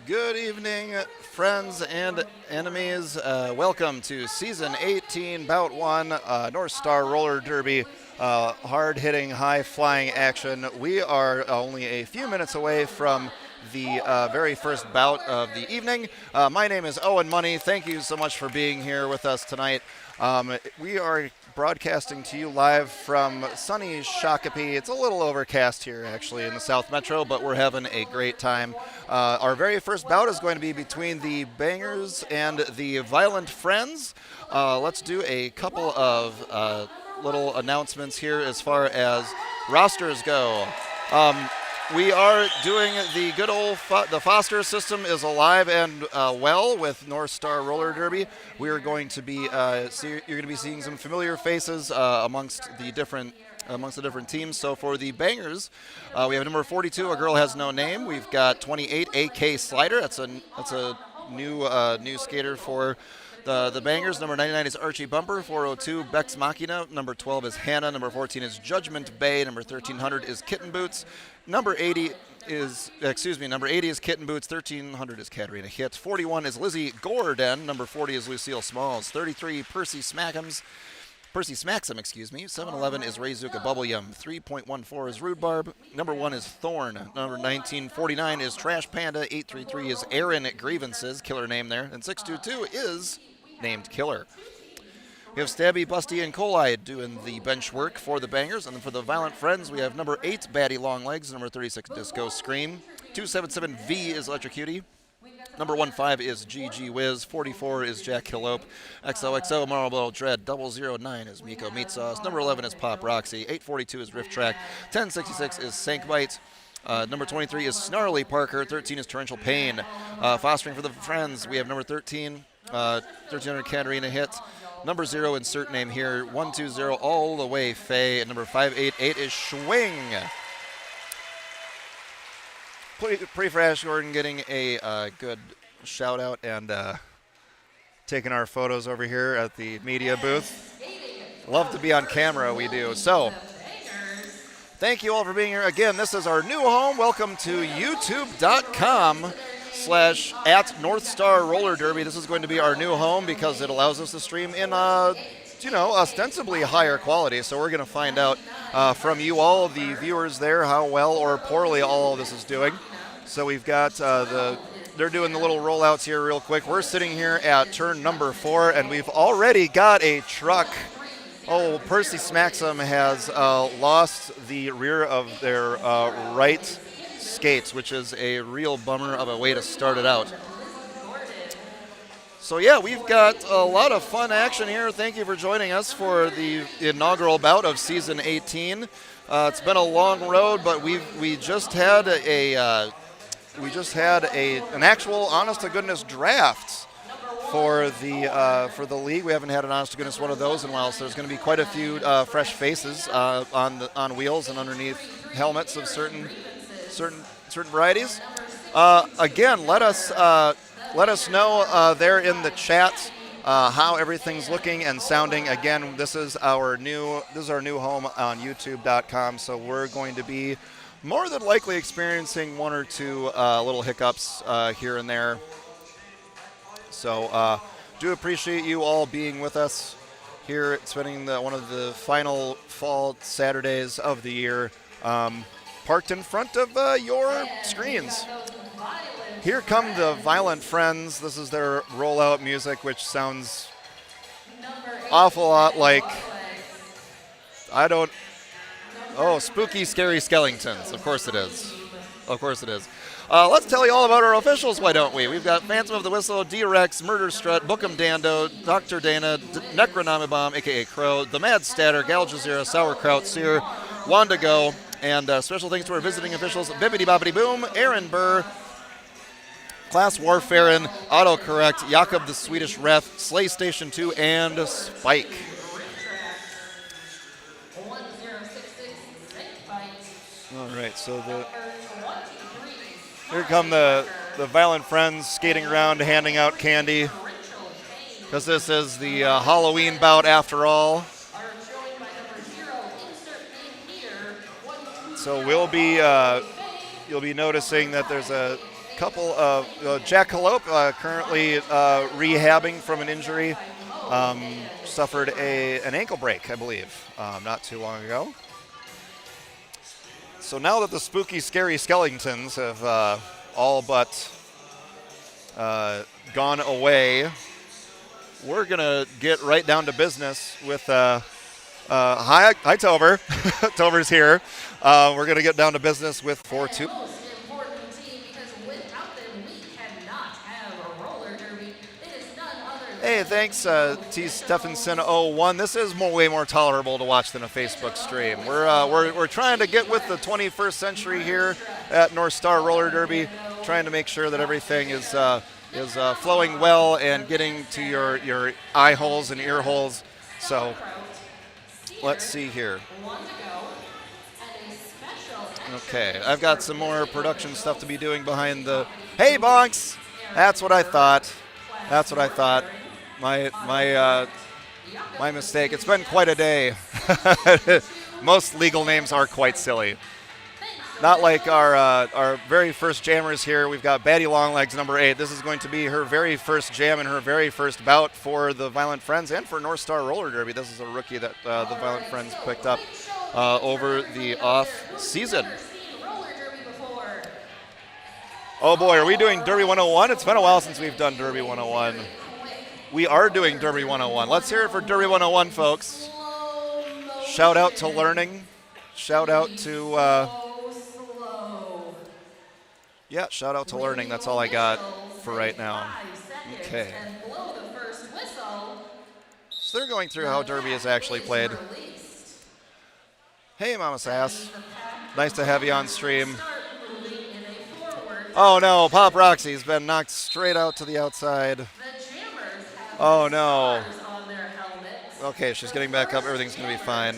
Good evening, friends and enemies. Welcome to Season 18, Bout 1, North Star Roller Derby. Hard-hitting, high-flying action. We are only a few minutes away from the very first bout of the evening. My name is Owen Money. Thank you so much for being here with us tonight. We are broadcasting to you live from sunny Shakopee. It's a little overcast here, actually, in the South Metro, but we're having a great time. Our very first bout is going to be between the Bangers and the Violent Friends. Let's do a couple of little announcements here as far as rosters go. We are doing the good old the Foster system is alive and well with North Star Roller Derby. We are going to be you're going to be seeing some familiar faces amongst the different teams. So for the Bangers, we have number 42, A Girl Has No Name. We've got 28, AK Slider. That's a new skater for the Bangers. Number 99 is Archie Bumper. 402, Bex Machina. Number 12 is Hannah. Number 14 is Judgment Bay. Number 1300 is Kitten Boots. Number 80 is Kitten Boots. 1300 is Katarina Hit. 41 is Lizzie Gordon. Number 40 is Lucille Smalls. 33, Percy Smaxum, 711 is Reizuka Bubble Yum. 3.14 is Rhubarb. Number 1 is Thorn. Number 1949 is Trash Panda. 833 is Aaron Grievances, killer name there. And 622 is named Killer. We have Stabby, Busty, and Coli doing the bench work for the Bangers. And then for the Violent Friends, we have number 8, Batty Longlegs. Number 36, Disco Scream. 277V is Electrocutie. Number 15 is GG Wiz. 44 is Jack Killope. XOXO Marble Dread. 009 is Miko Meat Sauce. Number 11 is Pop Roxy. 842 is Rift Track. 1066 is Sankbite. Number 23 is Snarly Parker. 13 is Torrential Pain. Fostering for the Friends, we have number 13, 1300 Katarina Hit. Number 0, insert name here. 120 all the way Faye. And number 588 is Schwing. Pre-Fresh Gordon getting a good shout out and taking our photos over here at the media booth. Love to be on camera, we do. So, thank you all for being here. Again, this is our new home. Welcome to youtube.com/@North Star Roller Derby. This is going to be our new home because it allows us to stream in ostensibly higher quality. So we're going to find out from you all, the viewers there, how well or poorly all of this is doing. So we've got they're doing the little rollouts here real quick. We're sitting here at turn number 4, and we've already got a truck. Oh, Percy Smaxum has lost the rear of their right skates, which is a real bummer of a way to start it out. So yeah, we've got a lot of fun action here. Thank you for joining us for the inaugural bout of Season 18. It's been a long road, but we just had an actual honest-to-goodness draft for the league. We haven't had an honest-to-goodness one of those in a while, so there's going to be quite a few fresh faces on wheels and underneath helmets of certain varieties. Again, let us know there in the chat how everything's looking and sounding. Again, this is our new home on youtube.com, so we're going to be more than likely experiencing one or two little hiccups here and there. So do appreciate you all being with us here, spending one of the final fall Saturdays of the year parked in front of your screens. Here come the Violent Friends. This is their rollout music, which sounds awful lot like, spooky, scary skeletons. Of course it is. Of course it is. Let's tell you all about our officials, why don't we? We've got Phantom of the Whistle, D-Rex, Murder Strut, Bookum Dando, Dr. Dana, Necronomibomb, a.k.a. Crow, The Mad Statter, Gal Jazeera, Sauerkraut, Sear, Wanda Go, and special thanks to our visiting officials, Bibbidi Bobbidi Boom, Aaron Burr, Class Warfarin, Autocorrect, Jakob the Swedish Ref, Slay Station 2, and Spike. All right, so here come the Violent Friends skating around, handing out candy, because this is the Halloween bout after all. So you'll be noticing that there's a couple of Jack Calope, currently rehabbing from an injury, suffered an ankle break, I believe, not too long ago. So now that the spooky, scary skeletons have all but gone away, we're gonna get right down to business with. Hi, Tober. Tober's here. We're gonna get down to business with 4-2. Hey, thanks, T. Stephenson 01. This is way more tolerable to watch than a Facebook stream. We're trying to get with the 21st century here at North Star Roller Derby, trying to make sure that everything is flowing well and getting to your eye holes and ear holes. So let's see here. Okay, I've got some more production stuff to be doing behind the. Hey, Bonks! That's what I thought. That's what I thought. My mistake. It's been quite a day. Most legal names are quite silly. Not like our very first jammers here. We've got Batty Longlegs, number 8. This is going to be her very first jam and her very first bout for the Violent Friends and for North Star Roller Derby. This is a rookie that the Violent Friends picked up over the off season. Oh boy, are we doing Derby 101? It's been a while since we've done Derby 101. We are doing Derby 101. Let's hear it for Derby 101, folks. Shout out to Learning. Shout out to, yeah, shout out to Learning. That's all I got for right now. Okay. So they're going through how Derby is actually played. Hey, Mama Sass. Nice to have you on stream. Oh no, Pop Roxy's been knocked straight out to the outside. Oh no. Okay, she's getting back up. Everything's going to be fine.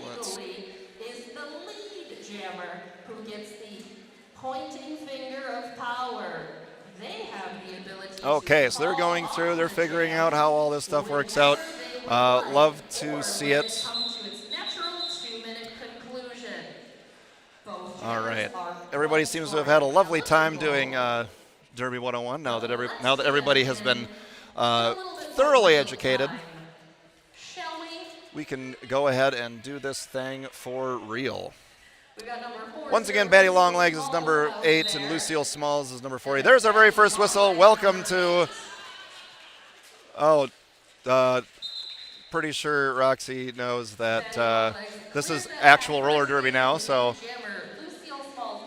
Let's. Is the lead jammer who gets the pointing finger of power. They have the ability. Okay, so they're going through. They're figuring out how all this stuff works out. Love to see it. All right. Everybody seems to have had a lovely time doing Derby 101 now that everybody has been thoroughly educated. We can go ahead and do this thing for real. Once again, Batty Longlegs is number 8 and Lucille Smalls is number 40. There's our very first whistle. Welcome to. Pretty sure Roxy knows that this is actual roller derby now, so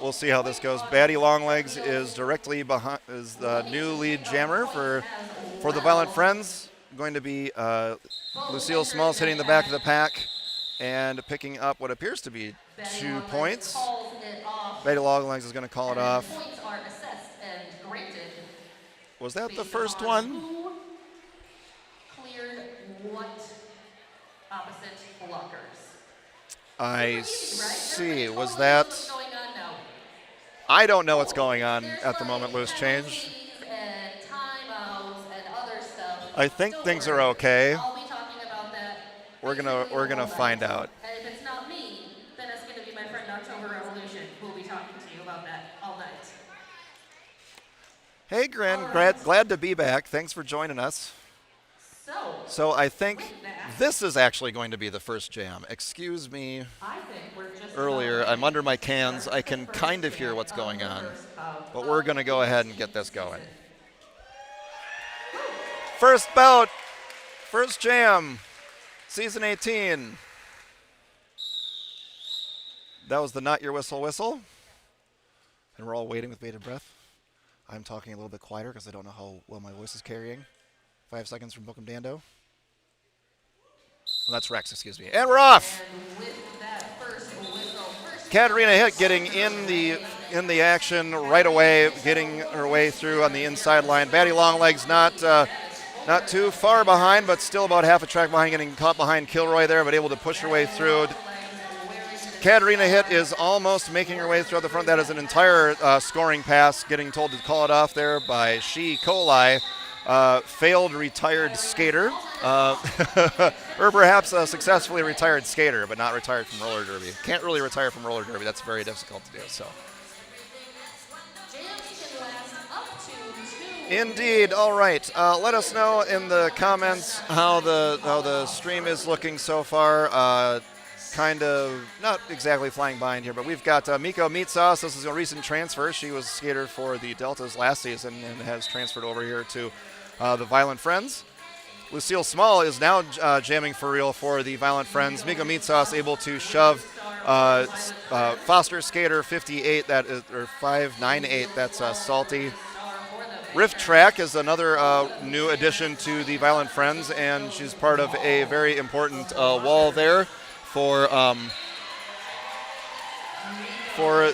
we'll see how this goes. Batty Longlegs is directly behind, is the new lead jammer for the Violent Friends. Going to be Lucille Smalls hitting the back of the pack and picking up what appears to be 2 points. Batty Longlegs is going to call it off. Was that the first one? Cleared what opposite blockers? I see. Was that? I don't know what's going on at the moment, Loose Change. I think things are okay. I'll be talking about that. We're gonna find out. And if it's not me, then it's gonna be my friend October Revolution who will be talking to you about that all night. Hey, Grin, glad to be back. Thanks for joining us. So I think this is actually going to be the first jam. Excuse me. Earlier, I'm under my cans. I can kind of hear what's going on, but we're going to go ahead and get this going. First bout, first jam, season 18. That was the Not Your Whistle whistle. And we're all waiting with bated breath. I'm talking a little bit quieter because I don't know how well my voice is carrying. 5 seconds from Bookham Dando. Well, that's Rex, excuse me. And we're off! Katarina Hitt getting in the action right away, getting her way through on the inside line. Batty Longlegs not too far behind, but still about half a track behind, getting caught behind Kilroy there, but able to push her way through. Katarina Hitt is almost making her way through the front. That is an entire scoring pass, getting told to call it off there by She Coli. Failed retired skater, or perhaps a successfully retired skater, but not retired from roller derby. Can't really retire from roller derby. That's very difficult to do. So Indeed. All right. Let us know in the comments how the stream is looking so far. Kind of not exactly flying behind here, but we've got Miko Meat Sauce. This is a recent transfer. She was a skater for the Deltas last season and has transferred over here to the Violent Friends. Lucille Small is now jamming for real for the Violent Friends. Miko Meat Sauce able to shove Foster Skater 58, that is, or 598, that's Salty. Rift Track is another new addition to the Violent Friends, and she's part of a very important wall there for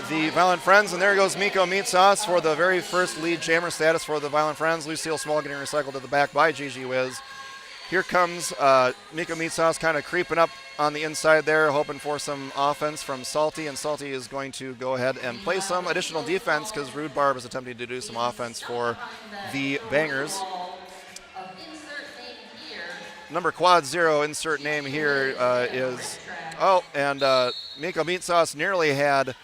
the Violent Friends. And there goes Miko Meat Sauce for the very first lead jammer status for the Violent Friends. Lucille Small getting recycled to the back by Gigi Wiz. Here comes Miko Meat Sauce kind of creeping up on the inside there, hoping for some offense from Salty, and Salty is going to go ahead and play some additional defense because Rude Barb is attempting to do some offense for the Bangers. Number quad 0, insert name here is, and Miko Meat Sauce nearly had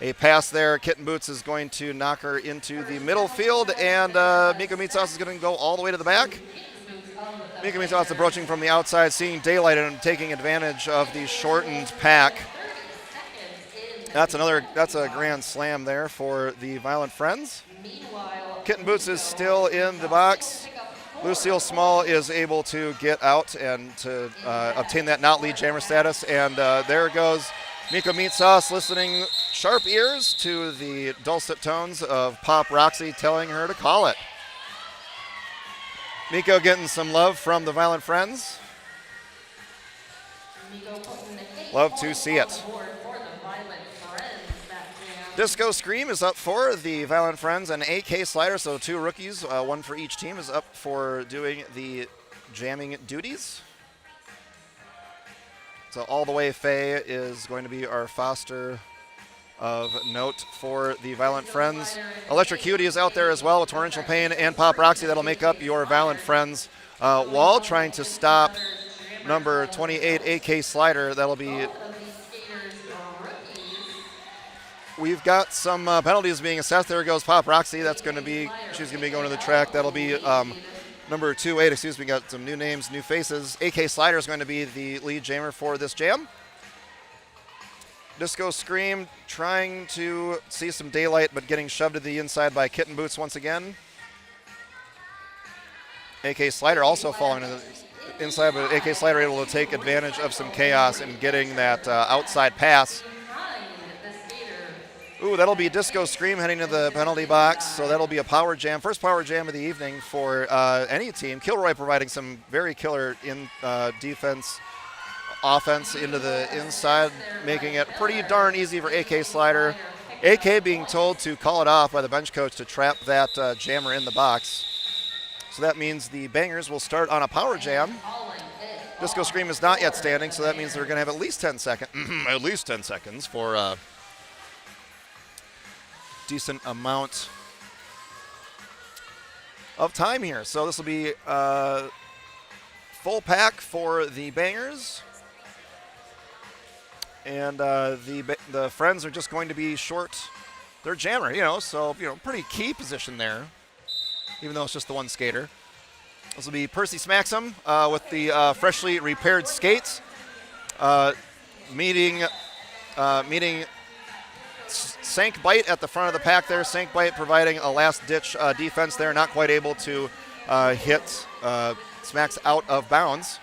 a pass there. Kitten Boots is going to knock her into the middle field, and Miko Meat Sauce is going to go all the way to the back. Miko Meat Sauce approaching from the outside, seeing daylight and taking advantage of the shortened pack. That's a grand slam there for the Violent Friends. Kitten Boots is still in the box. Lucille Small is able to get out and to obtain that not lead jammer status, and there goes Miko Meat Sauce, listening sharp ears to the dulcet tones of Pop Roxy telling her to call it. Miko getting some love from the Violent Friends. Love to see it. Disco Scream is up for the Violent Friends, and AK Slider, so 2 rookies, 1 for each team, is up for doing the jamming duties. So All the Way Faye is going to be our Foster of note for the Violent Friends. Electric Cutie is out there as well with Torrential Pain and Pop Roxy. That'll make up your Violent Friends wall, trying to stop number 28 AK Slider. That'll be... We've got some penalties being assessed. There goes Pop Roxy. She's going to be going to the track. That'll be number 28, excuse me. We got some new names, new faces. AK Slider is going to be the lead jammer for this jam. Disco Scream trying to see some daylight, but getting shoved to the inside by Kitten Boots once again. AK Slider also falling to the inside, but AK Slider able to take advantage of some chaos and getting that outside pass. Ooh, that'll be Disco Scream heading to the penalty box, so that'll be a power jam. First power jam of the evening for any team. Kilroy providing some very killer defense, offense into the inside, making it pretty darn easy for AK Slider. AK being told to call it off by the bench coach to trap that jammer in the box. So that means the Bangers will start on a power jam. Disco Scream is not yet standing, so that means they're going to have at least 10 seconds, at least 10 seconds for decent amount of time here. So this will be full pack for the Bangers, and the Friends are just going to be short their jammer, so pretty key position there, even though it's just the one skater. This will be Percy Smaxum with the freshly repaired skates, meeting Sank Bite at the front of the pack there. Sank Bite providing a last-ditch defense there, not quite able to hit Smacks out of bounds.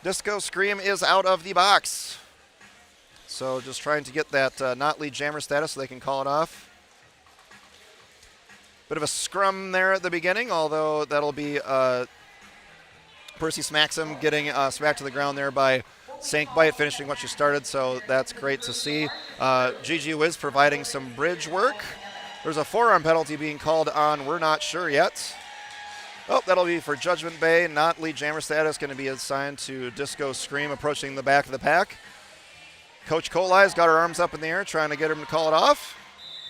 Disco Scream is out of the box. So just trying to get that not lead jammer status so they can call it off. Bit of a scrum there at the beginning, although that'll be Percy Smaxum getting smacked to the ground there by Sank Bite, finishing what she started, so that's great to see. Gigi Wiz providing some bridge work. There's a forearm penalty being called on. We're not sure yet. Oh, that'll be for Judgment Bay. Not lead jammer status, going to be assigned to Disco Scream approaching the back of the pack. Coach Colai's got her arms up in the air trying to get him to call it off.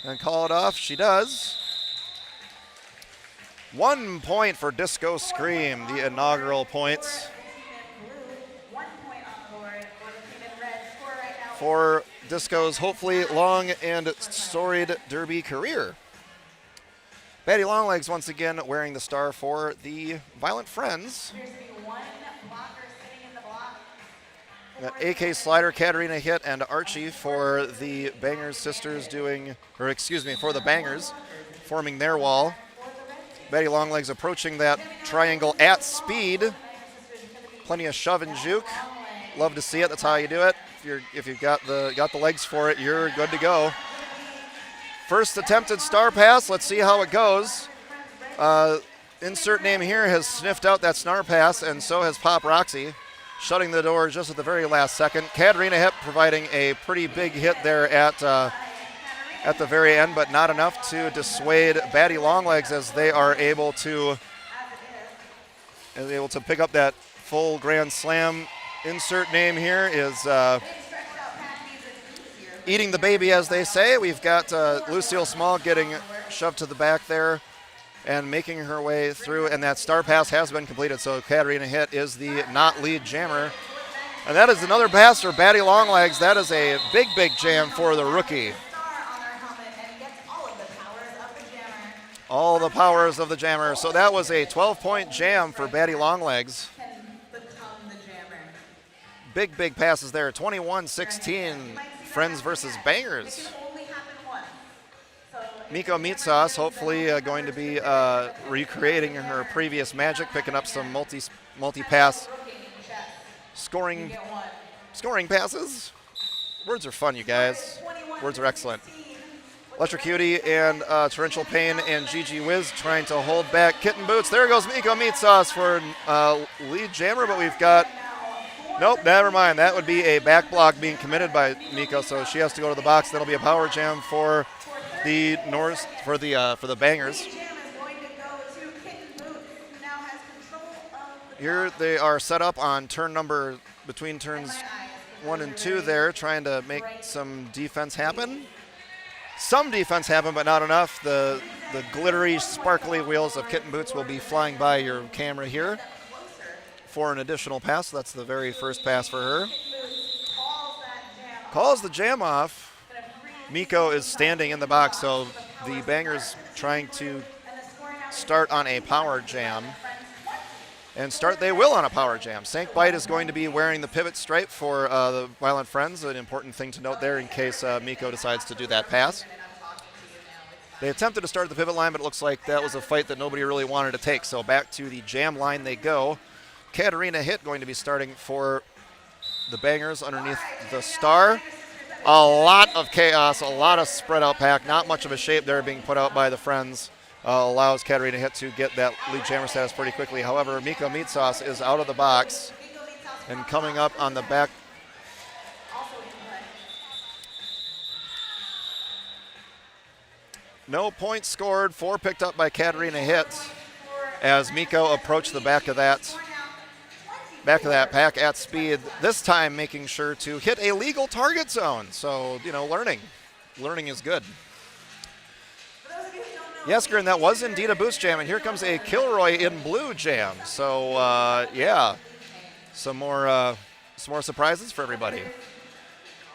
And call it off she does. 1 point for Disco Scream, the inaugural points. For Disco's hopefully long and storied Derby career. Batty Longlegs once again wearing the star for the Violent Friends. Got AK Slider, Katarina Hit, and Archie for the Bangers sisters for the Bangers, forming their wall. Batty Longlegs approaching that triangle at speed. Plenty of shove and juke. Love to see it. That's how you do it. If you've got the legs for it, you're good to go. First attempted star pass. Let's see how it goes. Insert name here has sniffed out that star pass, and so has Pop Roxy, shutting the door just at the very last second. Katarina Hip providing a pretty big hit there at the very end, but not enough to dissuade Batty Longlegs as they are able to pick up that full grand slam. Insert name here is eating the baby, as they say. We've got Lucille Small getting shoved to the back there and making her way through, and that star pass has been completed, so Katarina Hit is the not lead jammer. And that is another pass for Batty Longlegs. That is a big, big jam for the rookie. All the powers of the jammer. So that was a 12-point jam for Batty Longlegs. Big, big passes there. 21-16, Friends versus Bangers. Miko Meatsauce hopefully going to be recreating her previous magic, picking up some multi-pass scoring passes. Words are fun, you guys. Words are excellent. Electric Cutie and Torrential Pain and GG Wiz trying to hold back Kitten Boots. There goes Miko Meatsauce for lead jammer, but we've got, nope, never mind. That would be a back block being committed by Miko, so she has to go to the box. That'll be a power jam for the Bangers. Here they are set up on between turns 1 and 2 there, trying to make some defense happen. Some defense happen, but not enough. The glittery, sparkly wheels of Kitten Boots will be flying by your camera here for an additional pass. That's the very first pass for her. Calls the jam off. Miko is standing in the box, so the Bangers trying to start on a power jam. And start they will on a power jam. Sank Bite is going to be wearing the pivot stripe for the Violent Friends, an important thing to note there in case Miko decides to do that pass. They attempted to start the pivot line, but it looks like that was a fight that nobody really wanted to take, so back to the jam line they go. Katarina Hit going to be starting for the Bangers underneath the star. A lot of chaos, a lot of spread out pack, not much of a shape there being put out by the Friends. Allows Katarina Hit to get that lead jammer status pretty quickly. However, Miko Meatsauce is out of the box and coming up on the back. No points scored, 4 picked up by Katarina Hit as Miko approached the back of that pack at speed, this time making sure to hit a legal target zone. So, learning is good. Yes, Grin, that was indeed a boost jam, and here comes a Kilroy in blue jam. So, yeah, some more surprises for everybody.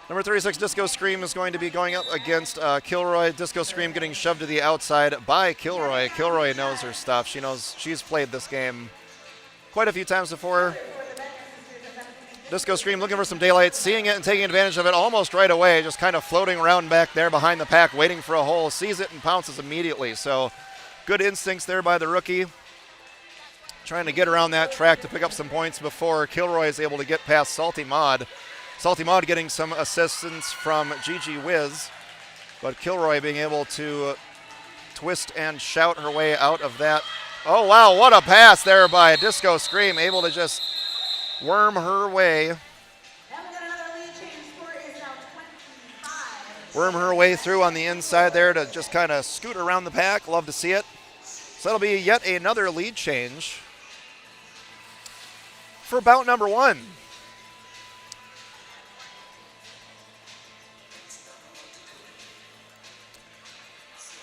Number 36, Disco Scream, is going to be going up against Kilroy. Disco Scream getting shoved to the outside by Kilroy. Kilroy knows her stuff. She's played this game quite a few times before. Disco Scream looking for some daylight, seeing it and taking advantage of it almost right away, just kind of floating around back there behind the pack, waiting for a hole, sees it and pounces immediately. So good instincts there by the rookie. Trying to get around that track to pick up some points before Kilroy is able to get past Salty Maud. Salty Maud getting some assistance from GG Wiz, but Kilroy being able to twist and shout her way out of that. Oh, wow, what a pass there by Disco Scream, able to just worm her way. Worm her way through on the inside there to just kind of scoot around the pack. Love to see it. So that'll be yet another lead change for bout number 1.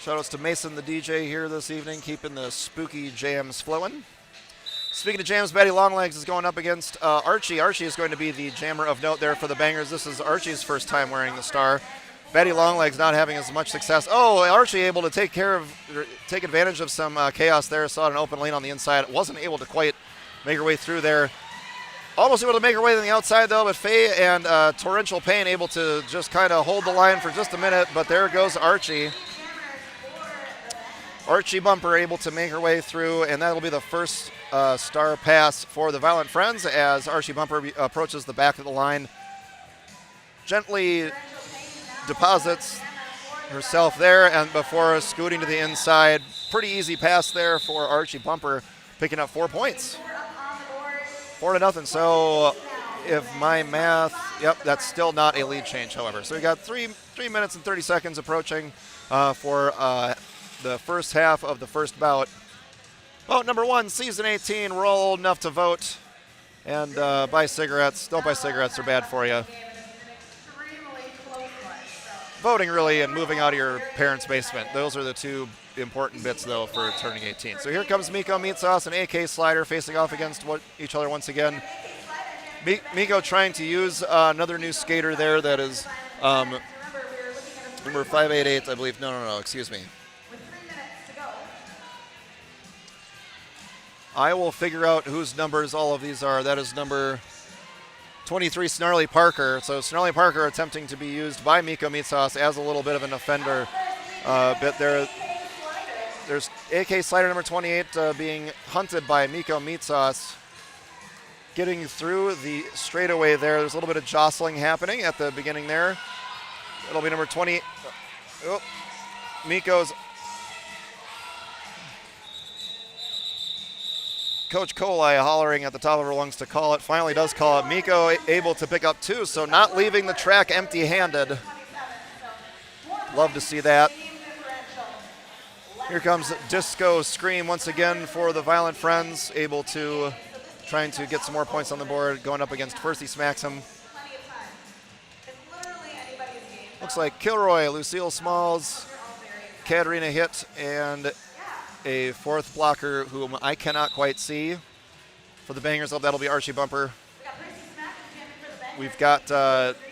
Shoutouts to Mason the DJ here this evening, keeping the spooky jams flowing. Speaking of jams, Betty Longlegs is going up against Archie. Archie is going to be the jammer of note there for the Bangers. This is Archie's first time wearing the star. Betty Longlegs not having as much success. Oh, Archie able to take advantage of some chaos there. Saw an open lane on the inside. Wasn't able to quite make her way through there. Almost able to make her way to the outside though, but Faye and Torrential Pain able to just kind of hold the line for just a minute. But there goes Archie. Archie Bumper able to make her way through, and that'll be the first star pass for the Violent Friends as Archie Bumper approaches the back of the line. Gently deposits herself there, and before scooting to the inside, pretty easy pass there for Archie Bumper, picking up 4 points. 4-0. So if my math, yep, that's still not a lead change, however. So we got 3 minutes and 30 seconds approaching for the first half of the first bout. Bout number 1, season 18. We're all old enough to vote and buy cigarettes. Don't buy cigarettes, they're bad for you. Voting really and moving out of your parents' basement. Those are the 2 important bits, though, for turning 18. So here comes Miko Meat Sauce and AK Slider facing off against each other once again. Miko trying to use another new skater there that is number 588, I believe. No, excuse me. I will figure out whose numbers all of these are. That is number 23, Snarly Parker. So Snarly Parker attempting to be used by Miko Meat Sauce as a little bit of an offender bit there. There's AK Slider number 28 being hunted by Miko Meat Sauce. Getting through the straightaway there. There's a little bit of jostling happening at the beginning there. It'll be number 20. Oh, Miko's Coach Colai hollering at the top of her lungs to call it. Finally does call it. Miko able to pick up 2, so not leaving the track empty-handed. Love to see that. Here comes Disco Scream once again for the Violent Friends, able to trying to get some more points on the board, going up against Percy Smacks him. Looks like Kilroy, Lucille Smalls, Katarina Hitt, and a 4th blocker whom I cannot quite see. For the Bangers, that'll be Archie Bumper. We've got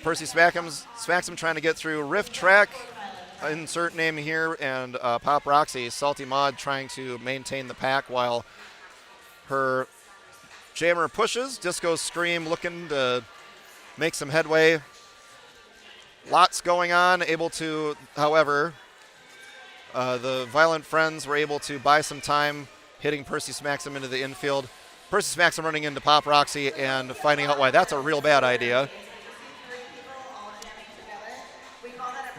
Percy Smaxum trying to get through Rift Track, insert name here, and Pop Roxy, Salty Maud trying to maintain the pack while her jammer pushes. Disco Scream looking to make some headway. Lots going on, able to, however, the Violent Friends were able to buy some time, hitting Percy Smaxum into the infield. Percy Smaxum running into Pop Roxy and finding out why that's a real bad idea.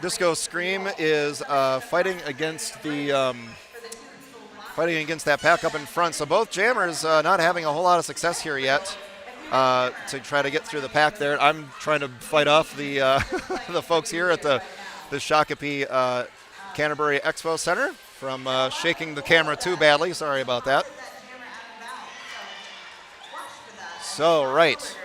Disco Scream is fighting against that pack up in front. So both jammers not having a whole lot of success here yet to try to get through the pack there. I'm trying to fight off the the folks here at the Shakopee Canterbury Expo Center from shaking the camera too badly. Sorry about that. So, right.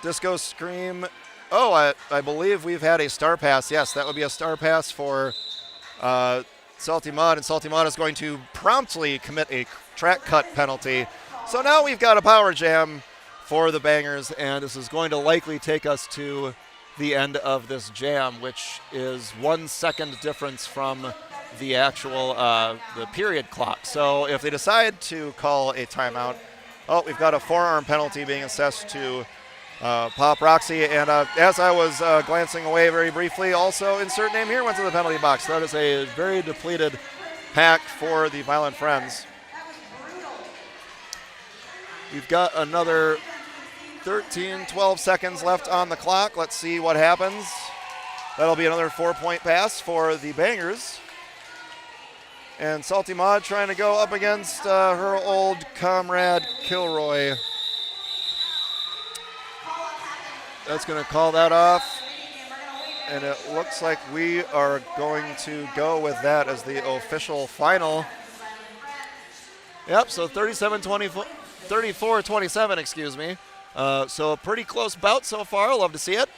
Disco Scream. Oh, I believe we've had a star pass. Yes, that would be a star pass for Salty Maud, and Salty Maud is going to promptly commit a track cut penalty. So now we've got a power jam for the Bangers, and this is going to likely take us to the end of this jam, which is 1 second difference from the actual the period clock. So if they decide to call a timeout, we've got a forearm penalty being assessed to Pop Roxy, and as I was glancing away very briefly, also insert name here went to the penalty box. That is a very depleted pack for the Violent Friends. We've got another 12 seconds left on the clock. Let's see what happens. That'll be another 4-point pass for the Bangers. And Salty Maud trying to go up against her old comrade Kilroy. That's going to call that off. And it looks like we are going to go with that as the official final. Yep, so 34-27, excuse me. So a pretty close bout so far. Love to see it.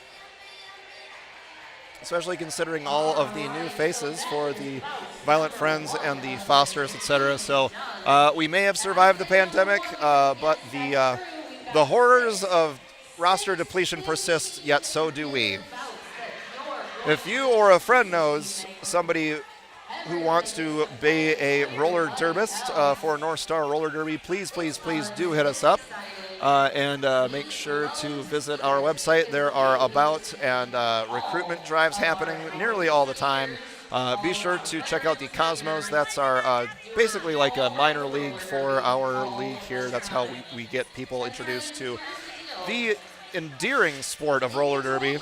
Especially considering all of the new faces for the Violent Friends and the Fosters, etc. So we may have survived the pandemic, but the horrors of roster depletion persist, yet so do we. If you or a friend knows somebody who wants to be a roller derbist for North Star Roller Derby, please, please, please do hit us up. And make sure to visit our website. There are about and recruitment drives happening nearly all the time. Be sure to check out the Cosmos. That's our basically like a minor league for our league here. That's how we get people introduced to the endearing sport of roller derby.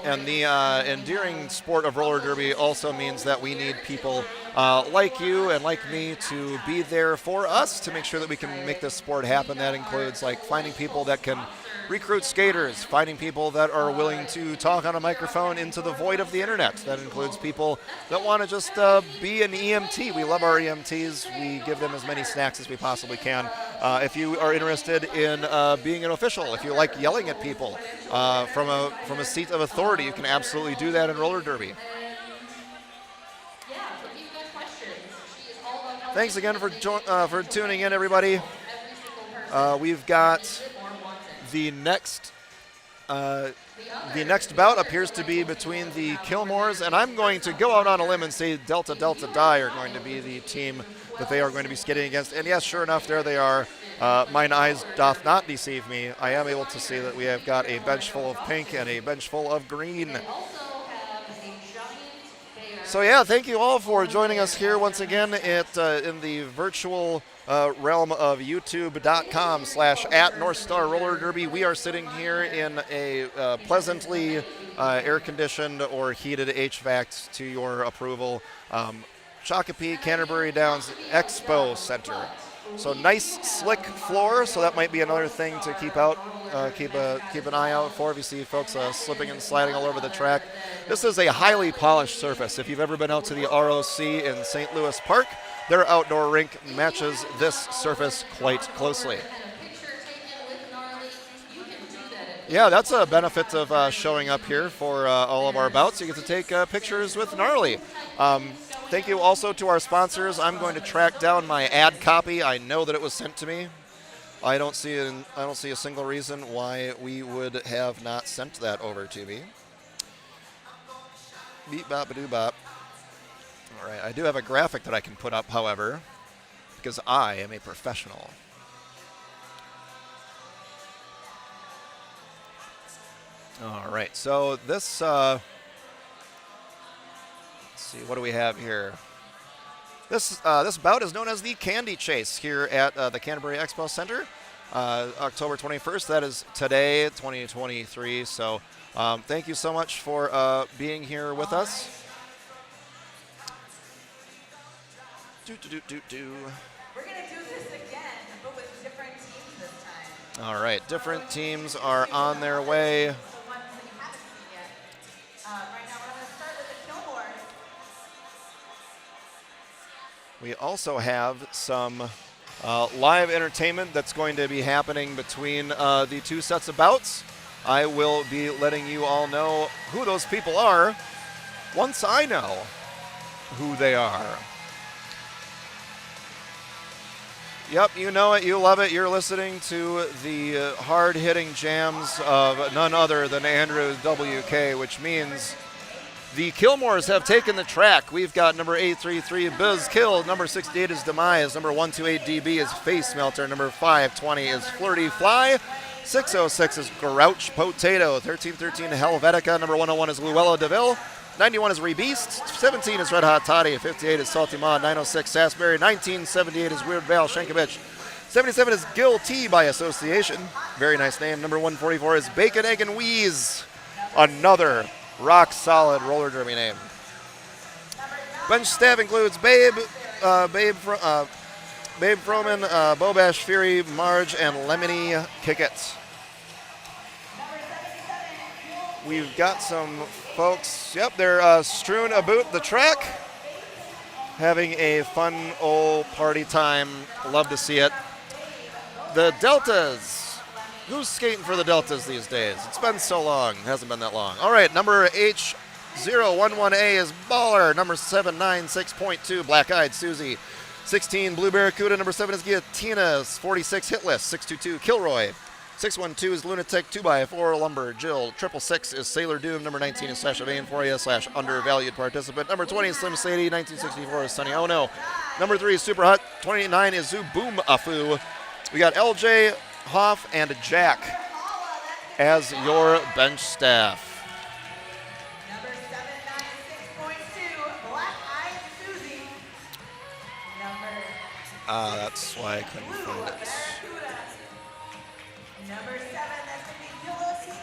And the endearing sport of roller derby also means that we need people like you and like me to be there for us to make sure that we can make this sport happen. That includes like finding people that can recruit skaters, finding people that are willing to talk on a microphone into the void of the internet. That includes people that want to just be an EMT. We love our EMTs. We give them as many snacks as we possibly can. If you are interested in being an official, if you like yelling at people from a seat of authority, you can absolutely do that in roller derby. Thanks again for tuning in, everybody. We've got the next bout appears to be between the Kilmores, and I'm going to go out on a limb and say Delta Delta Die are going to be the team that they are going to be skating against. And yes, sure enough, there they are. Mine eyes doth not deceive me. I am able to see that we have got a bench full of pink and a bench full of green. So yeah, thank you all for joining us here once again in the virtual realm of youtube.com/@NorthStarRollerDerby. We are sitting here in a pleasantly air-conditioned or heated HVAC to your approval Shakopee Canterbury Downs Expo Center. So nice slick floor, so that might be another thing to keep an eye out for if you see folks slipping and sliding all over the track. This is a highly polished surface. If you've ever been out to the ROC in St. Louis Park, their outdoor rink matches this surface quite closely. Yeah, that's a benefit of showing up here for all of our bouts. You get to take pictures with Gnarly. Thank you also to our sponsors. I'm going to track down my ad copy. I know that it was sent to me. I don't see a single reason why we would have not sent that over to me. Beep bop ba doo bop. All right, I do have a graphic that I can put up, however, because I am a professional. All right, so this, let's see, what do we have here? This bout is known as the Candy Chase here at the Canterbury Expo Center, October 21st. That is today, 2023. So thank you so much for being here with us. We're going to do this again, but with different teams this time. All right, different teams are on their way. Right now we're going to start with the Kilmores. We also have some live entertainment that's going to be happening between the two sets of bouts. I will be letting you all know who those people are once I know who they are. Yep, you know it, you love it. You're listening to the hard-hitting jams of none other than Andrew WK, which means the Kilmores have taken the track. We've got number 833 Biz Kill, number 68 is Demise, number 128 DB is Face Melter, number 520 is Flirty Fly, 606 is Grouch Potato, 1313 Helvetica, number 101 is Luella DeVille, 91 is Rebeast, 17 is Red Hot Toddy, 58 is Salty Mod, 906 Sasberry, 1978 is Weird Val Shankovich, 77 is Gil T by association, very nice name. Number 144 is Bacon, Egg, and Wheeze, another rock solid roller derby name. Bench staff includes Babe Froman, Bobash Fury, Marge, and Lemony Kickett. We've got some folks, yep, they're strewn about the track, having a fun old party time. Love to see it. The Deltas. Who's skating for the Deltas these days? It's been so long. It hasn't been that long. All right, number 011A is Baller. Number 796.2, Black Eyed Susie. 16, Blue Barracuda. Number 7 is Guillotine. 46, Hitless. 622, Kilroy. 612 is Lunatic. 2x4, Lumber. Jill. 666 is Sailor Doom. Number 19 is Sasha Vane for you / undervalued participant. Number 20 is Slim Sadie. 1964 is Sunny Ono. Number 3 is Super Hot. 29 is Zoo Boom Afu. We got LJ, Hoff, and Jack as your bench staff. Number 796.2, Black Eyed Susie. Number That's why I couldn't Blue find it. Barracuda. Number 7, that's going to be Guillotine.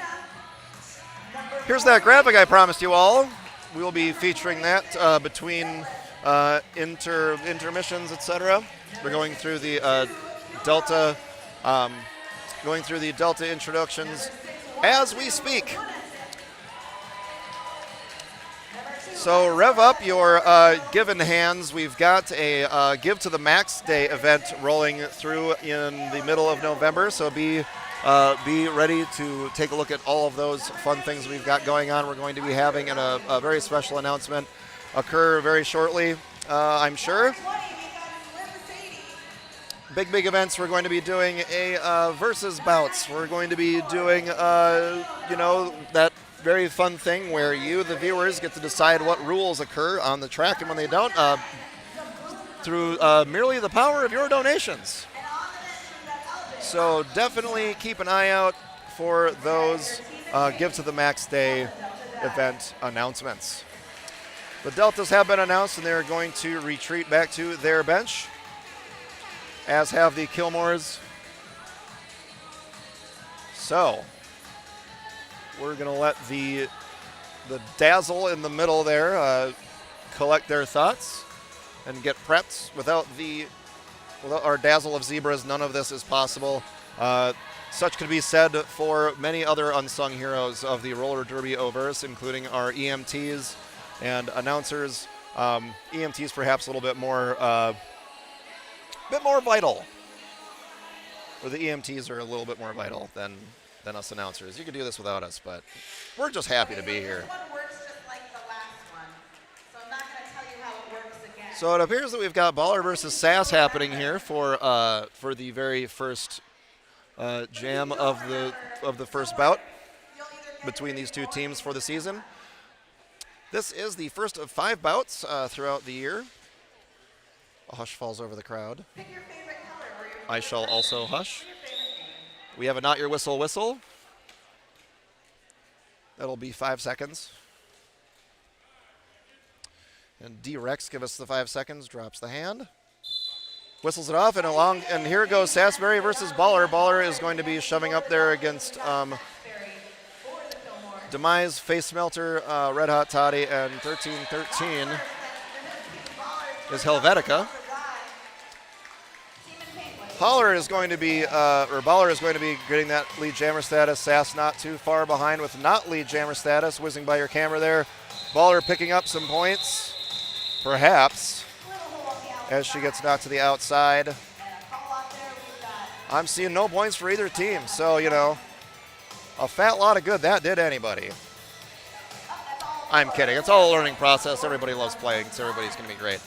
Number Here's that graphic I promised you all. We will be featuring that between intermissions, etc. We're going through the Delta, introductions as we speak. So rev up your given hands. We've got a Give to the Max Day event rolling through in the middle of November. So be ready to take a look at all of those fun things we've got going on. We're going to be having a very special announcement occur very shortly, I'm sure. Big events. We're going to be doing a versus bouts. We're going to be doing, that very fun thing where you, the viewers, get to decide what rules occur on the track and when they don't through merely the power of your donations. So definitely keep an eye out for those Give to the Max Day event announcements. The Deltas have been announced and they're going to retreat back to their bench, as have the Kilmores. So we're going to let the Dazzle in the middle there collect their thoughts and get prepped. Without our Dazzle of Zebras, none of this is possible. Such could be said for many other unsung heroes of the roller derby overse, including our EMTs and announcers. EMTs perhaps a little bit more vital. Or the EMTs are a little bit more vital than us announcers. You could do this without us, but we're just happy to be here. This one works just like the last one, so I'm not going to tell you how it works again. So it appears that we've got Baller versus Sass happening here for the very first jam of the first bout between these two teams for the season. This is the first of 5 bouts throughout the year. A hush falls over the crowd. Pick your favorite color or your I shall also hush. favorite game. We have a Not Your Whistle whistle. That'll be 5 seconds. And D-Rex give us the 5 seconds, drops the hand. Whistles it off, and here goes Sassberry versus Baller. Baller is going to be shoving up there against Demise, Face Melter, Red Hot Toddy, and 1313 is Helvetica. Baller is going to be getting that lead jammer status. Sass not too far behind with not lead jammer status, whizzing by your camera there. Baller picking up some points, perhaps, as she gets knocked to the outside. I'm seeing no points for either team, so, a fat lot of good that did anybody. I'm kidding. It's all a learning process. Everybody loves playing, so everybody's going to be great.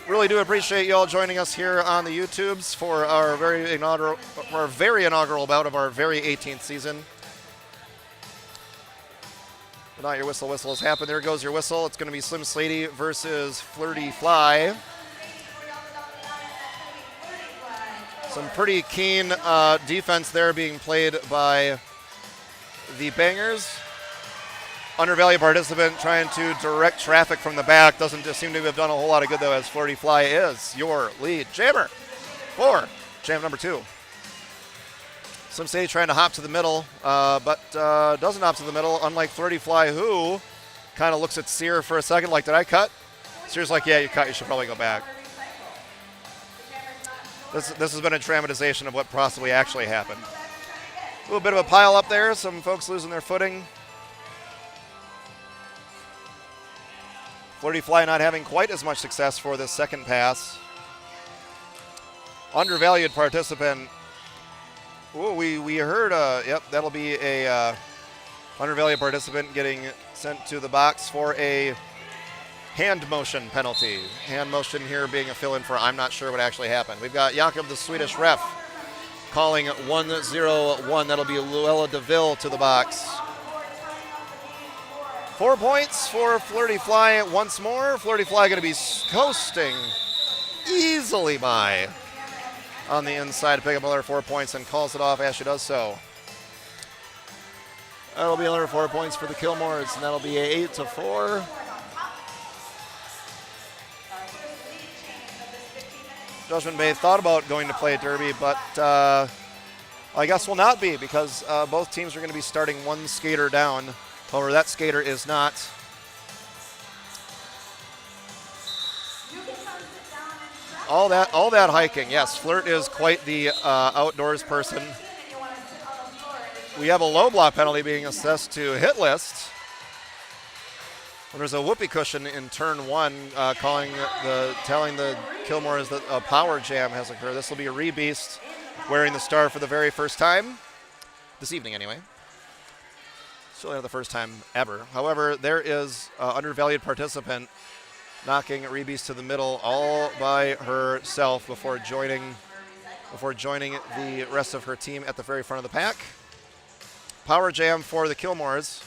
Really do appreciate you all joining us here on the YouTubes for our very inaugural bout of our very 18th season. But Not Your Whistle has happened. There goes your whistle. It's going to be Slim Slady versus Flirty Fly. Some pretty keen defense there being played by the Bangers. Undervalued participant trying to direct traffic from the back. Doesn't just seem to have done a whole lot of good, though, as Flirty Fly is your lead jammer for jam number 2. Slim Sadie trying to hop to the middle, but doesn't hop to the middle, unlike Flirty Fly, who kind of looks at Sear for a second like, did I cut? Sear's like, yeah, you cut. You should probably go back. This has been a dramatization of what possibly actually happened. A little bit of a pile up there. Some folks losing their footing. Flirty Fly not having quite as much success for this second pass. Undervalued participant. Ooh, we heard, yep, that'll be a Undervalued participant getting sent to the box for a hand motion penalty. Hand motion here being a fill-in for I'm not sure what actually happened. We've got Jakob, the Swedish ref, calling 1-0-1. That'll be Luella DeVille to the box. 4 points for Flirty Fly once more. Flirty Fly going to be coasting easily by on the inside to pick up another 4 points and calls it off as she does so. That'll be another 4 points for the Kilmores, and that'll be a 8-4. Judgment Bay thought about going to play Derby, but I guess will not be because both teams are going to be starting one skater down. However, that skater is not. All that hiking. Yes, Flirt is quite the outdoors person. We have a low block penalty being assessed to hit list. There's a whoopee cushion in turn 1, telling the Kilmores that a power jam has occurred. This will be a Rebeast wearing the star for the very first time this evening, anyway. Still not the first time ever. However, there is undervalued participant knocking Rebeast to the middle all by herself before joining the rest of her team at the very front of the pack. Power jam for the Kilmores.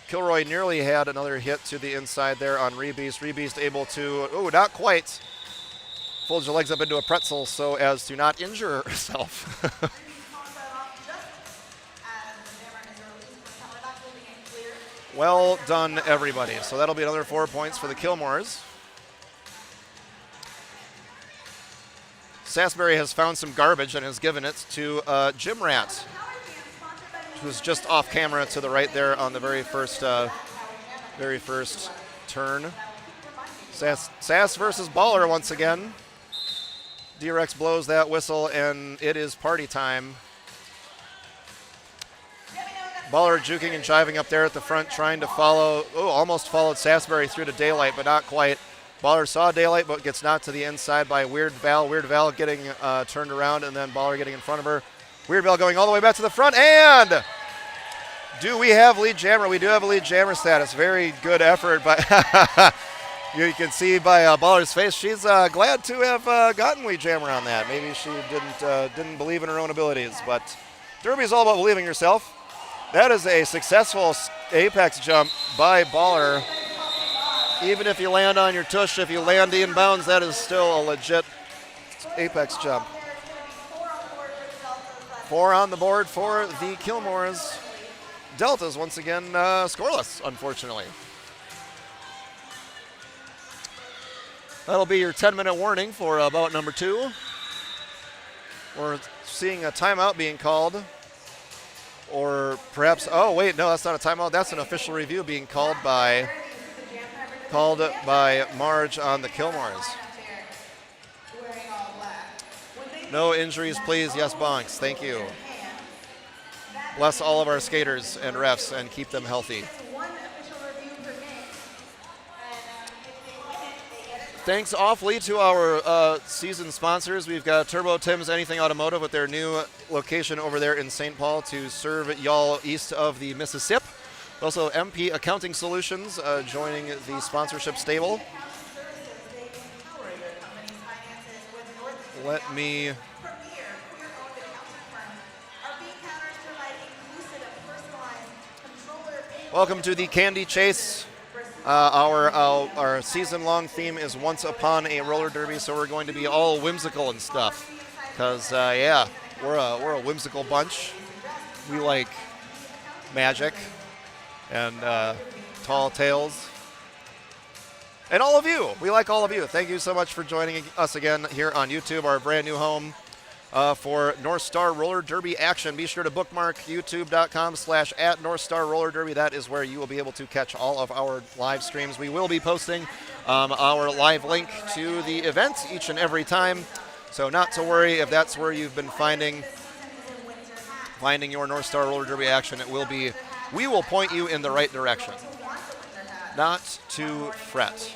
Kilroy nearly had another hit to the inside there on Rebeast. Rebeast able to, not quite, folds her legs up into a pretzel so as to not injure herself. Well done, everybody. So that'll be another 4 points for the Kilmores. Sasbury has found some garbage and has given it to Jim Rat, who's just off camera to the right there on the very first turn. Sass versus Baller once again. D-Rex blows that whistle, and it is party time. Baller juking and jiving up there at the front, trying to follow. Almost followed Sasbury through to Daylight, but not quite. Baller saw Daylight, but gets knocked to the inside by Weird Val. Weird Val getting turned around, and then Baller getting in front of her. Weird Val going all the way back to the front, and do we have lead jammer? We do have a lead jammer status. Very good effort by you can see by Baller's face. She's glad to have gotten lead jammer on that. Maybe she didn't believe in her own abilities, but Derby is all about believing yourself. That is a successful apex jump by Baller. Even if you land on your tush, if you land inbounds, that is still a legit apex jump. 4 on the board for the Kilmores. Deltas once again scoreless, unfortunately. That'll be your 10-minute warning for bout number 2. We're seeing a timeout being called. Or perhaps, oh wait, no, that's not a timeout. That's an official review being called by Marge on the Kilmores. No injuries, please. Yes, bonks. Thank you. Bless all of our skaters and refs and keep them healthy. Thanks awfully to our season sponsors. We've got Turbo Tim's Anything Automotive with their new location over there in St. Paul to serve y'all east of the Mississippi. Also, MP Accounting Solutions joining the sponsorship stable. Let me... Welcome to the Candy Chase. Our season-long theme is Once Upon a Roller Derby, so we're going to be all whimsical and stuff. Because, we're a whimsical bunch. We like magic and tall tales. And all of you. We like all of you. Thank you so much for joining us again here on YouTube, our brand new home for North Star Roller Derby action. Be sure to bookmark youtube.com/@NorthStarRollerDerby. That is where you will be able to catch all of our live streams. We will be posting our live link to the event each and every time. So not to worry if that's where you've been finding your North Star Roller Derby action. We will point you in the right direction. Not to fret.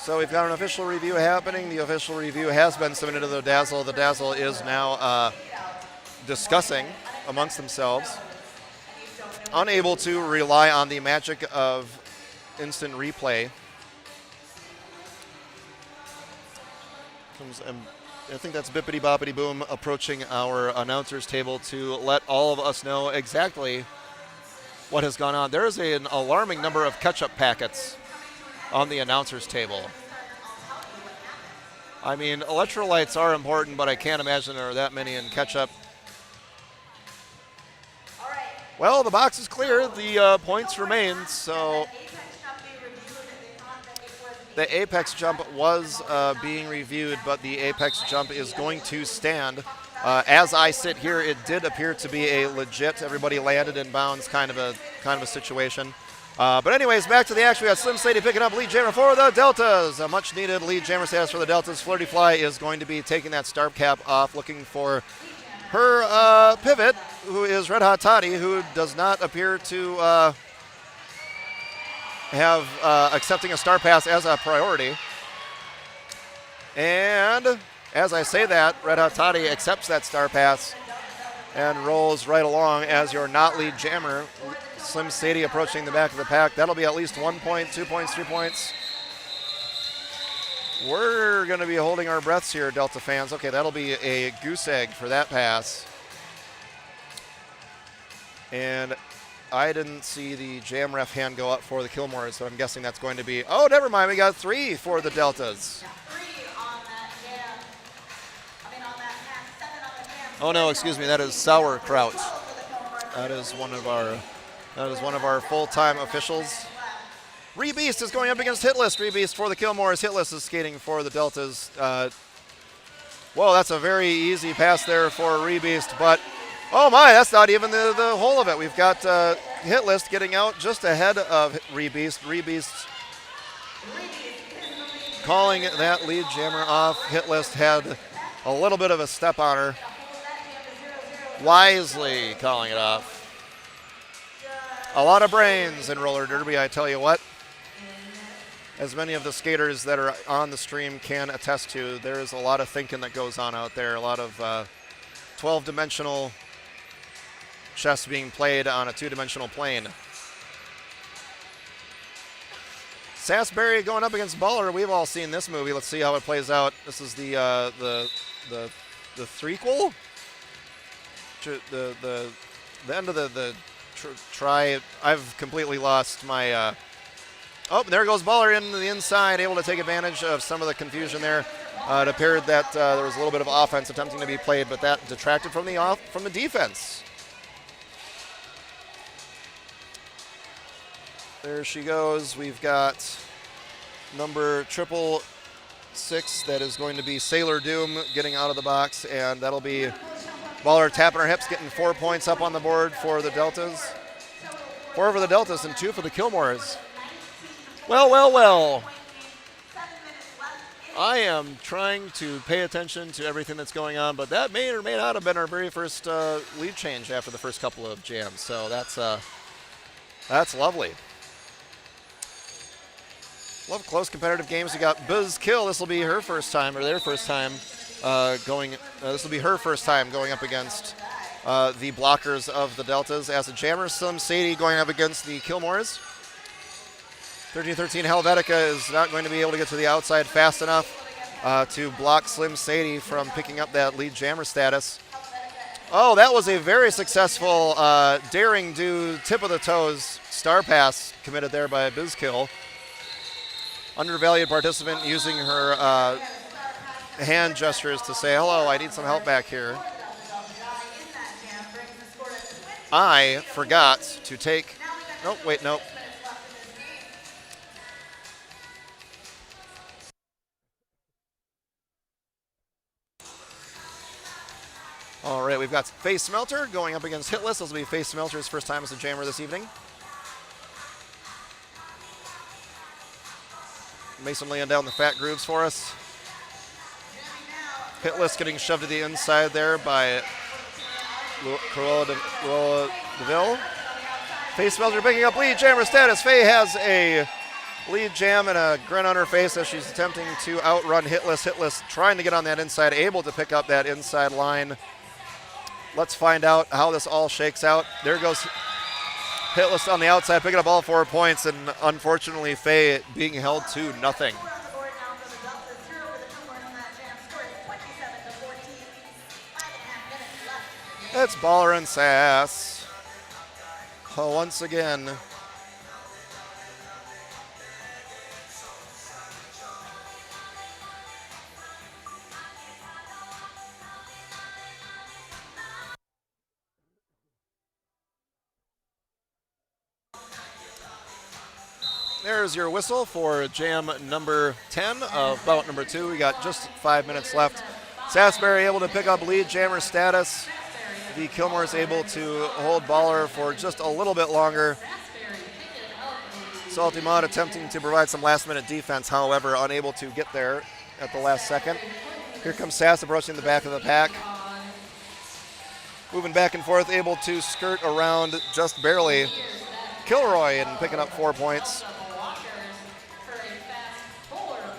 So we've got an official review happening. The official review has been submitted to the Dazzle. The Dazzle is now discussing amongst themselves, unable to rely on the magic of instant replay. I think that's Bippity Boppity Boom approaching our announcers table to let all of us know exactly what has gone on. There is an alarming number of ketchup packets on the announcers table. I mean, electrolytes are important, but I can't imagine there are that many in ketchup. Well, the box is clear. The points remain, so the Apex jump was being reviewed, but the Apex jump is going to stand. As I sit here, it did appear to be a legit, everybody landed in bounds kind of a situation. But anyways, back to the action. We got Slim Sadie picking up lead jammer for the Deltas. A much needed lead jammer status for the Deltas. Flirty Fly is going to be taking that start cap off, looking for her pivot, who is Red Hot Toddy, who does not appear to have accepting a star pass as a priority. And as I say that, Red Hot Toddy accepts that star pass and rolls right along as your not lead jammer. Slim Sadie approaching the back of the pack. That'll be at least 1 point, 2 points, 3 points. We're going to be holding our breaths here, Delta fans. Okay, that'll be a goose egg for that pass. And I didn't see the jam ref hand go up for the Kilmores, so I'm guessing that's going to be, oh, never mind, we got 3 for the Deltas. Oh no, excuse me, that is sauerkraut. That is one of our full-time officials. Rebeast is going up against Hitlist. Rebeast for the Kilmores. Hitlist is skating for the Deltas. Whoa, that's a very easy pass there for Rebeast, but oh my, that's not even the whole of it. We've got Hitlist getting out just ahead of Rebeast. Rebeast calling that lead jammer off. Hitlist had a little bit of a step on her. Wisely calling it off. A lot of brains in roller derby, I tell you what. As many of the skaters that are on the stream can attest to, there is a lot of thinking that goes on out there. A lot of 12-dimensional chess being played on a 2-dimensional plane. Sassberry going up against Baller. We've all seen this movie. Let's see how it plays out. This is the threequel. The end of the try. I've completely lost my. Oh, there goes Baller in the inside, able to take advantage of some of the confusion there. It appeared that there was a little bit of offense attempting to be played, but that detracted from the defense. There she goes. We've got number 666. That is going to be Sailor Doom getting out of the box, and that'll be Baller tapping her hips, getting 4 points up on the board for the Deltas. 4 for the Deltas and 2 for the Kilmores. Well, well, well. I am trying to pay attention to everything that's going on, but that may or may not have been our very first lead change after the first couple of jams. So that's lovely. Love close competitive games. We got Buzz Kill. This will be her first time, or their first time going. This will be her first time going up against the blockers of the Deltas. As a jammer, Slim Sadie going up against the Kilmores. 13-13 Helvetica is not going to be able to get to the outside fast enough to block Slim Sadie from picking up that lead jammer status. Oh, that was a very successful daring do tip of the toes star pass committed there by Bizkill. Undervalued participant using her hand gestures to say, hello, I need some help back here. I forgot to take, nope, wait, nope. All right, we've got Face Melter going up against Hitless. This will be Face Melter's first time as a jammer this evening. Mason laying down the fat grooves for us. Hitless getting shoved to the inside there by Corolla DeVille. Face Melter picking up lead jammer status. Faye has a Lead Jam and a grin on her face as she's attempting to outrun Hitless. Hitless trying to get on that inside, able to pick up that inside line. Let's find out how this all shakes out. There goes Hitless on the outside, picking up all 4 points, and unfortunately Faye being held to nothing. It's Baller and Sass. Once again. There's your whistle for jam number 10 of bout number 2. We got just 5 minutes left. Sasbury able to pick up lead jammer status. The Kilmores able to hold Baller for just a little bit longer. Salty Maud attempting to provide some last-minute defense, however, unable to get there at the last second. Here comes Sass approaching the back of the pack. Moving back and forth, able to skirt around just barely Kilroy and picking up 4 points.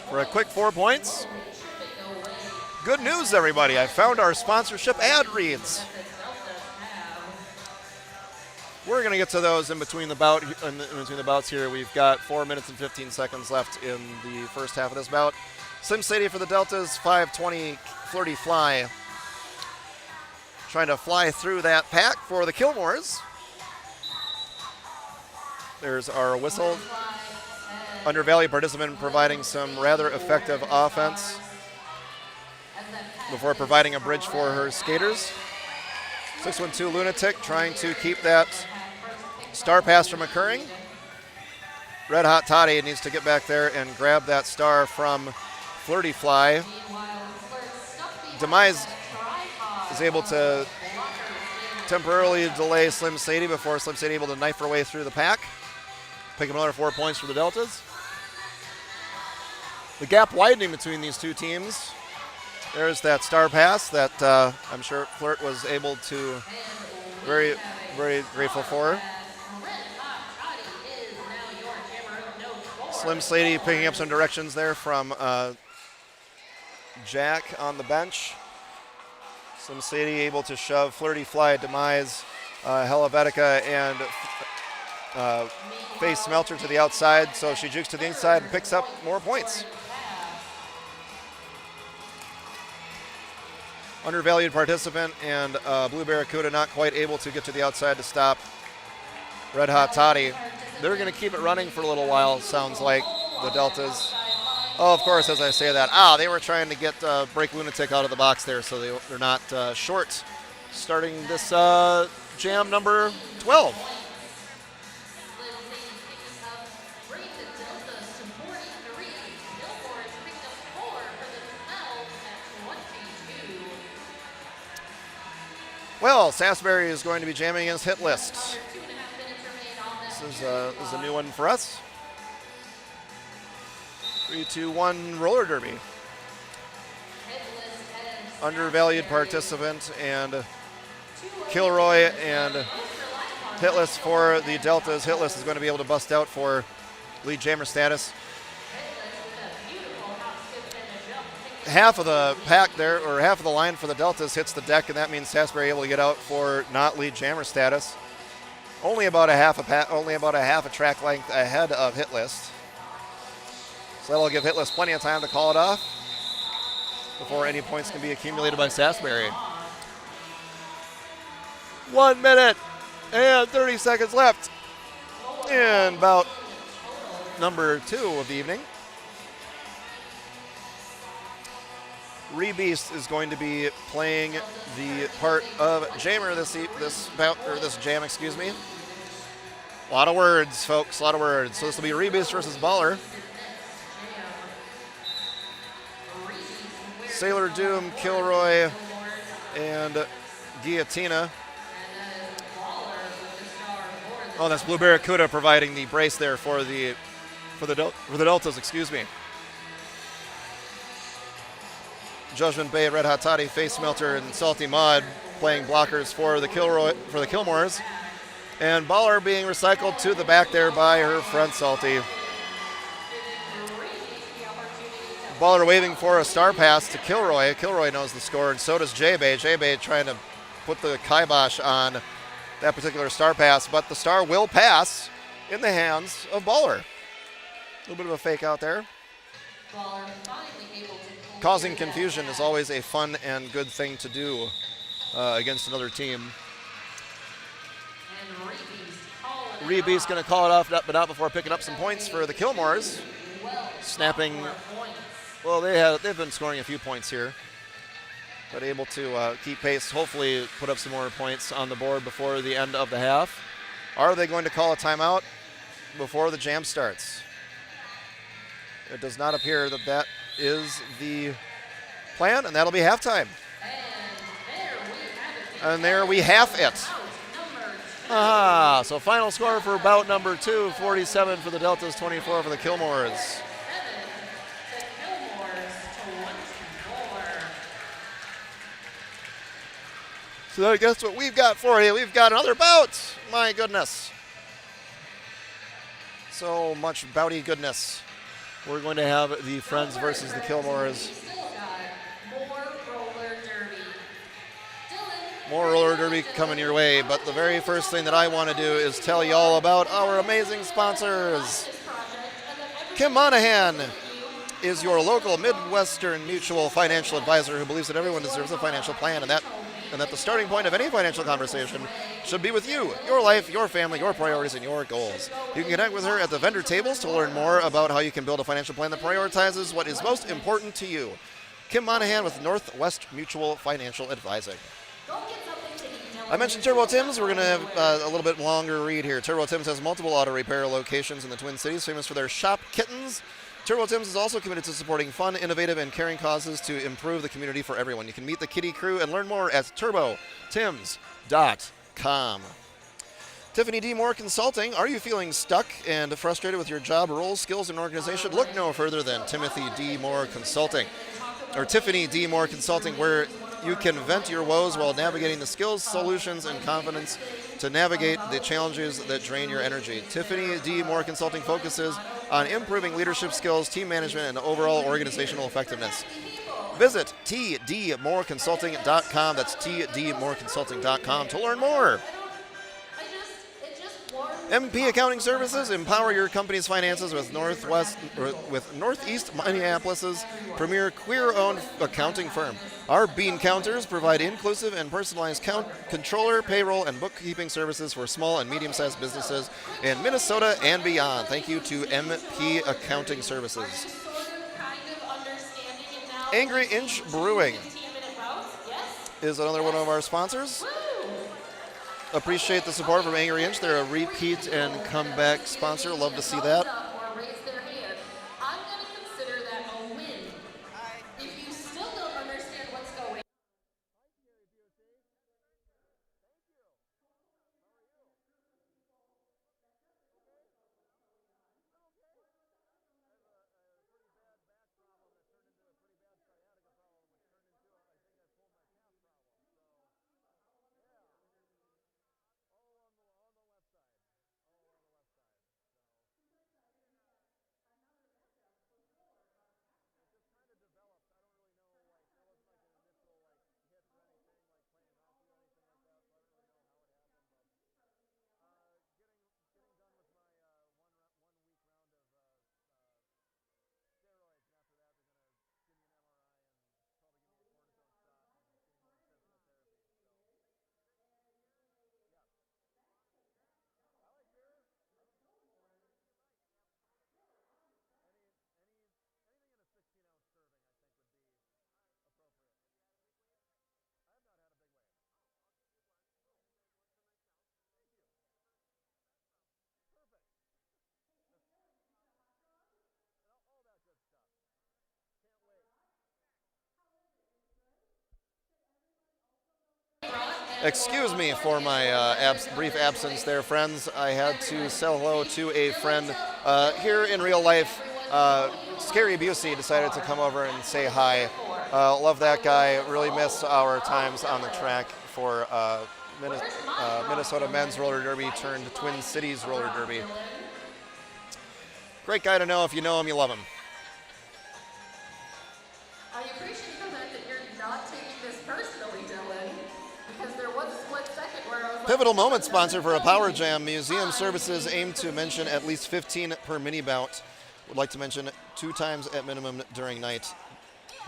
For a quick 4 points. Good news, everybody. I found our sponsorship ad reads. We're going to get to those in between the bouts here. We've got 4 minutes and 15 seconds left in the first half of this bout. Slim Sadie for the Deltas, 520 Flirty Fly. Trying to fly through that pack for the Kilmores. There's our whistle. Undervalued participant providing some rather effective offense before providing a bridge for her skaters. 612 Lunatic trying to keep that star pass from occurring. Red Hot Toddy needs to get back there and grab that star from Flirty Fly. Demise is able to temporarily delay Slim Sadie before Slim Sadie able to knife her way through the pack. Pick up another 4 points for the Deltas. The gap widening between these two teams. There's that star pass that I'm sure Flirt was able to very, very grateful for. Slim Sadie picking up some directions there from Jack on the bench. Slim Sadie able to shove Flirty Fly, Demise, Helvetica, and Face Smelter to the outside, so she jukes to the inside and picks up more points. Undervalued participant and Blue Barracuda not quite able to get to the outside to stop Red Hot Toddy. They're going to keep it running for a little while, sounds like, the Deltas. Oh, of course, as I say that. They were trying to get Break Lunatic out of the box there, so they're not short. Starting this jam number 12. Well, Sasbury is going to be jamming against Hit List. This is a new one for us. 3, 2, 1 roller derby. Undervalued participant and Kilroy and Hitless for the Deltas. Hitless is going to be able to bust out for lead jammer status. Half of the pack there, or half of the line for the Deltas hits the deck, and that means Sasbury able to get out for not lead jammer status. Only about a half a track length ahead of Hit List. So that'll give Hit List plenty of time to call it off before any points can be accumulated by Sasbury. 1 minute and 30 seconds left in bout number 2 of the evening. Rebeast is going to be playing the part of Jammer this jam, excuse me. A lot of words, folks, a lot of words. So this will be Rebeast versus Baller. Sailor Doom, Kilroy, and Guillotina. Oh, that's Blue Barracuda providing the brace there for the Deltas, excuse me. Judgment Bay, Red Hot Toddy, Face Melter, and Salty Maud playing blockers for the Kilmores. And Baller being recycled to the back there by her friend Salty. Baller waving for a star pass to Kilroy. Kilroy knows the score, and so does J-Bay. J-Bay trying to put the kibosh on that particular star pass, but the star will pass in the hands of Baller. A little bit of a fake out there. Causing confusion is always a fun and good thing to do against another team. Reebe's going to call it off, but not before picking up some points for the Kilmores. Snapping. Well, they've been scoring a few points here, but able to keep pace, hopefully put up some more points on the board before the end of the half. Are they going to call a timeout before the jam starts? It does not appear that that is the plan, and that'll be halftime. And there we have it. So final score for bout number 2, 47 for the Deltas, 24 for the Kilmores. So guess what we've got for you? We've got another bout. My goodness. So much bouty goodness. We're going to have the Friends versus the Kilmores. More roller derby coming your way, but the very first thing that I want to do is tell you all about our amazing sponsors. Kim Monahan is your local Midwestern mutual financial advisor who believes that everyone deserves a financial plan, and that the starting point of any financial conversation should be with you, your life, your family, your priorities, and your goals. You can connect with her at the vendor tables to learn more about how you can build a financial plan that prioritizes what is most important to you. Kim Monahan with Northwest Mutual Financial Advising. I mentioned Turbo Tim's. We're going to have a little bit longer read here. Turbo Tim's has multiple auto repair locations in the Twin Cities, famous for their shop kittens. Turbo Tim's is also committed to supporting fun, innovative, and caring causes to improve the community for everyone. You can meet the kitty crew and learn more at turbotims.com. Tiffany D. Moore Consulting. Are you feeling stuck and frustrated with your job, roles, skills, and organization? Look no further than Timothy D. Moore Consulting, or Tiffany D. Moore Consulting, where you can vent your woes while navigating the skills, solutions, and confidence to navigate the challenges that drain your energy. Tiffany D. Moore Consulting focuses on improving leadership skills, team management, and overall organizational effectiveness. Visit tdmoreconsulting.com. That's tdmoreconsulting.com to learn more. MP Accounting Services. Empower your company's finances with Northeast Minneapolis's premier queer-owned accounting firm. Our bean counters provide inclusive and personalized controller, payroll, and bookkeeping services for small and medium-sized businesses in Minnesota and beyond. Thank you to MP Accounting Services. Angry Inch Brewing is another one of our sponsors. Appreciate the support from Angry Inch. They're a repeat and comeback sponsor. Love to see that. Excuse me for my brief absence there, friends. I had to say hello to a friend here in real life. Scary Busey decided to come over and say hi. Love that guy. Really miss our times on the track for Minnesota Men's Roller Derby turned Twin Cities Roller Derby. Great guy to know. If you know him, you love him. Pivotal moment sponsor for a Power Jam. Museum services aim to mention at least 15 per mini bout. Would like to mention 2 times at minimum during night.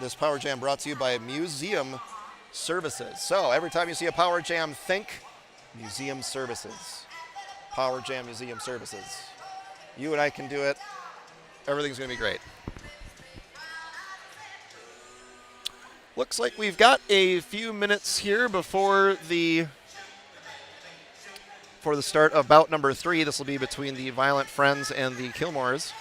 This Power Jam brought to you by Museum Services. So every time you see a Power Jam, think Museum Services. Power Jam Museum Services. You and I can do it. Everything's going to be great. Looks like we've got a few minutes here before the start of bout number 3. This will be between the Violent Friends and the Kilmores.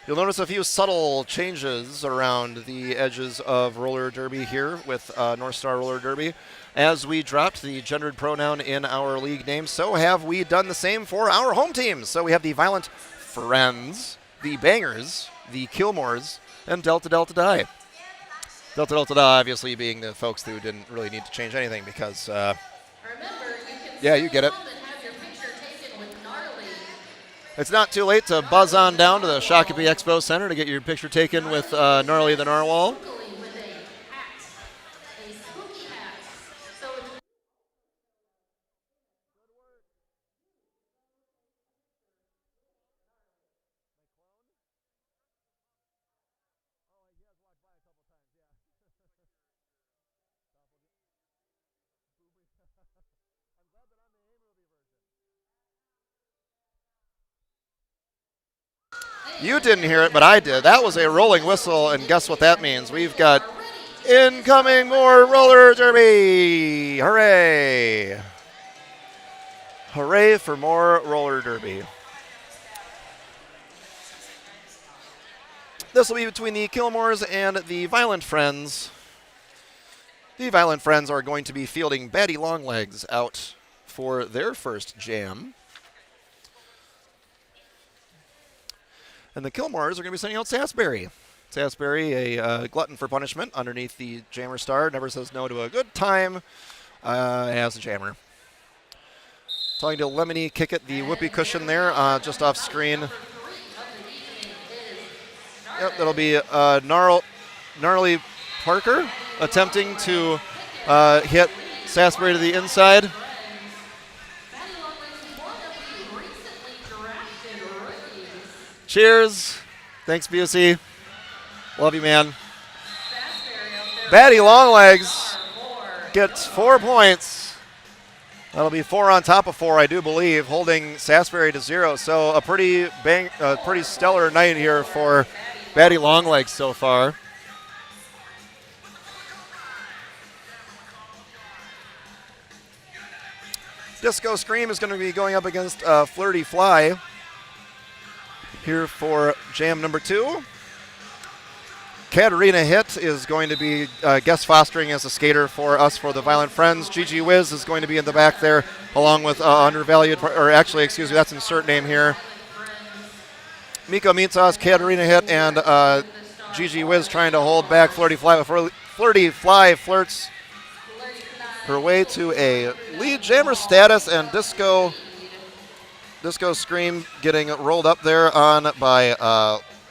You'll notice a few subtle changes around the edges of roller derby here with North Star Roller Derby. As we dropped the gendered pronoun in our league name, so have we done the same for our home teams. So we have the Violent Friends, the Bangers, the Kilmores, and Delta Delta Die. Delta Delta Die obviously being the folks who didn't really need to change anything because, Remember, you can yeah, you get it. come and have your picture taken with Gnarly. It's not too late to buzz on down to the Shakopee Expo Center to get your picture taken with Gnarly the Narwhal. With a hat, a spooky hat. So it's You didn't hear it, but I did. That was a rolling whistle, and guess what that means? We've got incoming more roller derby. Hooray. Hooray for more roller derby. This will be between the Kilmores and the Violent Friends. The Violent Friends are going to be fielding Batty Longlegs out for their first jam. And the Kilmores are going to be sending out Sasbury. Sasbury, a glutton for punishment underneath the Jammer star. Never says no to a good time as a Jammer. Talking to Lemony Kickett, the whoopee cushion there, just off screen. Yep, that'll be Gnarly Parker attempting to hit Sasbury to the inside. Cheers. Thanks, Busey. Love you, man. Batty Longlegs gets 4 points. That'll be 4 on top of 4, I do believe, holding Sasbury to 0. So a pretty stellar night here for Batty Longlegs so far. Disco Scream is going to be going up against Flirty Fly here for jam number 2. Katarina Hit is going to be guest fostering as a skater for us for the Violent Friends. Gigi Wiz is going to be in the back there along with undervalued, or actually, excuse me, that's insert name here. Miko Mitsas, Katarina Hit, and Gigi Wiz trying to hold back Flirty Fly. Flirty Fly flirts her way to a lead jammer status, and Disco Scream getting rolled up there on by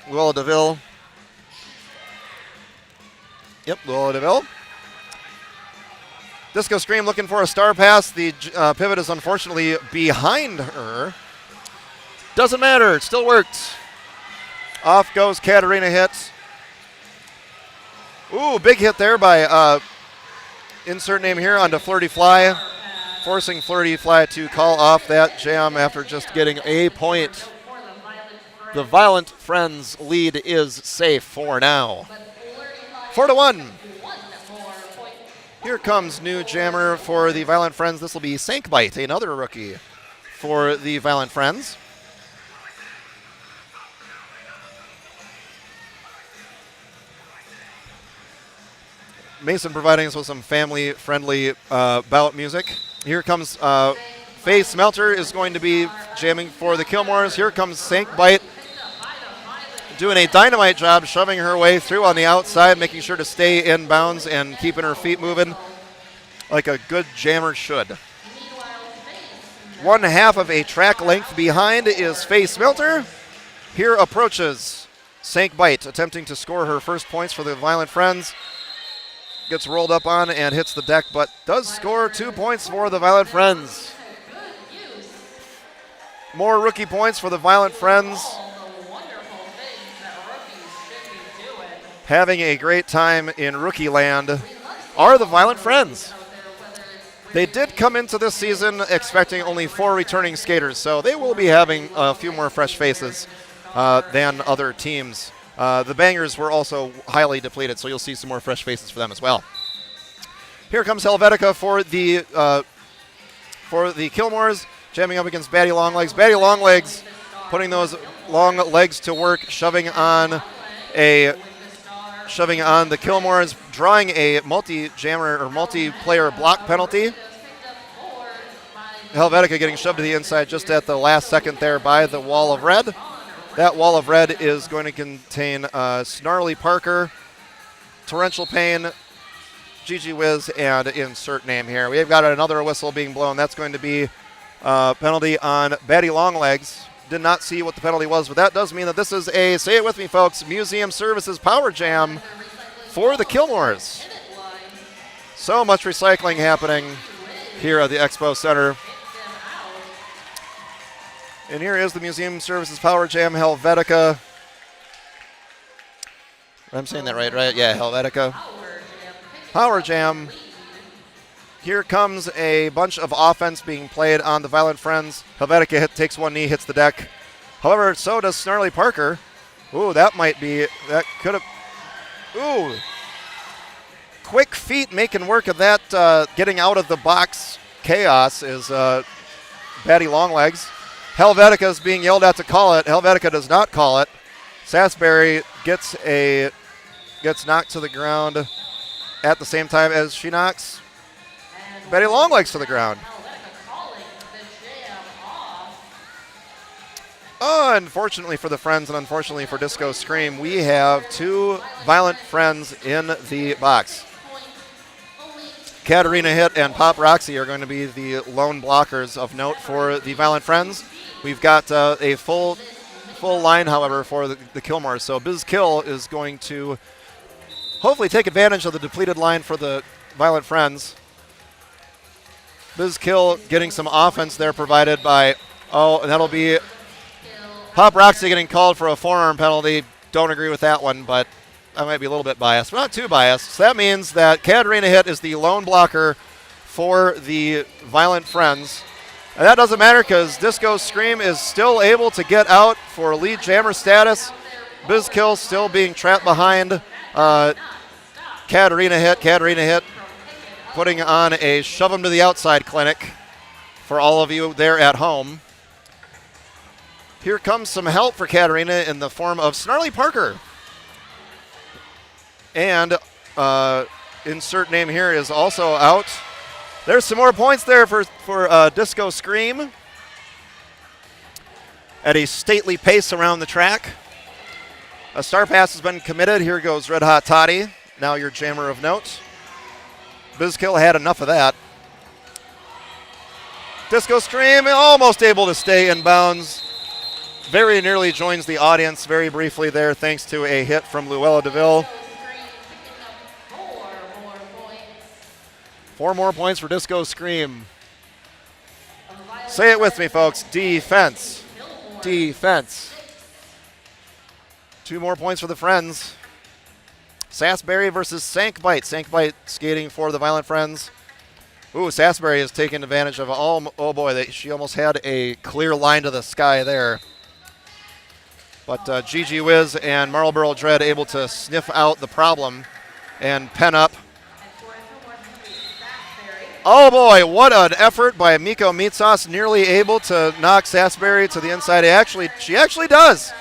Luella DeVille. Yep, Luella DeVille. Disco Scream looking for a star pass. The pivot is unfortunately behind her. Doesn't matter, it still worked. Off goes Katarina Hit. Ooh, big hit there by insert name here onto Flirty Fly, forcing Flirty Fly to call off that jam after just getting a point. The Violent Friends lead is safe for now. 4-1. Here comes new jammer for the Violent Friends. This will be Sankbite, another rookie for the Violent Friends. Mason providing us with some family-friendly bout music. Here comes Faye Smelter is going to be jamming for the Kilmores. Here comes Sankbite doing a dynamite job, shoving her way through on the outside, making sure to stay in bounds and keeping her feet moving like a good jammer should. 1/2 of a track length behind is Faye Smelter. Here approaches Sankbite, attempting to score her first points for the Violent Friends. gets rolled up on and hits the deck, but does score 2 points for the Violent Friends. More rookie points for the Violent Friends. Having a great time in rookie land are the Violent Friends. They did come into this season expecting only 4 returning skaters, so they will be having a few more fresh faces than other teams. The Bangers were also highly depleted, so you'll see some more fresh faces for them as well. Here comes Helvetica for the Kilmores, jamming up against Batty Longlegs. Batty Longlegs putting those long legs to work, shoving on the Kilmores, drawing a multi-jammer or multiplayer block penalty. Helvetica getting shoved to the inside just at the last second there by the wall of red. That wall of red is going to contain Snarly Parker, Torrential Pain, Gigi Wiz, and insert name here. We've got another whistle being blown. That's going to be penalty on Batty Longlegs. Did not see what the penalty was, but that does mean that this is a, say it with me folks, Museum Services Power Jam for the Kilmores. So much recycling happening here at the Expo Center. And here is the Museum Services Power Jam, Helvetica. I'm saying that right? Yeah, Helvetica. Power Jam. Here comes a bunch of offense being played on the Violent Friends. Helvetica takes one knee, hits the deck. However, so does Snarly Parker. Ooh, that could have. Ooh. Quick feet making work of that, getting out of the box chaos is Batty Longlegs. Helvetica is being yelled at to call it. Helvetica does not call it. Sasbury gets knocked to the ground at the same time as she knocks Batty Longlegs to the ground. Unfortunately for the Friends and unfortunately for Disco Scream, we have 2 Violent Friends in the box. Katarina Hit and Pop Roxy are going to be the lone blockers of note for the Violent Friends. We've got a full line, however, for the Kilmores. So Biz Kill is going to hopefully take advantage of the depleted line for the Violent Friends. Biz Kill getting some offense there provided by, and that'll be Pop Roxy getting called for a forearm penalty. Don't agree with that one, but I might be a little bit biased, but not too biased. So that means that Katarina Hit is the lone blocker for the Violent Friends. And that doesn't matter because Disco Scream is still able to get out for lead jammer status. Biz Kill still being trapped behind Katarina Hit. Katarina Hit putting on a shove him to the outside clinic for all of you there at home. Here comes some help for Katarina in the form of Snarly Parker. And insert name here is also out. There's some more points there for Disco Scream at a stately pace around the track. A star pass has been committed. Here goes Red Hot Toddy, now your jammer of note. Bizkill had enough of that. Disco Scream almost able to stay in bounds. Very nearly joins the audience very briefly there thanks to a hit from Luella DeVille. 4 more points for Disco Scream. Say it with me, folks. Defense. Defense. 2 more points for the Friends. Sasbury versus Sankbite. Sankbite skating for the Violent Friends. Ooh, Sasbury has taken advantage of oh boy, she almost had a clear line to the sky there. But Gigi Wiz and Marlboro Dread able to sniff out the problem and pen up. Oh boy, what an effort by Miko Mitsas, nearly able to knock Sasbury to the inside. She actually does.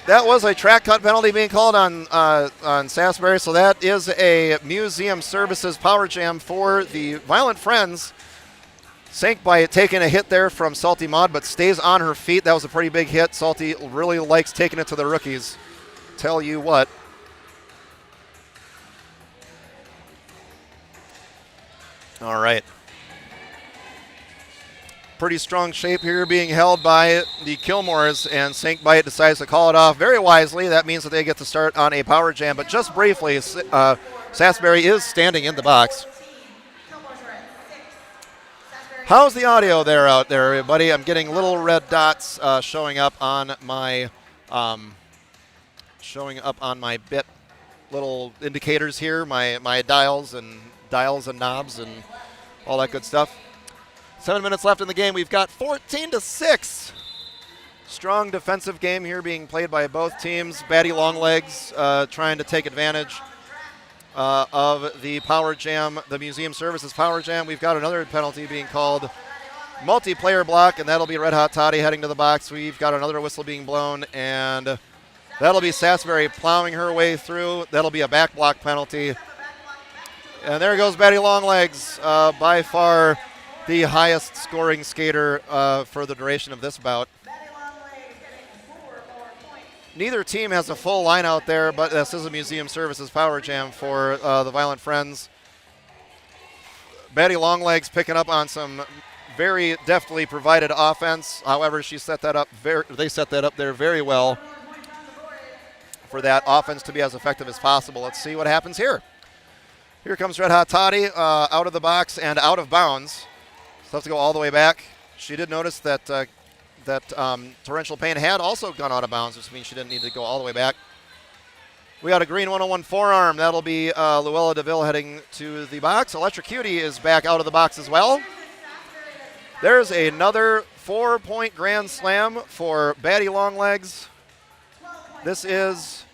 That was a track cut penalty being called on Sasbury, so that is a Museum Services Power Jam for the Violent Friends. Sankbite taking a hit there from Salty Maud, but stays on her feet. That was a pretty big hit. Salty really likes taking it to the rookies. Tell you what. All right. Pretty strong shape here being held by the Kilmores, and Sankbite decides to call it off very wisely. That means that they get to start on a power jam, but just briefly, Sasbury is standing in the box. 14. Fillmore's are at 6. Sasbury How's the audio there out there, everybody? I'm getting little red dots showing up on my bit, little indicators here, my dials and knobs and all that good stuff. 7 minutes left in the game. We've got 14-6. Strong defensive game here being played by both teams. Batty Longlegs trying to take advantage of the power jam, the Museum Services power jam. We've got another penalty being called, multiplayer block, and that'll be Red Hot Toddy heading to the box. We've got another whistle being blown, and that'll be Sasbury plowing her way through. That'll be a back block penalty. And there goes Batty Longlegs, by far the highest scoring skater for the duration of this bout. Neither team has a full line out there, but this is a Museum Services power jam for the Violent Friends. Batty Longlegs picking up on some very deftly provided offense. However, they set that up there very well for that offense to be as effective as possible. Let's see what happens here. Here comes Red Hot Toddy out of the box and out of bounds. So have to go all the way back. She did notice that Torrential Pain had also gone out of bounds, which means she didn't need to go all the way back. We got a green 101 forearm. That'll be Luella DeVille heading to the box. Electric Cutie is back out of the box as well. There's another 4-point grand slam for Batty Longlegs. This is,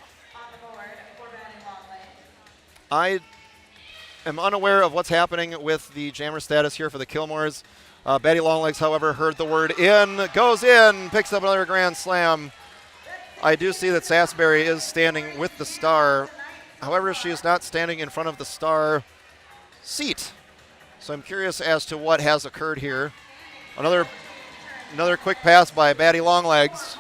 I am unaware of what's happening with the jammer status here for the Kilmores. Batty Longlegs, however, heard the word in, goes in, picks up another grand slam. I do see that Sasbury is standing with the star. However, she is not standing in front of the star seat. So I'm curious as to what has occurred here. Another quick pass by Batty Longlegs.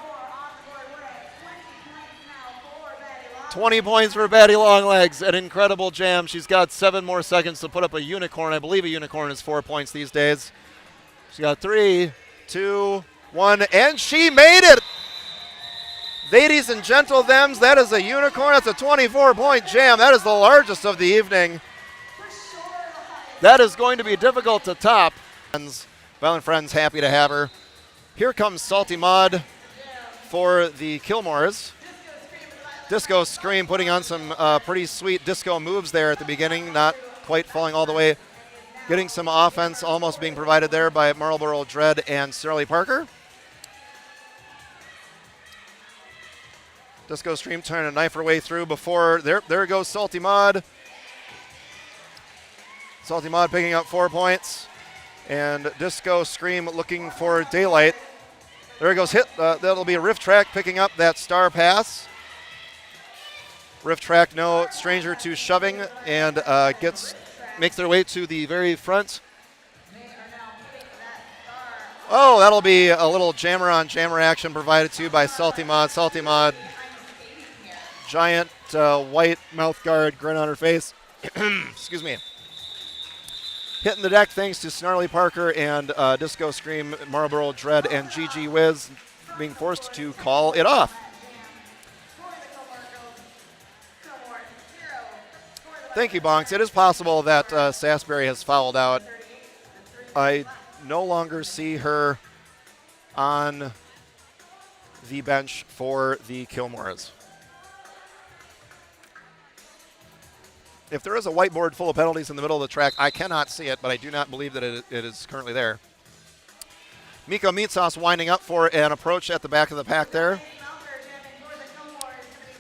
20 points for Batty Longlegs, an incredible jam. She's got 7 more seconds to put up a unicorn. I believe a unicorn is 4 points these days. She got 3, 2, 1, and she made it! Ladies and gentle thems, that is a unicorn. That's a 24-point jam. That is the largest of the evening. That is going to be difficult to top. Violent Friends happy to have her. Here comes Salty Maud for the Kilmores. Disco Scream putting on some pretty sweet disco moves there at the beginning, not quite falling all the way. Getting some offense almost being provided there by Marlboro Dread and Shirley Parker. Disco Stream trying to knife her way through before, there goes Salty Maud. Salty Maud picking up 4 points. And Disco Scream looking for daylight. There goes Hit, that'll be Rift Track picking up that star pass. Rift Track no stranger to shoving and makes their way to the very front. Oh, that'll be a little jammer on jammer action provided to you by Salty Maud. Salty Maud, giant white mouth guard grin on her face. Excuse me. Hitting the deck thanks to Snarly Parker and Disco Scream, Marlboro Dread, and GG Wiz being forced to call it off. Thank you, Bonks. It is possible that Sasbury has fouled out. I no longer see her on the bench for the Kilmores. If there is a whiteboard full of penalties in the middle of the track, I cannot see it, but I do not believe that it is currently there. Miko Meatsauce winding up for an approach at the back of the pack there.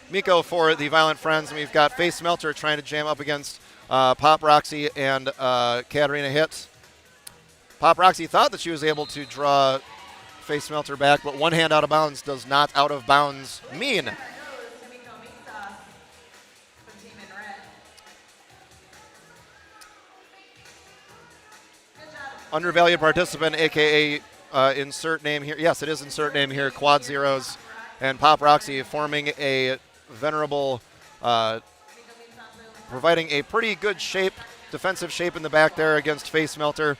Miko for the Violent Friends, and we've got Face Melter trying to jam up against Pop Roxy and Katarina Hitz. Pop Roxy thought that she was able to draw Face Melter back, but one hand out of bounds does not out of bounds mean. Undervalued participant, a.k.a. Insert name here. Yes, it is insert name here, Quad Zeros. And Pop Roxy forming a venerable, providing a pretty good shape, defensive shape in the back there against Face Melter.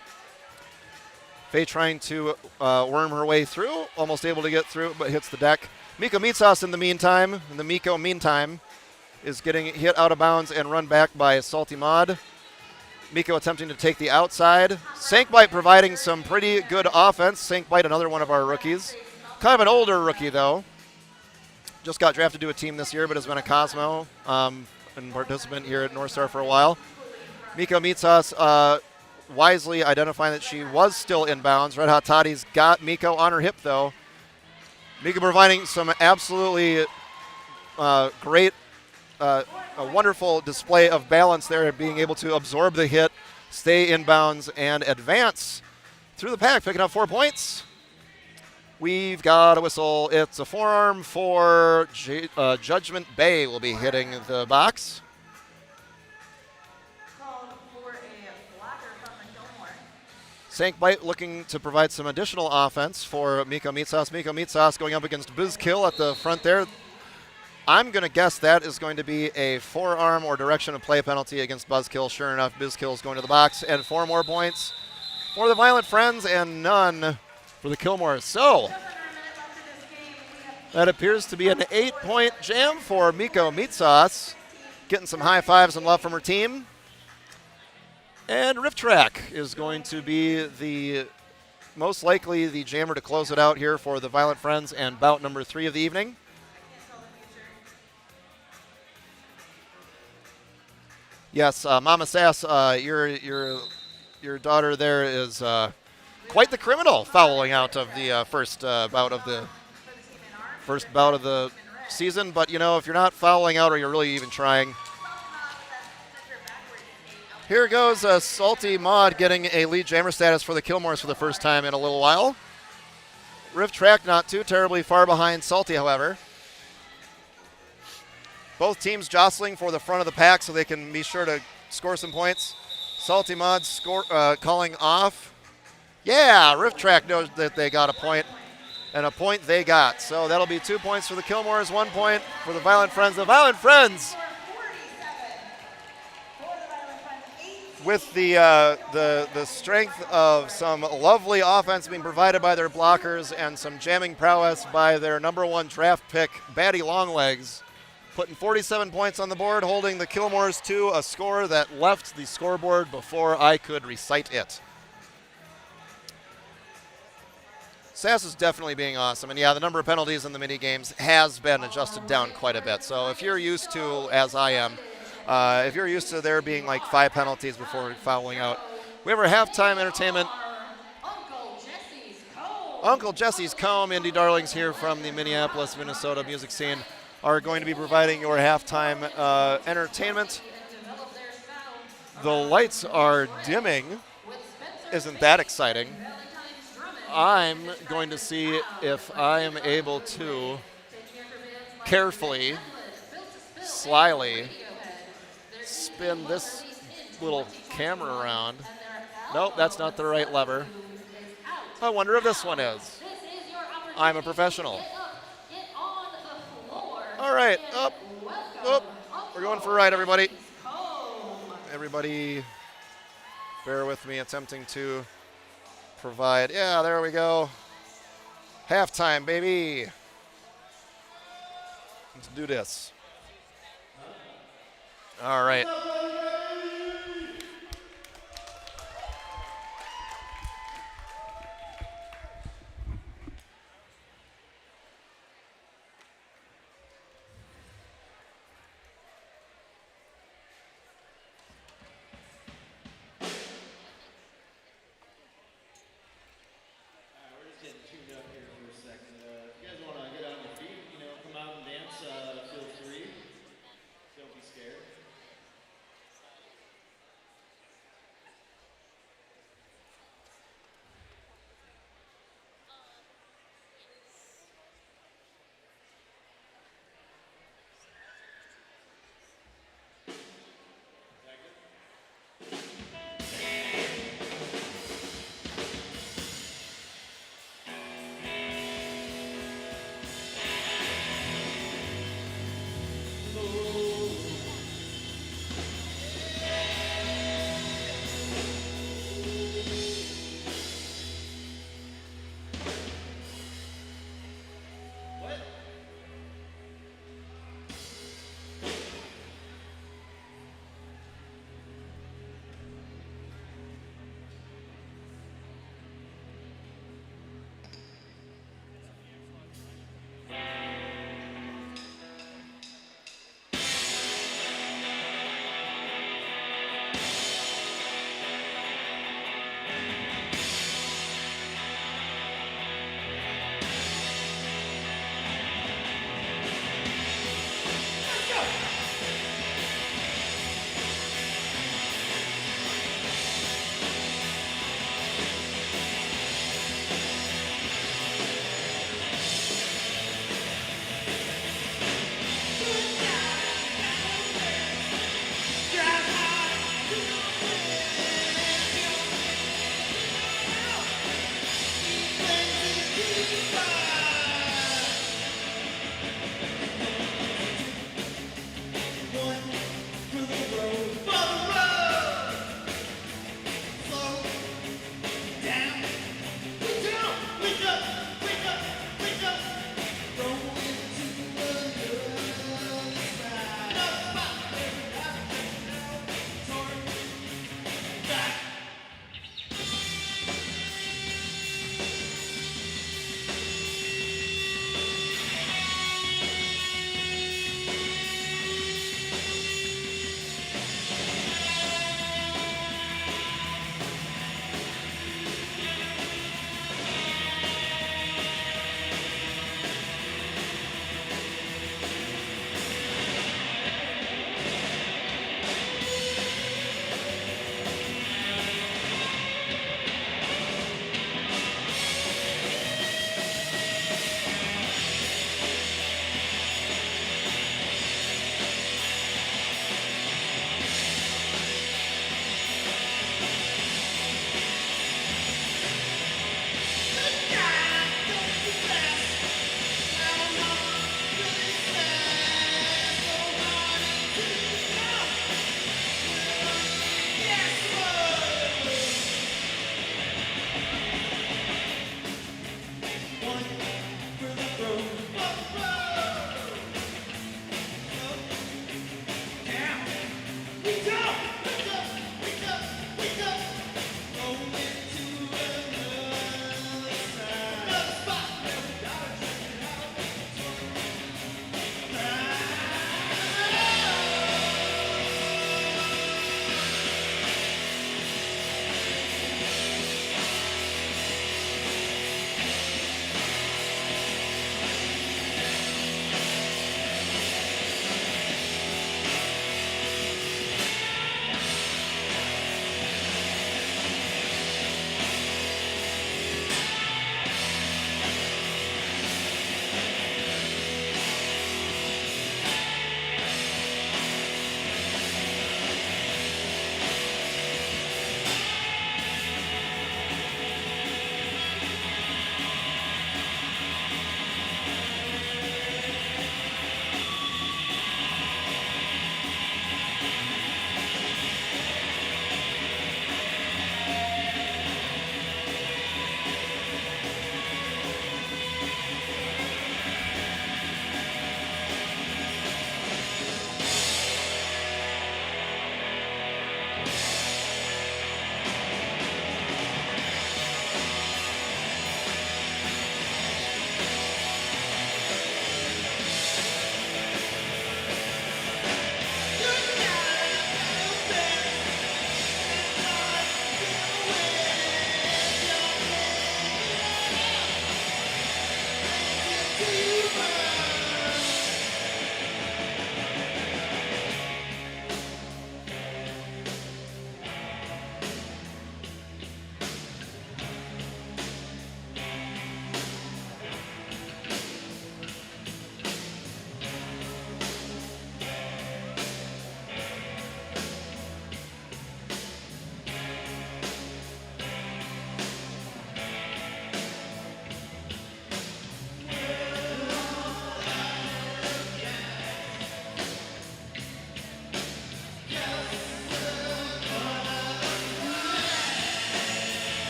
Faye trying to worm her way through, almost able to get through, but hits the deck. Miko Meatsauce in the meantime, is getting hit out of bounds and run back by Salty Mod. Miko attempting to take the outside. Sankbite providing some pretty good offense. Sankbite, another one of our rookies. Kind of an older rookie, though. Just got drafted to a team this year, but has been a Cosmo and participant here at North Star for a while. Miko meets us, wisely identifying that she was still in bounds. Red Hot Toddy's got Miko on her hip, though. Miko providing some absolutely great, a wonderful display of balance there, being able to absorb the hit, stay in bounds, and advance through the pack, picking up 4 points. We've got a whistle. It's a forearm for Judgment Bay will be hitting the box. Sankbite looking to provide some additional offense for Miko Mitsas. Miko Mitsas going up against Bizkill at the front there. I'm going to guess that is going to be a forearm or direction of play penalty against Buzzkill. Sure enough, Bizkill is going to the box, and 4 more points for the Violent Friends and none for the Kilmores. So that appears to be an 8-point jam for Miko Mitsas, getting some high fives and love from her team. And Rift Track is going to be the most likely the jammer to close it out here for the Violent Friends and bout number 3 of the evening. Yes, Mama Sass, your daughter there is quite the criminal, fouling out of the first bout of the season. But you know, if you're not fouling out or you're really even trying. Here goes Salty Mod getting a lead jammer status for the Kilmores for the first time in a little while. Rift Track not too terribly far behind Salty, however. Both teams jostling for the front of the pack so they can be sure to score some points. Salty Mod calling off. Yeah, Rift Track knows that they got a point, and a point they got. So that'll be 2 points for the Kilmores, 1 point for the Violent Friends. The Violent Friends, with the strength of some lovely offense being provided by their blockers and some jamming prowess by their #1 draft pick, Batty Longlegs, putting 47 points on the board, holding the Kilmores to a score that left the scoreboard before I could recite it. Sass is definitely being awesome. And yeah, the number of penalties in the mini games has been adjusted down quite a bit. So if you're used to, as I am, if you're used to there being like 5 penalties before fouling out, we have our halftime entertainment. Uncle Jesse's Comb, Indie Darlings here from the Minneapolis, Minnesota music scene, are going to be providing your halftime entertainment. The lights are dimming. Isn't that exciting? I'm going to see if I am able to carefully, slyly spin this little camera around. Nope, that's not the right lever. I wonder if this one is. I'm a professional. All right, up. We're going for a ride, everybody. Everybody, bear with me, attempting to provide. Yeah, there we go. Halftime, baby. Let's do this. All right.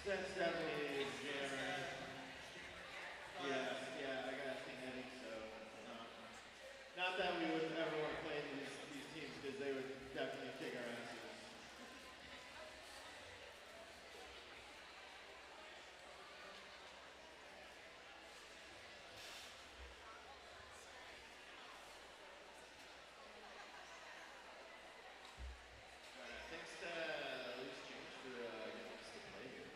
That's definitely Jammer. Yeah, I got kinetic, so not that we would ever want to play these teams because they would definitely kick our asses. Thanks to Loose Change for getting us to play here.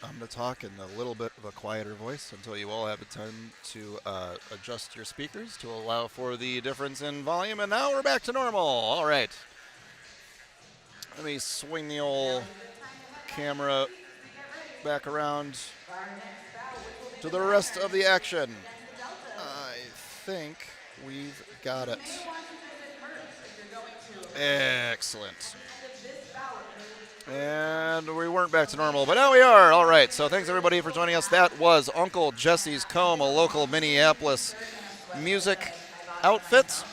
I'm gonna talk in a little bit of a quieter voice until you all have time to adjust your speakers to allow for the difference in volume. And now we're back to normal. All right. Let me swing the old camera back around to the rest of the action. I think we've got it. Excellent. And we weren't back to normal, but now we are. All right, so thanks everybody for joining us. That was Uncle Jesse's Comb, a local Minneapolis music outfit.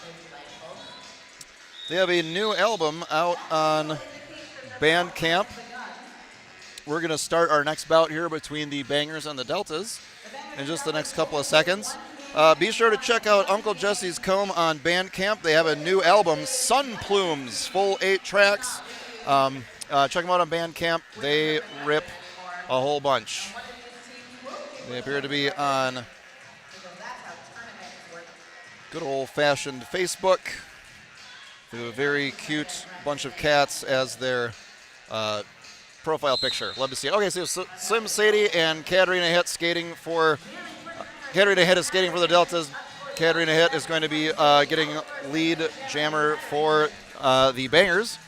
They have a new album out on Bandcamp. We're going to start our next bout here between the Bangers and the Deltas in just the next couple of seconds. Be sure to check out Uncle Jesse's Comb on Bandcamp. They have a new album, Sun Plumes, full 8 tracks. Check them out on Bandcamp. They rip a whole bunch. They appear to be on good old-fashioned Facebook. They have a very cute bunch of cats as their profile picture. Love to see it. Okay, so Slim Sadie and Katarina Hitt skating for... Katarina Hitt is skating for the Deltas. Katarina Hitt is going to be getting lead jammer for the Bangers.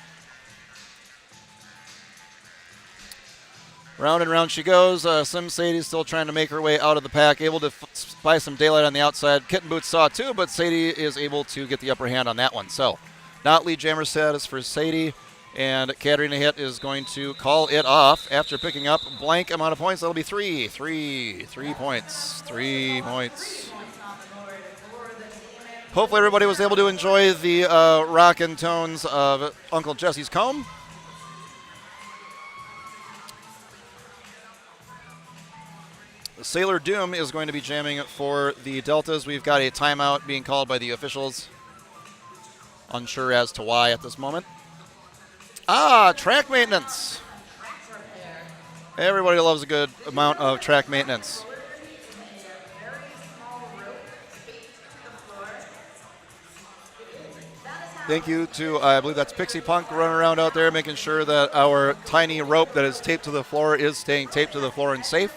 Round and round she goes. Slim Sadie's still trying to make her way out of the pack, able to spy some daylight on the outside. Kitten Boots saw it too, but Sadie is able to get the upper hand on that one. So, not lead jammer status for Sadie, and Katarina Hitt is going to call it off after picking up blank amount of points. That'll be 3 points. 3 points. Hopefully everybody was able to enjoy the rockin' tones of Uncle Jesse's Comb. Sailor Doom is going to be jamming for the Deltas. We've got a timeout being called by the officials. Unsure as to why at this moment. Track maintenance. Everybody loves a good amount of track maintenance. Thank you to, I believe that's Pixie Punk running around out there making sure that our tiny rope that is taped to the floor is staying taped to the floor and safe.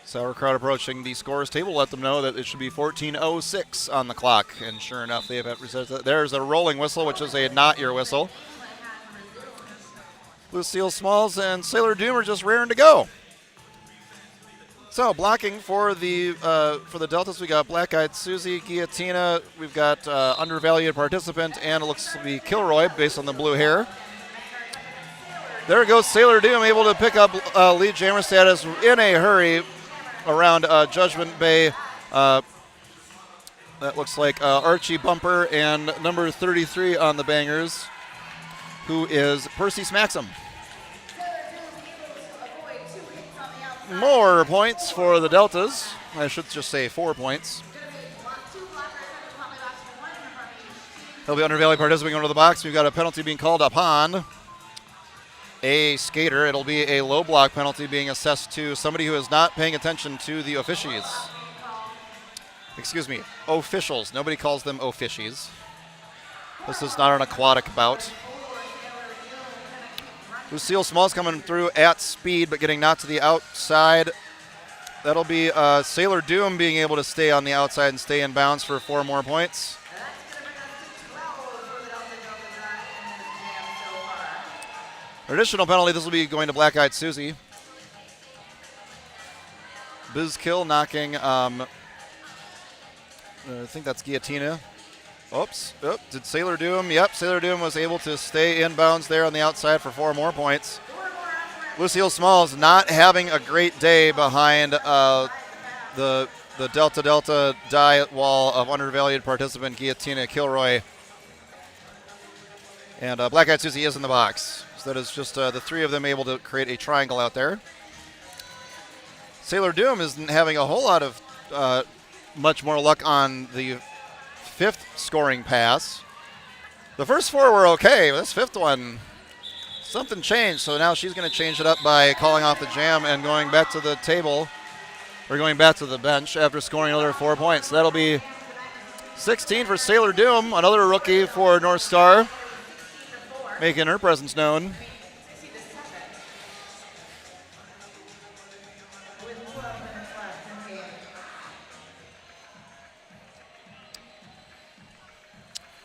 Sauerkraut approaching the scores table. Let them know that it should be 14:06 on the clock. And sure enough, they have reset that. There's a rolling whistle, which is a not your whistle. Lucille Smalls and Sailor Doom are just raring to go. So blocking for the Deltas, we got Black Eyed Susie, Guillotina. We've got undervalued participant, and it looks to be Kilroy based on the blue hair. There goes Sailor Doom, able to pick up lead jammer status in a hurry around Judgment Bay. That looks like Archie Bumper and number 33 on the Bangers, who is Percy Smaxum. More points for the Deltas. I should just say 4 points. He'll be undervalued participating under the box. We've got a penalty being called upon a skater. It'll be a low block penalty being assessed to somebody who is not paying attention to the officials. Excuse me, officials. Nobody calls them officials. This is not an aquatic bout. Lucille Smalls coming through at speed, but getting knocked to the outside. That'll be Sailor Doom being able to stay on the outside and stay in bounds for 4 more points. Additional penalty, this will be going to Black Eyed Susie. Bizkill knocking, I think that's Guillotina. Oops, did Sailor Doom? Yep, Sailor Doom was able to stay in bounds there on the outside for 4 more points. Lucille Smalls not having a great day behind the Delta die wall of undervalued participant Guillotina Kilroy. And Black Eyed Susie is in the box. So that is just the 3 of them able to create a triangle out there. Sailor Doom isn't having a whole lot of much more luck on the 5th scoring pass. The first 4 were okay. This 5th one, something changed. So now she's going to change it up by calling off the jam and going back to the table We're going back to the bench after scoring another 4 points. That'll be 16 for Sailor Doom, another rookie for North Star, making her presence known.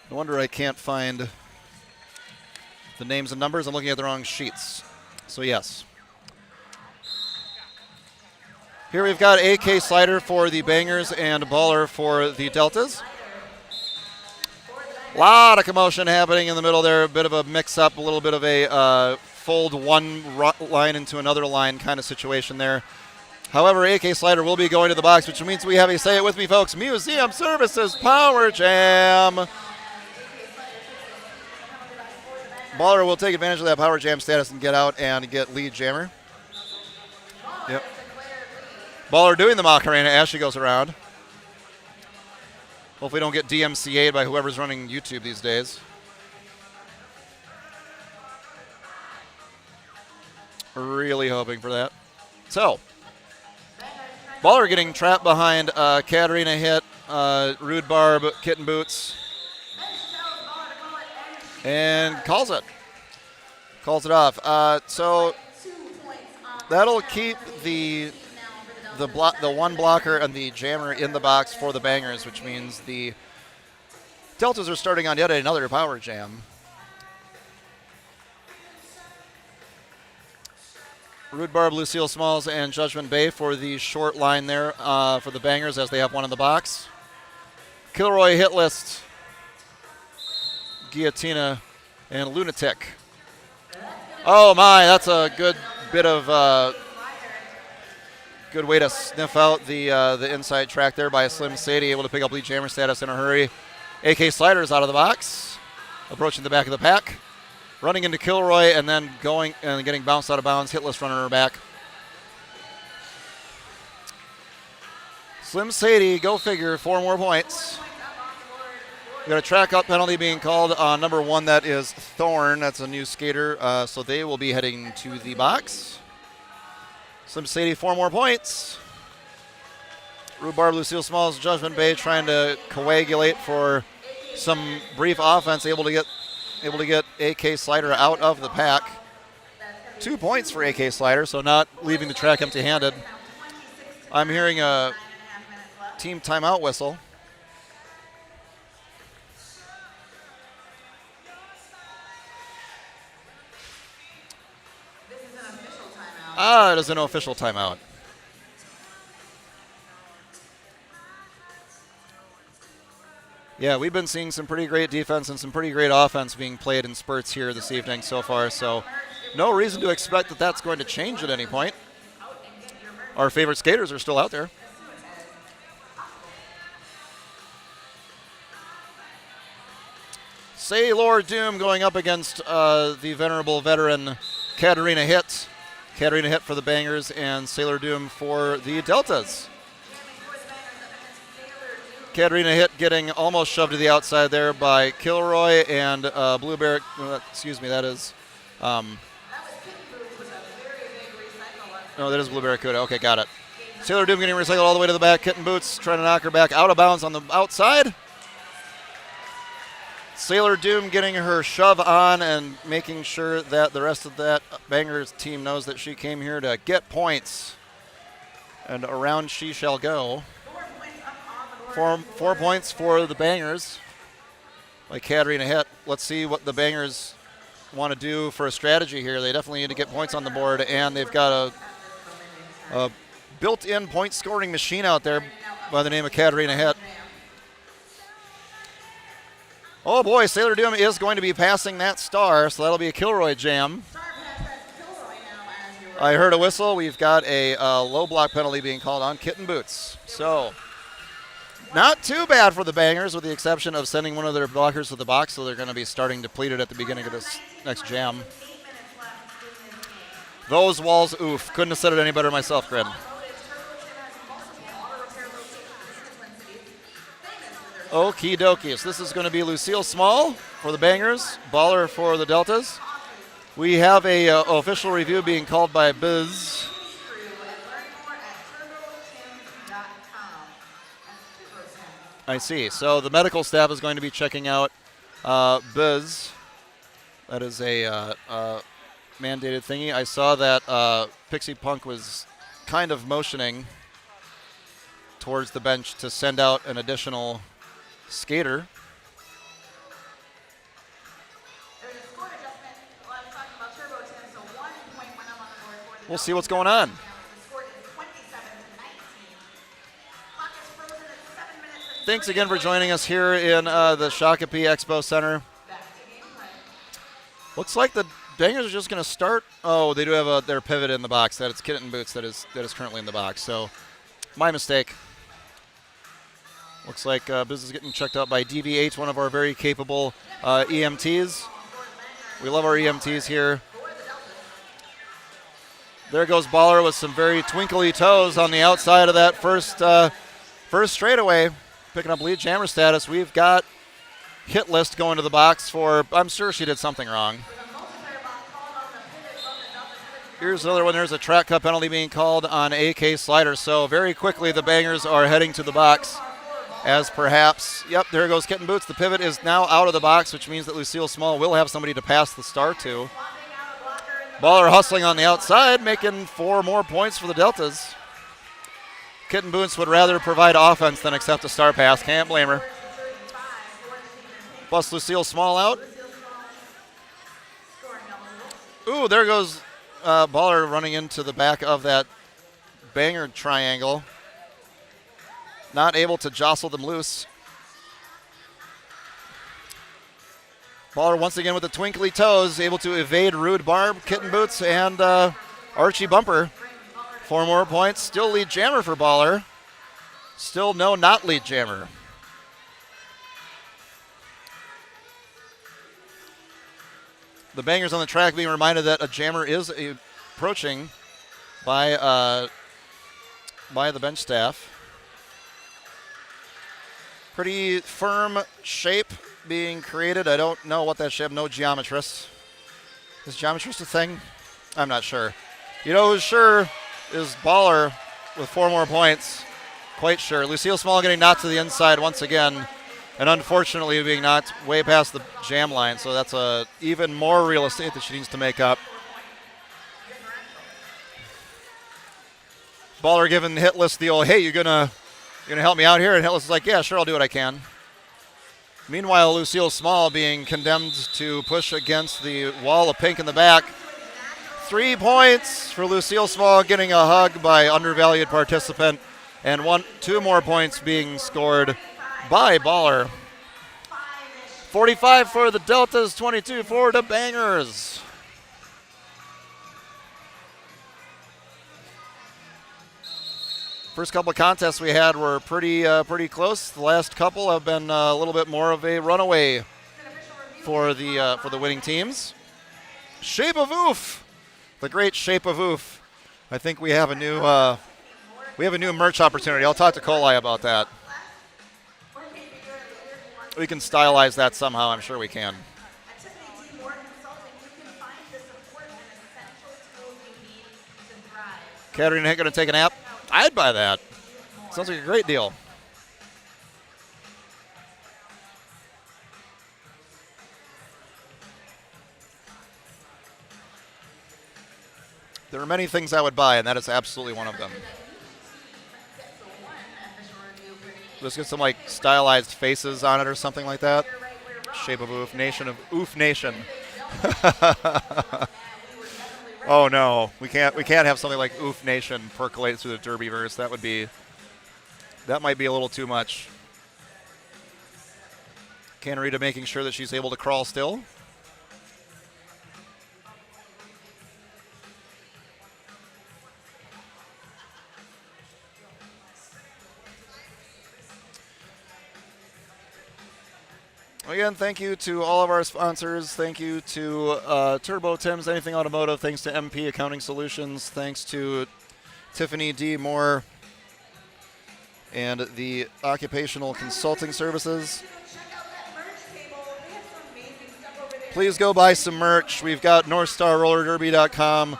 No wonder I can't find the names and numbers. I'm looking at the wrong sheets. So yes. Here we've got AK Slider for the Bangers and Baller for the Deltas. A lot of commotion happening in the middle there. A bit of a mix-up, a little bit of a fold one line into another line kind of situation there. However, AK Slider will be going to the box, which means we have a, say it with me, folks, Museum Services Power Jam. Baller will take advantage of that Power Jam status and get out and get lead jammer. Yep. Baller doing the Macarena as she goes around. Hopefully don't get DMCA'd by whoever's running YouTube these days. Really hoping for that. So, Baller getting trapped behind Katarina Hit, Rude Barb, Kitten Boots. And calls it. Calls it off. So that'll keep the one blocker and the jammer in the box for the Bangers, which means the Deltas are starting on yet another Power Jam. Rude Barb, Lucille Smalls, and Judgment Bay for the short line there for the Bangers as they have one in the box. Kilroy, Hit List, Guillotina, and Lunatic. Oh my, that's a good bit of good way to sniff out the inside track there by Slim Sadie, able to pick up lead jammer status in a hurry. AK Sliders out of the box, approaching the back of the pack, running into Kilroy and then going and getting bounced out of bounds. Hitless running her back. Slim Sadie, go figure, 4 more points. We got a track up penalty being called on number 1. That is Thorn. That's a new skater. So they will be heading to the box. Slim Sadie, 4 more points. Rhubarb, Lucille Smalls, Judgment Bay trying to coagulate for some brief offense. Able to get AK Slider out of the pack. 2 points for AK Slider, so not leaving the track empty-handed. I'm hearing a team timeout whistle. It is an official timeout. Yeah, we've been seeing some pretty great defense and some pretty great offense being played in spurts here this evening so far, so no reason to expect that that's going to change at any point. Our favorite skaters are still out there. Sailor Doom going up against the venerable veteran Katarina Hit. Katarina Hit for the Bangers and Sailor Doom for the Deltas. Katarina Hit getting almost shoved to the outside there by Kilroy and Blueberry. Excuse me, that is. No, that is Blueberry Cuda. Okay, got it. Sailor Doom getting recycled all the way to the back. Kitten Boots trying to knock her back out of bounds on the outside. Sailor Doom getting her shove on and making sure that the rest of that Bangers team knows that she came here to get points. And around she shall go. 4 points for the Bangers by Katarina Hit. Let's see what the Bangers want to do for a strategy here. They definitely need to get points on the board, and they've got a built-in point-scoring machine out there by the name of Katarina Hit. Oh boy, Sailor Doom is going to be passing that star, so that'll be a Kilroy jam. I heard a whistle. We've got a low block penalty being called on Kitten Boots. So, not too bad for the Bangers, with the exception of sending one of their blockers to the box, so they're going to be starting depleted at the beginning of this next jam. Those walls, oof. Couldn't have said it any better myself, Grin. Okie dokie. So this is going to be Lucille Small for the Bangers, Baller for the Deltas. We have a official review being called by Biz. I see. So the medical staff is going to be checking out Buzz. That is a mandated thingy. I saw that Pixie Punk was kind of motioning towards the bench to send out an additional skater. There's a score adjustment. Well, I was talking about Turbo Tim, so 1 point went up on the board for the We'll see what's going on. The score is 27 to 19. Clock is frozen at 7 minutes and Thanks again for joining us here in the Shakopee Expo Center. back to gameplay. Looks like the Bangers are just going to start. Oh, they do have their pivot in the box. That it's Kitten Boots that is currently in the box. So, my mistake. Looks like Biz is getting checked out by DV8, one of our very capable EMTs. We love our EMTs here. There goes Baller with some very twinkly toes on the outside of that first straightaway, picking up lead jammer status. We've got hit list going to the box for, I'm sure she did something wrong. Here's another one. There's a track cut penalty being called on AK Slider. So very quickly the Bangers are heading to the box as perhaps, yep, there goes Kitten Boots. The pivot is now out of the box, which means that Lucille Small will have somebody to pass the star to. Baller hustling on the outside, making 4 more points for the Deltas. Kitten Boots would rather provide offense than accept a star pass. Can't blame her. Bust Lucille Small out. Ooh, there goes Baller running into the back of that Banger triangle. Not able to jostle them loose. Baller once again with the twinkly toes, able to evade Rude Barb, Kitten Boots, and Archie Bumper. 4 more points. Still lead jammer for Baller. Still no not lead jammer. The Bangers on the track being reminded that a jammer is approaching by the bench staff. Pretty firm shape being created. I don't know what that shape. No geometrist. Is geometrist a thing? I'm not sure. You know who's sure is Baller with 4 more points. Quite sure. Lucille Small getting knocked to the inside once again, and unfortunately being knocked way past the jam line. So that's a even more real estate that she needs to make up. Baller giving Hitless the old, hey, you're gonna help me out here? And Hitless is like, yeah, sure, I'll do what I can. Meanwhile, Lucille Small being condemned to push against the wall of pink in the back. 3 points for Lucille Small, getting a hug by undervalued participant, and 2 more points being scored by Baller. 45 for the Deltas, 22 for the Bangers. First couple of contests we had were pretty close. The last couple have been a little bit more of a runaway for the winning teams. Shape of Oof, the great Shape of Oof. I think we have a new merch opportunity. I'll talk to Kolai about that. We can stylize that somehow. I'm sure we can. Katarina going to take a nap? I'd buy that. Sounds like a great deal. There are many things I would buy, and that is absolutely one of them. Let's get some like stylized faces on it or something like that. Shape of Oof Nation of Oof Nation. Oh no, we can't have something like Oof Nation percolate through the Derbyverse. That might be a little too much. Canarita making sure that she's able to crawl still. Again, thank you to all of our sponsors. Thank you to Turbo Tim's Anything Automotive. Thanks to MP Accounting Solutions. Thanks to Tiffany D. Moore and the Occupational Consulting Services. Please go buy some merch. We've got NorthStarRollerDerby.com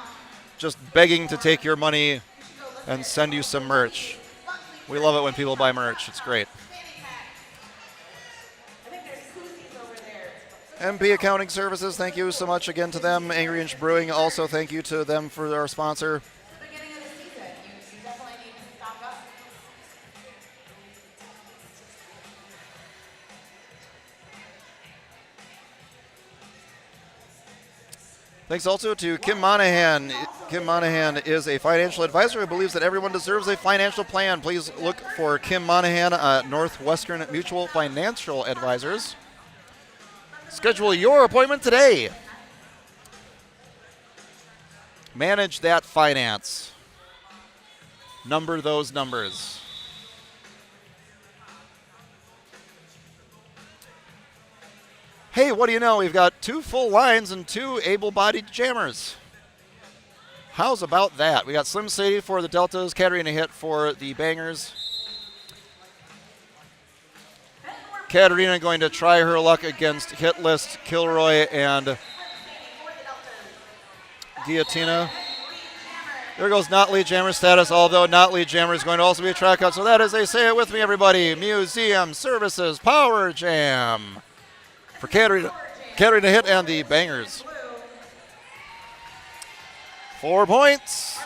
just begging to take your money and send you some merch. We love it when people buy merch. It's great. MP Accounting Services, thank you so much again to them. Angry Inch Brewing, also thank you to them for our sponsor. Beginning of the season, you definitely need to stock up. Thanks also to Kim Monahan. Kim Monahan is a financial advisor who believes that everyone deserves a financial plan. Please look for Kim Monahan at Northwestern Mutual Financial Advisors. Schedule your appointment today. Manage that finance. Number those numbers. Hey, what do you know? We've got 2 full lines and 2 able-bodied jammers. How's about that? We got Slim Sadie for the Deltas, Katarina Hit for the Bangers. Katarina going to try her luck against Hit List, Kilroy, and Guillotina. There goes not lead jammer status, although not lead jammer is going to also be a track out. So that is a say it with me, everybody. Museum Services Power Jam for Katarina Hit and the Bangers. 4 points.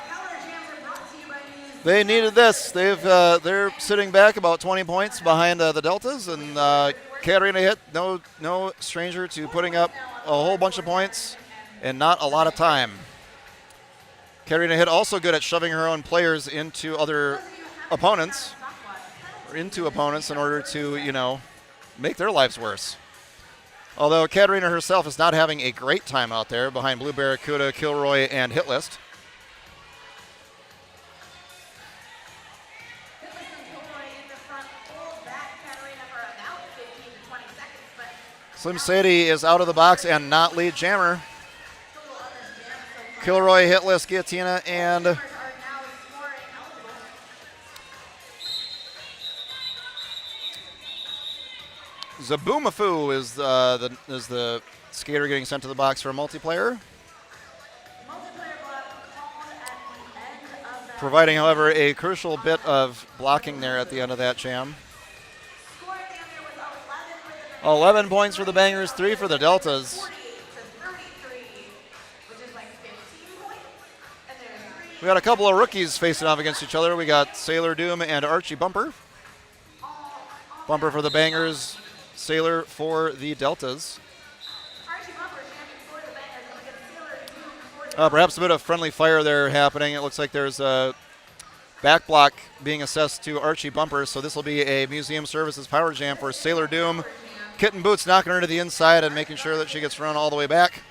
They needed this. They're sitting back about 20 points behind the Deltas, and Katarina Hit, no stranger to putting up a whole bunch of points and not a lot of time. Katarina Hit also good at shoving her own players into other opponents, or into opponents in order to, make their lives worse. Although Katarina herself is not having a great time out there behind Blue Barracuda, Kilroy, and Hit List. Slim Sadie is out of the box and not lead jammer. Kilroy, Hit List, Guillotina, and Zaboomafu is the skater getting sent to the box for a multiplayer. Providing, however, a crucial bit of blocking there at the end of that jam. 11 points for the Bangers, 3 for the Deltas. We got a couple of rookies facing off against each other. We got Sailor Doom and Archie Bumper. Bumper for the Bangers, Sailor for the Deltas. Perhaps a bit of friendly fire there happening. It looks like there's a back block being assessed to Archie Bumper, so this will be a Museum Services Power Jam for Sailor Doom. Kitten Boots knocking her to the inside and making sure that she gets run all the way back.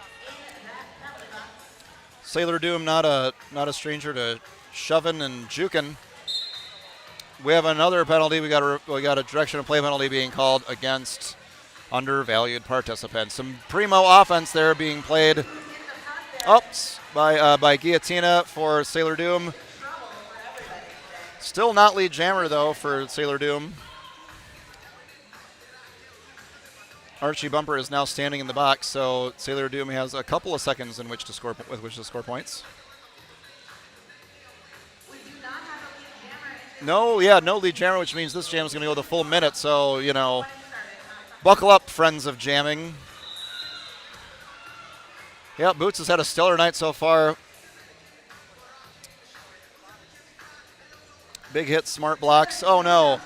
Sailor Doom not a stranger to shoving and juking. We have another penalty. We got a direction of play penalty being called against undervalued participants. Some primo offense there being played. By Guillotina for Sailor Doom. Still not lead jammer though for Sailor Doom. Archie Bumper is now standing in the box, so Sailor Doom has a couple of seconds in which to score points. No lead jammer, which means this jam is going to go the full minute. So buckle up, friends of jamming. Yeah, Boots has had a stellar night so far. Big hit, smart blocks. Oh no.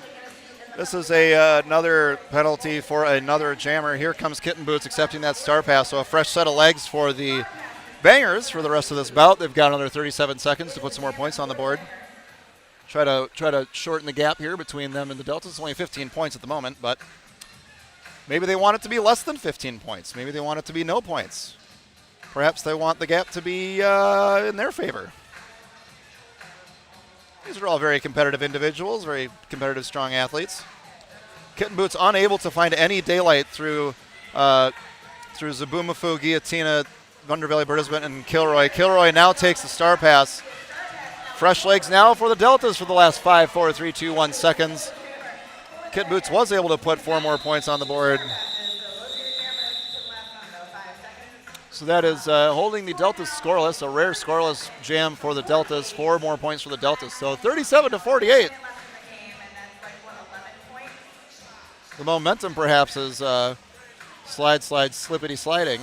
This is another penalty for another jammer. Here comes Kitten Boots accepting that star pass. So a fresh set of legs for the Bangers for the rest of this bout. They've got another 37 seconds to put some more points on the board. Try to shorten the gap here between them and the Deltas. It's only 15 points at the moment, but maybe they want it to be less than 15 points. Maybe they want it to be no points. Perhaps they want the gap to be in their favor. These are all very competitive individuals, very competitive, strong athletes. Kitten Boots unable to find any daylight through Zaboomafu, Guillotina, Thunder Valley Participant, and Kilroy. Kilroy now takes the star pass. Fresh legs now for the Deltas for the last 5, 4, 3, 2, 1 seconds. Kitten Boots was able to put 4 more points on the board. So that is holding the Deltas scoreless, a rare scoreless jam for the Deltas. 4 more points for the Deltas. So 37-48. The momentum perhaps is Slide, slippity sliding.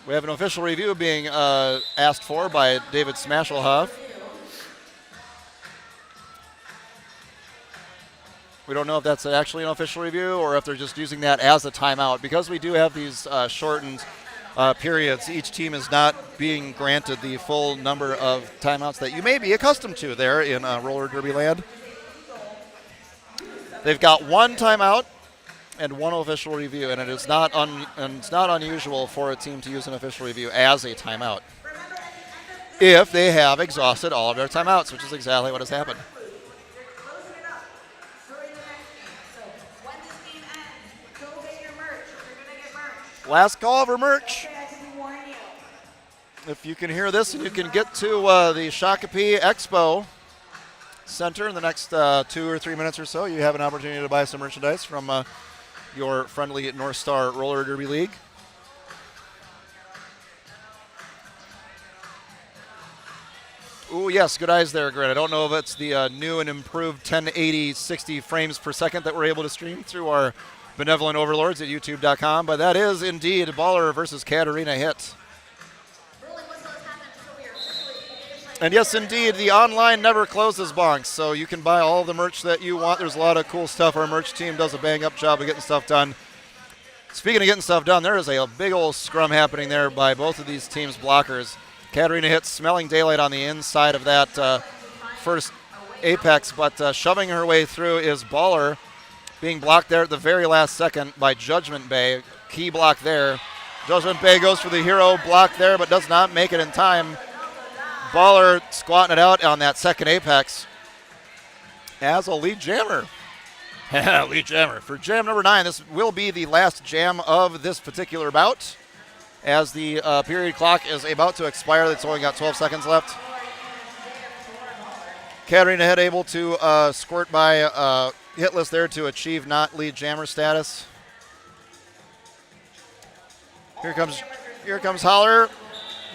We have an official review being asked for by David Smashelhoff. We don't know if that's actually an official review or if they're just using that as a timeout. Because we do have these shortened periods, each team is not being granted the full number of timeouts that you may be accustomed to there in roller derby land. They've got one timeout and one official review, and it's not unusual for a team to use an official review as a timeout if they have exhausted all of their timeouts, which is exactly what has happened. Last call for merch. If you can hear this and you can get to the Shakopee Expo Center in the next 2 or 3 minutes or so, you have an opportunity to buy some merchandise from your friendly North Star Roller Derby League. Ooh, yes, good eyes there, Grant. I don't know if it's the new and improved 1080 60 frames per second that we're able to stream through our benevolent overlords at youtube.com, but that is indeed Baller versus Katarina Hit. And yes, indeed, the online never closes, Bonks, so you can buy all the merch that you want. There's a lot of cool stuff. Our merch team does a bang-up job of getting stuff done. Speaking of getting stuff done, there is a big old scrum happening there by both of these teams' blockers. Katarina Hit smelling daylight on the inside of that first apex, but shoving her way through is Baller, being blocked there at the very last second by Judgment Bay. Key block there. Judgment Bay goes for the hero block there, but does not make it in time. Baller squatting it out on that second apex as a lead jammer. Lead jammer. For jam number 9, this will be the last jam of this particular bout, as the period clock is about to expire. It's only got 12 seconds left. Katarina Hit able to squirt by hitless there to achieve not lead jammer status. Here comes Holler.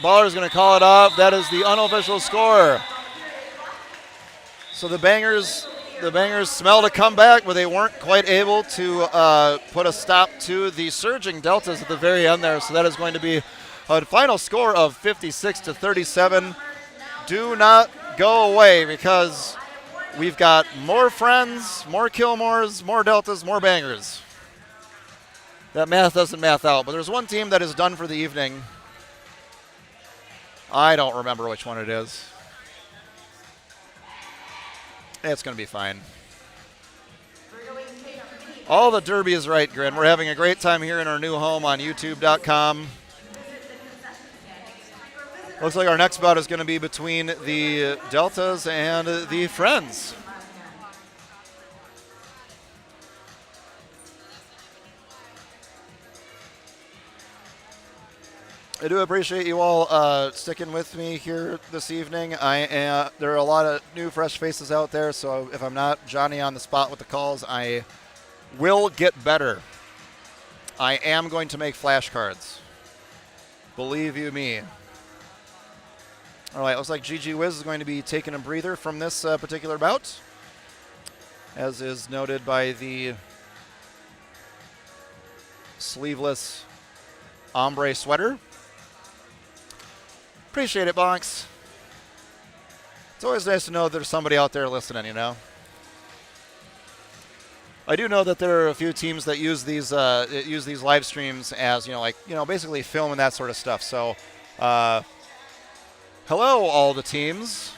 Baller's going to call it off. That is the unofficial score. So the Bangers smelled a comeback, but they weren't quite able to put a stop to the surging Deltas at the very end there. So that is going to be a final score of 56-37. Do not go away, because we've got more Friends, more Kilmores, more Deltas, more Bangers. That math doesn't math out, but there's one team that is done for the evening. I don't remember which one it is. It's going to be fine. All the derby is right, Grin. We're having a great time here in our new home on youtube.com. Looks like our next bout is going to be between the Deltas and the Friends. I do appreciate you all sticking with me here this evening. There are a lot of new, fresh faces out there, so if I'm not Johnny on the spot with the calls, I will get better. I am going to make flashcards. Believe you me. All right, looks like GG Wiz is going to be taking a breather from this particular bout, as is noted by the sleeveless ombre sweater. Appreciate it, Bonks. It's always nice to know there's somebody out there listening, you know. I do know that there are a few teams that use these live streams as, basically film and that sort of stuff. So, hello, all the teams.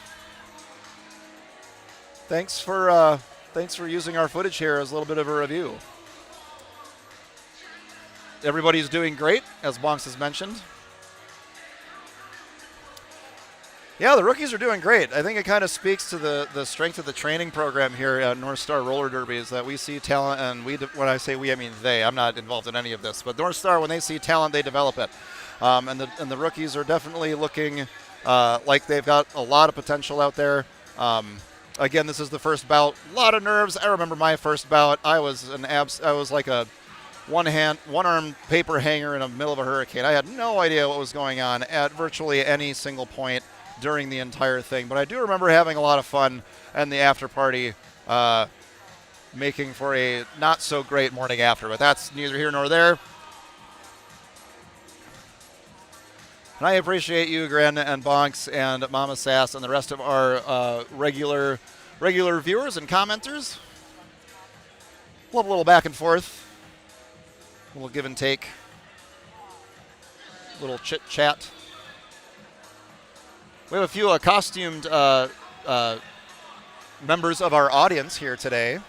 Thanks for using our footage here as a little bit of a review. Everybody's doing great, as Bonks has mentioned. Yeah, the rookies are doing great. I think it kind of speaks to the strength of the training program here at North Star Roller Derby, is that we see talent, and when I say we, I mean they. I'm not involved in any of this. But North Star, when they see talent, they develop it. And the rookies are definitely looking like they've got a lot of potential out there. Again, this is the first bout. A lot of nerves. I remember my first bout. I was like a one-arm paper hanger in the middle of a hurricane. I had no idea what was going on at virtually any single point during the entire thing. But I do remember having a lot of fun, and the after party making for a not so great morning after, but that's neither here nor there. And I appreciate you, Gren and Bonks and Mama Sass and the rest of our regular viewers and commenters. Love a little back and forth, a little give and take, a little chit chat. We have a few costumed members of our audience here today.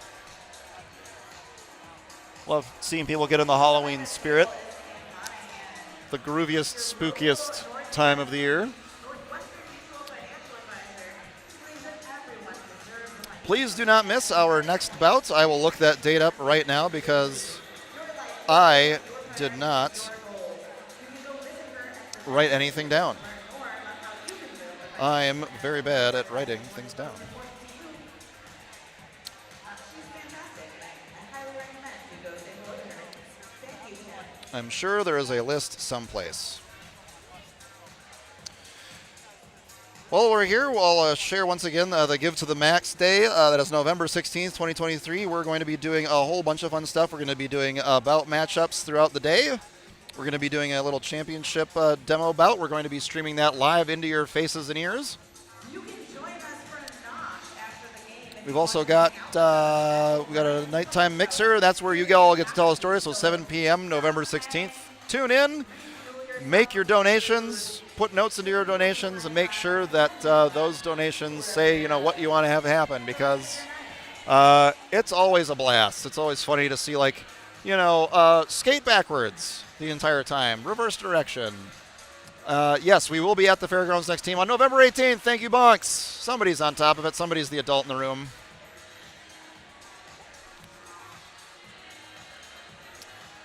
Love seeing people get in the Halloween spirit. The grooviest, spookiest time of the year. Please do not miss our next bout. I will look that date up right now because I did not write anything down. I am very bad at writing things down. I'm sure there is a list someplace. While we're here, we'll share once again the Give to the Max Day. That is November 16th, 2023. We're going to be doing a whole bunch of fun stuff. We're going to be doing bout matchups throughout the day. We're going to be doing a little championship demo bout. We're going to be streaming that live into your faces and ears. You can join us for a knock after the game. We've also got we got a nighttime mixer. That's where you all get to tell a story. So 7 p.m. November 16th. Tune in, make your donations, put notes into your donations, and make sure that those donations say what you want to have happen, because it's always a blast. It's always funny to see skate backwards the entire time, reverse direction. Yes, we will be at the Fairgrounds Next Team on November 18th. Thank you, Bonks. Somebody's on top of it. Somebody's the adult in the room.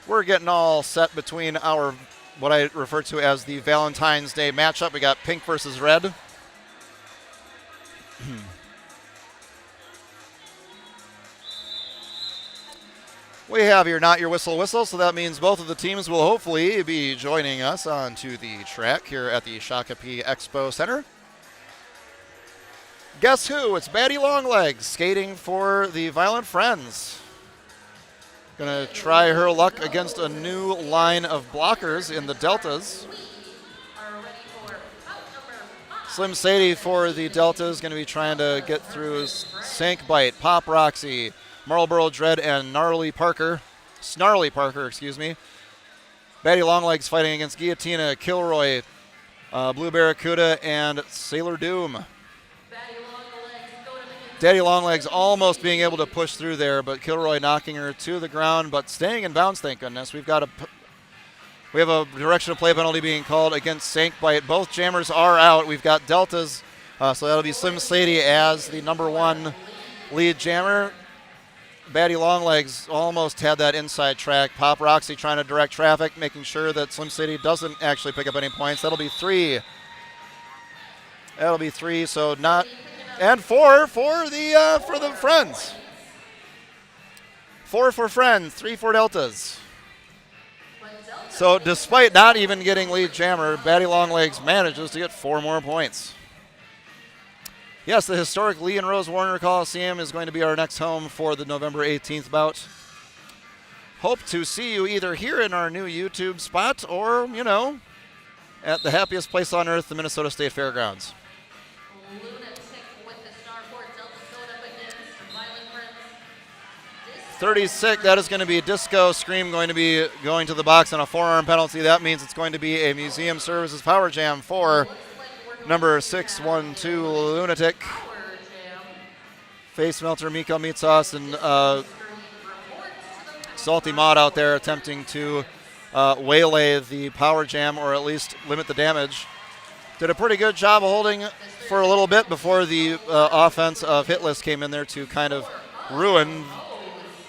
We're getting all set between our, what I refer to as the Valentine's Day matchup. We got pink versus red. We have your Not Your Whistle Whistle, so that means both of the teams will hopefully be joining us onto the track here at the Shakopee Expo Center. Guess who? It's Batty Longlegs skating for the Violent Friends. Gonna try her luck against a new line of blockers in the Deltas. Slim Sadie for the Deltas going to be trying to get through Sank Bite, Pop Roxy, Marlboro Dread, and Snarly Parker, excuse me. Batty Longlegs fighting against Guillotina, Kilroy, Blue Barracuda, and Sailor Doom. Daddy Longlegs almost being able to push through there, but Kilroy knocking her to the ground, but staying in bounds, thank goodness. We have a direction of play penalty being called against Sank Bite. Both jammers are out. We've got Deltas, so that'll be Slim Sadie as the number one lead jammer. Batty Longlegs almost had that inside track. Pop Roxy trying to direct traffic, making sure that Slim Sadie doesn't actually pick up any points. That'll be three. So not, and four for the Friends. 4 for Friends, 3 for Deltas. So despite not even getting lead jammer, Batty Longlegs manages to get 4 more points. Yes, the historic Lee and Rose Warner Coliseum is going to be our next home for the November 18th bout. Hope to see you either here in our new YouTube spot or, at the happiest place on earth, the Minnesota State Fairgrounds. 36, that is going to be Disco Scream going to be going to the box on a forearm penalty. That means it's going to be a Museum Services Power Jam for number 612 Lunatic. Face Melter, Miko Meat Sauce, and Salty Maud out there attempting to waylay the Power Jam or at least limit the damage. Did a pretty good job of holding for a little bit before the offense of Hitless came in there to kind of ruin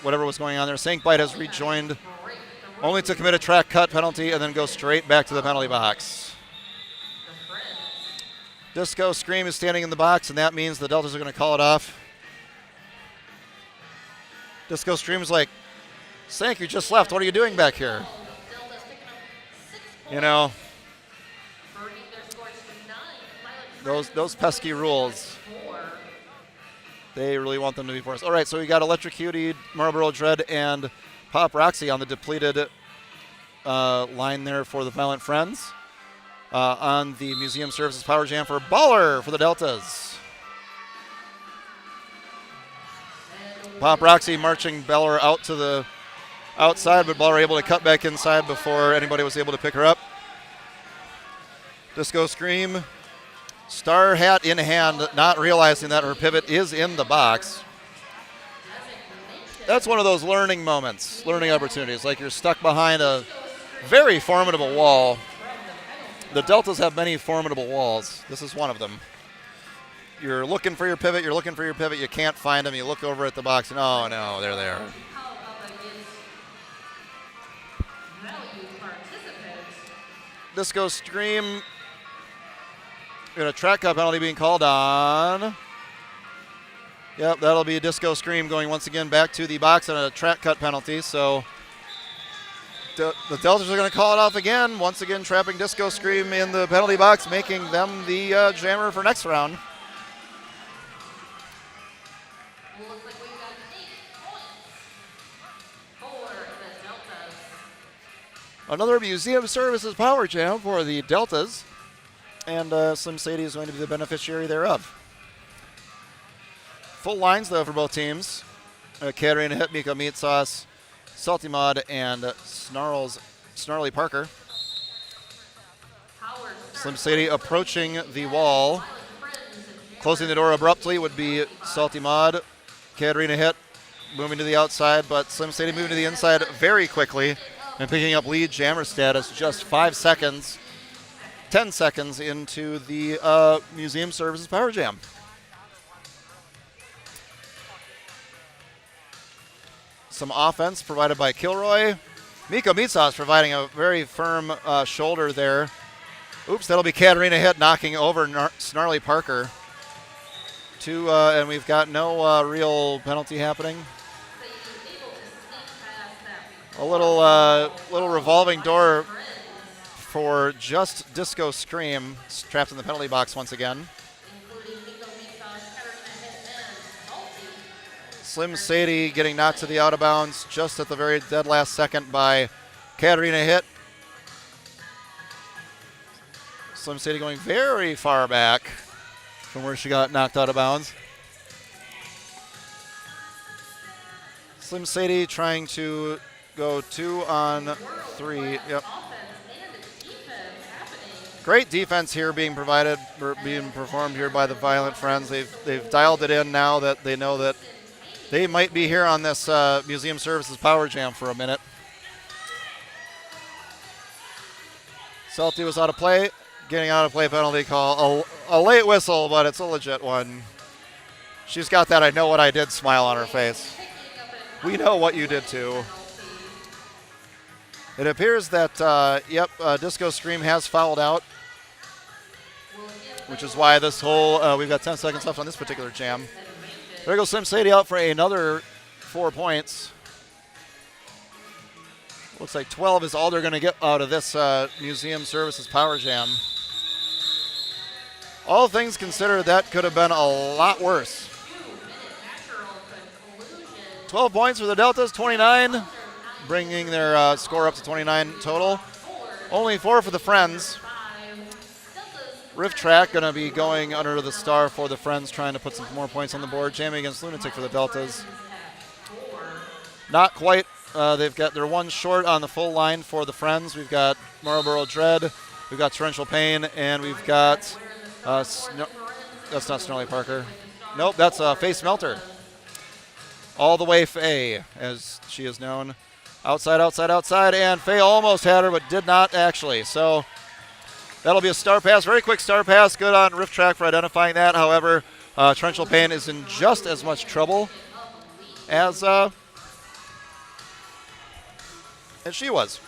whatever was going on there. Sank Bite has rejoined, only to commit a track cut penalty and then go straight back to the penalty box. Disco Scream is standing in the box, and that means the Deltas are going to call it off. Disco Scream is like, Sank, you just left. What are you doing back here? Those pesky rules. They really want them to be forced. All right, so we got Electric Cutie, Marlboro Dread, and Pop Roxy on the depleted line there for the Violent Friends. On the Museum Services Power Jam for Baller for the Deltas. Pop Roxy marching Baller out to the outside, but Baller able to cut back inside before anybody was able to pick her up. Disco Scream, Star Hat in hand, not realizing that her pivot is in the box. That's one of those learning moments, learning opportunities, like you're stuck behind a very formidable wall. The Deltas have many formidable walls. This is one of them. You're looking for your pivot, you can't find them, you look over at the box, and oh no, they're there. Disco Scream, got a track cut penalty being called on. Yep, that'll be a Disco Scream going once again back to the box and a track cut penalty, so the Deltas are going to call it off again, once again trapping Disco Scream in the penalty box, making them the jammer for next round. Looks like we've got 8 points for the Deltas. Another Museum Services Power Jam for the Deltas, and Slim Sadie is going to be the beneficiary thereof. Full lines, though, for both teams. Katarina Hit, Miko Meat Sauce, Salty Mod, and Snarly Parker. Slim Sadie approaching the wall. Closing the door abruptly would be Salty Mod. Katarina Hit moving to the outside, but Slim Sadie moving to the inside very quickly and picking up lead jammer status just 10 seconds into the Museum Services Power Jam. Some offense provided by Kilroy. Miko Meat Sauce providing a very firm shoulder there. Oops, that'll be Katarina Hit knocking over Snarly Parker. And we've got no real penalty happening. A little revolving door for just Disco Scream, trapped in the penalty box once again. Slim Sadie getting knocked to the out of bounds just at the very dead last second by Katarina Hit. Slim Sadie going very far back from where she got knocked out of bounds. Slim Sadie trying to go 2 on 3. Yep. Great defense here being performed here by the Violent Friends. They've dialed it in now that they know that they might be here on this Museum Services Power Jam for a minute. Salty was out of play. Getting out of play penalty call. A late whistle, but it's a legit one. She's got that I know what I did smile on her face. We know what you did too. It appears that, Disco Scream has fouled out, which is why this whole, we've got 10 seconds left on this particular jam. There goes Slim Sadie out for another 4 points. Looks like 12 is all they're going to get out of this Museum Services Power Jam. All things considered, that could have been a lot worse. 12 points for the Deltas, 29, bringing their score up to 29 total. Only 4 for the Friends. Rift Track going to be going under the star for the Friends, trying to put some more points on the board. Jamming against Lunatic for the Deltas. Not quite. They're 1 short on the full line for the Friends. We've got Marlboro Dread, we've got Torrential Pain, and we've got that's not Snarly Parker. Nope, that's Face Melter. All the way Faye, as she is known. Outside, and Faye almost had her, but did not actually. So that'll be a star pass, very quick star pass. Good on Rift Track for identifying that. However, Torrential Pain is in just as much trouble as she was.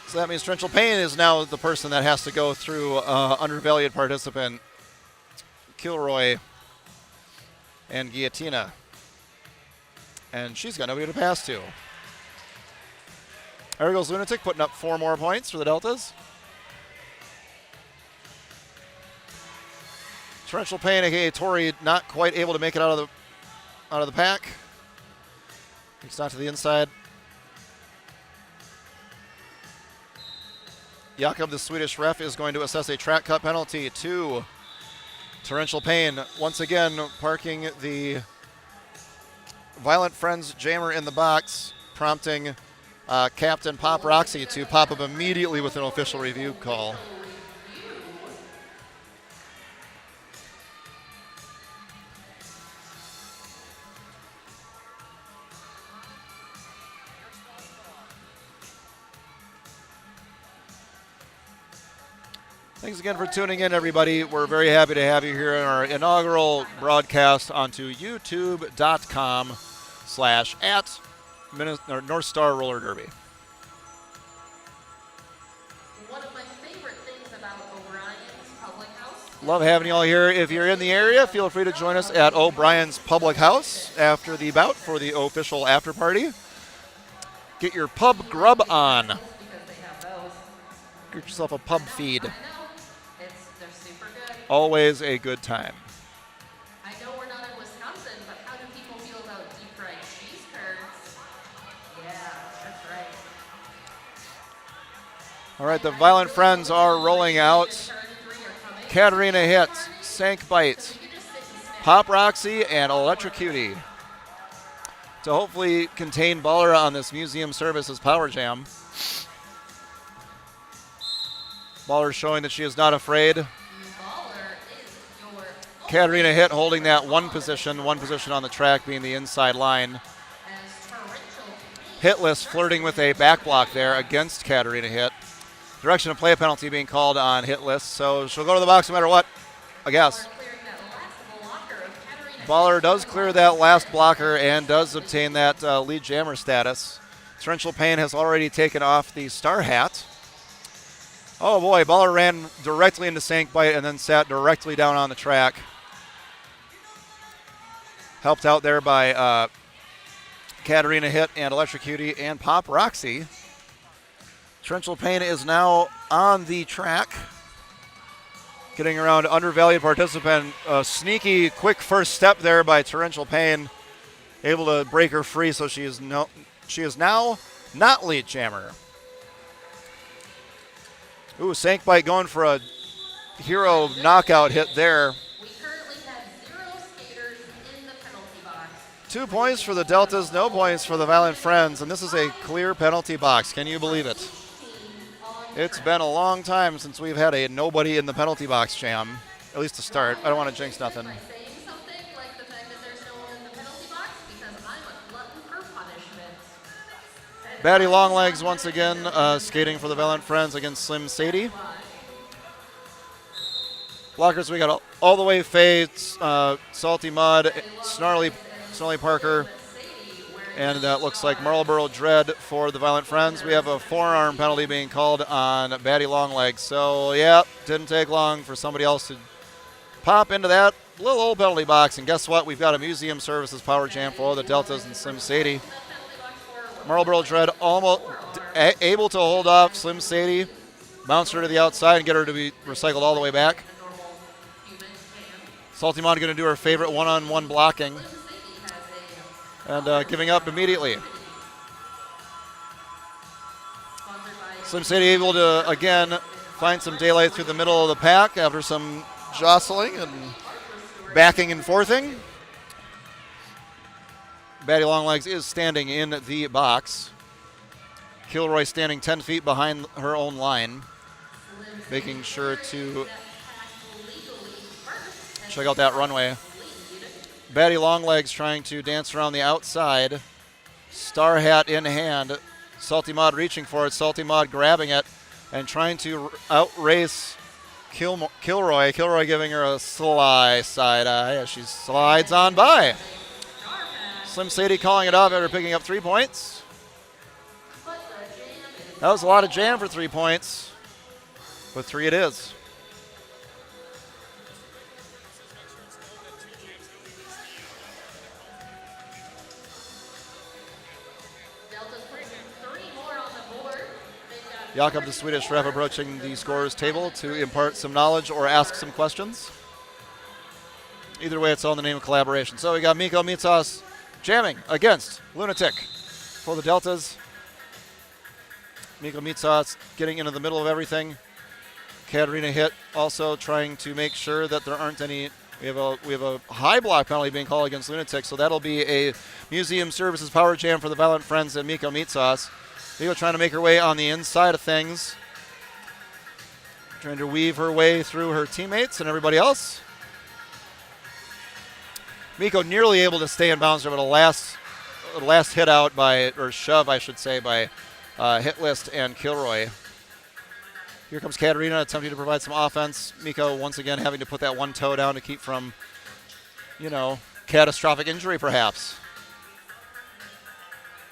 So that means Torrential Pain is now the person that has to go through undervalued participant Kilroy and Guillotina. And she's got nobody to pass to. There goes Lunatic, putting up 4 more points for the Deltas. Torrential Pain, aka Tori, not quite able to make it out of the pack. It's not to the inside. Jakob, the Swedish ref, is going to assess a track cut penalty to Torrential Pain. Once again, parking the Violent Friends jammer in the box, prompting Captain Pop Roxy to pop up immediately with an official review call. Thanks again for tuning in, everybody. We're very happy to have you here in our inaugural broadcast onto youtube.com/North Star Roller Derby. One of my favorite things about O'Brien's Public House. Love having you all here. If you're in the area, feel free to join us at O'Brien's Public House after the bout for the official after party. Get your pub grub on. Because they have those. Get yourself a pub feed. I know. They're super good. Always a good time. I know we're not in Wisconsin, but how do people feel about deep fried cheese curds? Yeah, that's right. All right, the Violent Friends are rolling out. Turn 3 are coming. Katarina hits, Sank Bite, You just sit and snap. Pop Roxy, and Electrocutie to hopefully contain Baller on this Museum Services Power Jam. Baller showing that she is not afraid. Baller is your Katarina hit holding that one position on the track being the inside line. as torrential Hitless flirting with a back block there against Katarina hit. Direction of play penalty being called on Hitless, so she'll go to the box no matter what, I guess. clearing that last blocker of Katarina. Baller does clear that last blocker and does obtain that lead jammer status. Torrential Pain has already taken off the star hat. Oh boy, Baller ran directly into Sank Bite and then sat directly down on the track. Helped out there by Katarina hit and Electrocutie and Pop Roxy. Torrential Pain is now on the track. Getting around undervalued participant. A sneaky, quick first step there by Torrential Pain. Able to break her free, so she is now not lead jammer. Ooh, Sank Bite going for a hero knockout hit there. We currently have 0 skaters in the penalty box. 2 points for the Deltas, no points for the Violent Friends, and this is a clear penalty box. Can you believe it? It's been a long time since we've had a nobody in the penalty box jam, at least to start. I don't want to jinx nothing. By saying something like the fact that there's no one in the penalty box because I'm a glutton for punishment. Batty Longlegs once again skating for the Violent Friends against Slim Sadie. Blockers, we got all the way Faye, Salty Mud, Snarly Parker, and that looks like Marlboro Dread for the Violent Friends. We have a forearm penalty being called on Batty Longlegs. So, yeah, didn't take long for somebody else to pop into that little old penalty box. And guess what? We've got a Museum Services Power Jam for the Deltas and Slim Sadie. Marlboro Dread almost able to hold off Slim Sadie, bounce her to the outside and get her to be recycled all the way back. Salty Mod going to do her favorite one-on-one blocking and giving up immediately. Slim Sadie able to, again, find some daylight through the middle of the pack after some jostling and backing and forthing. Batty Longlegs is standing in the box. Kilroy standing 10 feet behind her own line, making sure to check out that runway. Batty Longlegs trying to dance around the outside. Star hat in hand. Salty Mod reaching for it. Salty Mod grabbing it and trying to outrace Kilroy. Kilroy giving her a sly side eye as she slides on by. Slim Sadie calling it off after picking up 3 points. That was a lot of jam for 3 points, but 3 it is. Jakob, the Swedish ref, approaching the scorer's table to impart some knowledge or ask some questions. Either way, it's all in the name of collaboration. So we got Miko Mitsas jamming against Lunatic for the Deltas. Miko Mitsas getting into the middle of everything. Katarina hit, also trying to make sure that there aren't any. We have a high block penalty being called against Lunatic, so that'll be a Museum Services power jam for the Violent Friends and Miko Mitsas. Miko trying to make her way on the inside of things, trying to weave her way through her teammates and everybody else. Miko nearly able to stay in bounds there, but a last hit out or shove, I should say, by Hitlist and Kilroy. Here comes Katarina attempting to provide some offense. Miko once again having to put that one toe down to keep from, catastrophic injury perhaps.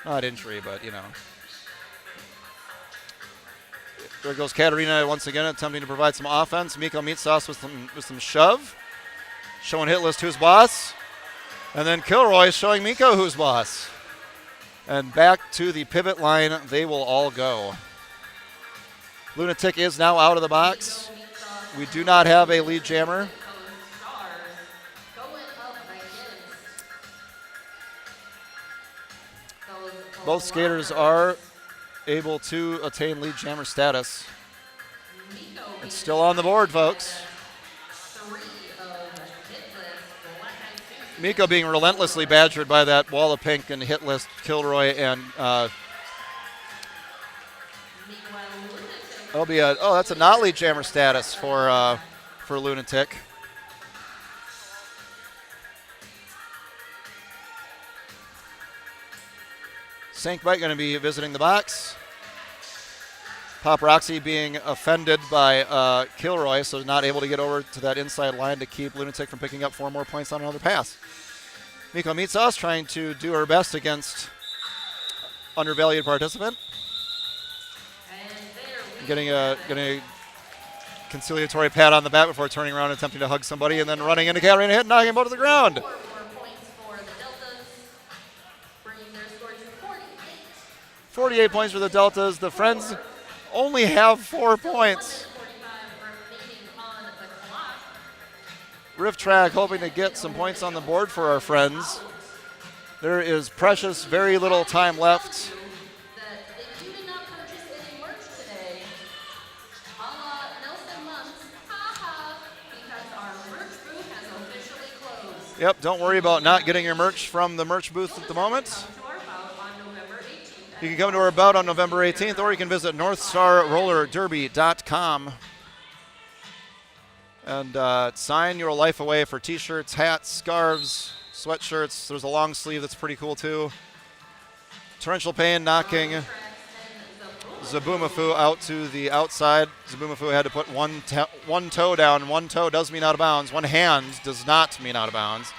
Not injury, but, There goes Katarina once again attempting to provide some offense. Miko Mitsas with some shove. Showing Hitlist who's boss. And then Kilroy showing Miko who's boss. And back to the pivot line they will all go. Lunatic is now out of the box. We do not have a lead jammer. Both skaters are able to attain lead jammer status. It's still on the board, folks. Miko being relentlessly badgered by that wall of pink and Hitlist, Kilroy, and that'll be that's a not lead jammer status for Lunatic. Sankbite going to be visiting the box. Paparazzi being offended by Kilroy, so not able to get over to that inside line to keep Lunatic from picking up 4 more points on another pass. Miko Mitsas trying to do her best against undervalued participant. Getting a conciliatory pat on the back before turning around and attempting to hug somebody, and then running into Katarina, hit, knocking him out to the ground. 4 more points for the Deltas, bringing their score to 48. 48 points for the Deltas. The Friends only have 4 points. 45 remaining on the clock. Rift Track hoping to get some points on the board for our Friends. There is precious, very little time left. That if you did not purchase any merch today, a la Nelson Months, haha, because our merch booth has officially closed. Yep, don't worry about not getting your merch from the merch booth at the moment. Come to our bout on November 18th. You can come to our bout on November 18th, or you can visit NorthstarRollerDerby.com and sign your life away for t-shirts, hats, scarves, sweatshirts. There's a long sleeve that's pretty cool too. Torrential Pain knocking Zabumafu out to the outside. Zabumafu had to put one toe down. One toe does mean out of bounds. One hand does not mean out of bounds.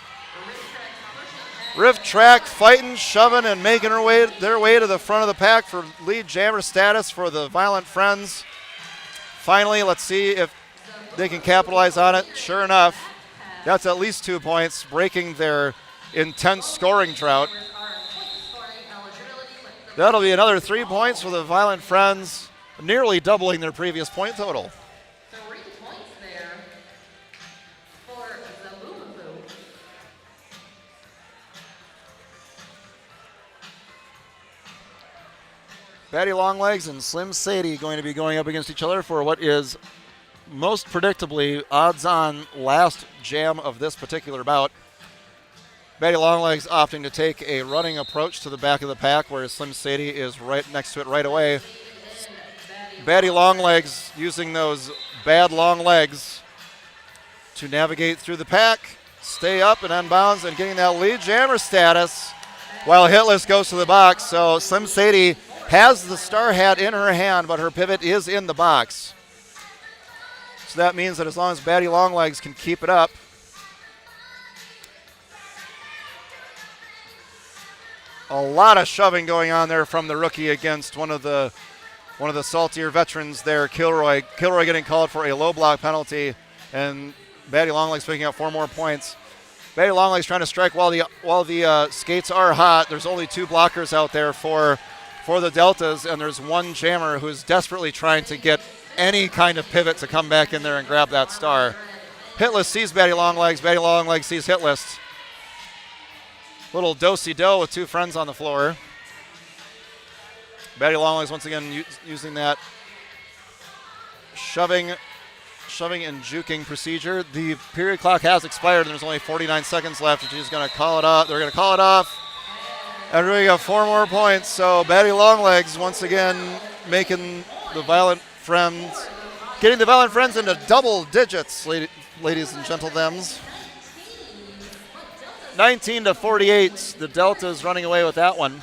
Rift Track fighting, shoving, and making their way to the front of the pack for lead jammer status for the Violent Friends. Finally, let's see if they can capitalize on it. Sure enough, that's at least 2 points, breaking their intense scoring drought. That'll be another 3 points for the Violent Friends, nearly doubling their previous point total. 3 points there for Zabumafu. Batty Longlegs and Slim Sadie going to be going up against each other for what is most predictably odds-on last jam of this particular bout. Batty Longlegs opting to take a running approach to the back of the pack, whereas Slim Sadie is right next to it right away. Batty Longlegs using those bad long legs to navigate through the pack, stay up and unbounds, and getting that lead jammer status while Hitless goes to the box. So Slim Sadie has the star hat in her hand, but her pivot is in the box. So that means that as long as Batty Longlegs can keep it up, a lot of shoving going on there from the rookie against one of the saltier veterans there, Kilroy. Kilroy getting called for a low block penalty, and Batty Longlegs picking up 4 more points. Batty Longlegs trying to strike while the skates are hot. There's only 2 blockers out there for the Deltas, and there's one jammer who's desperately trying to get any kind of pivot to come back in there and grab that star. Hitless sees Batty Longlegs. Batty Longlegs sees Hitless. Little do-si-do with two friends on the floor. Batty Longlegs once again using that shoving and juking procedure. The period clock has expired and there's only 49 seconds left. She's going to call it off. They're going to call it off. And we got 4 more points. So Batty Longlegs once again making the Violent Friends, getting the Violent Friends into double digits, ladies and gentlemen. 19 to 48. The Delta is running away with that one.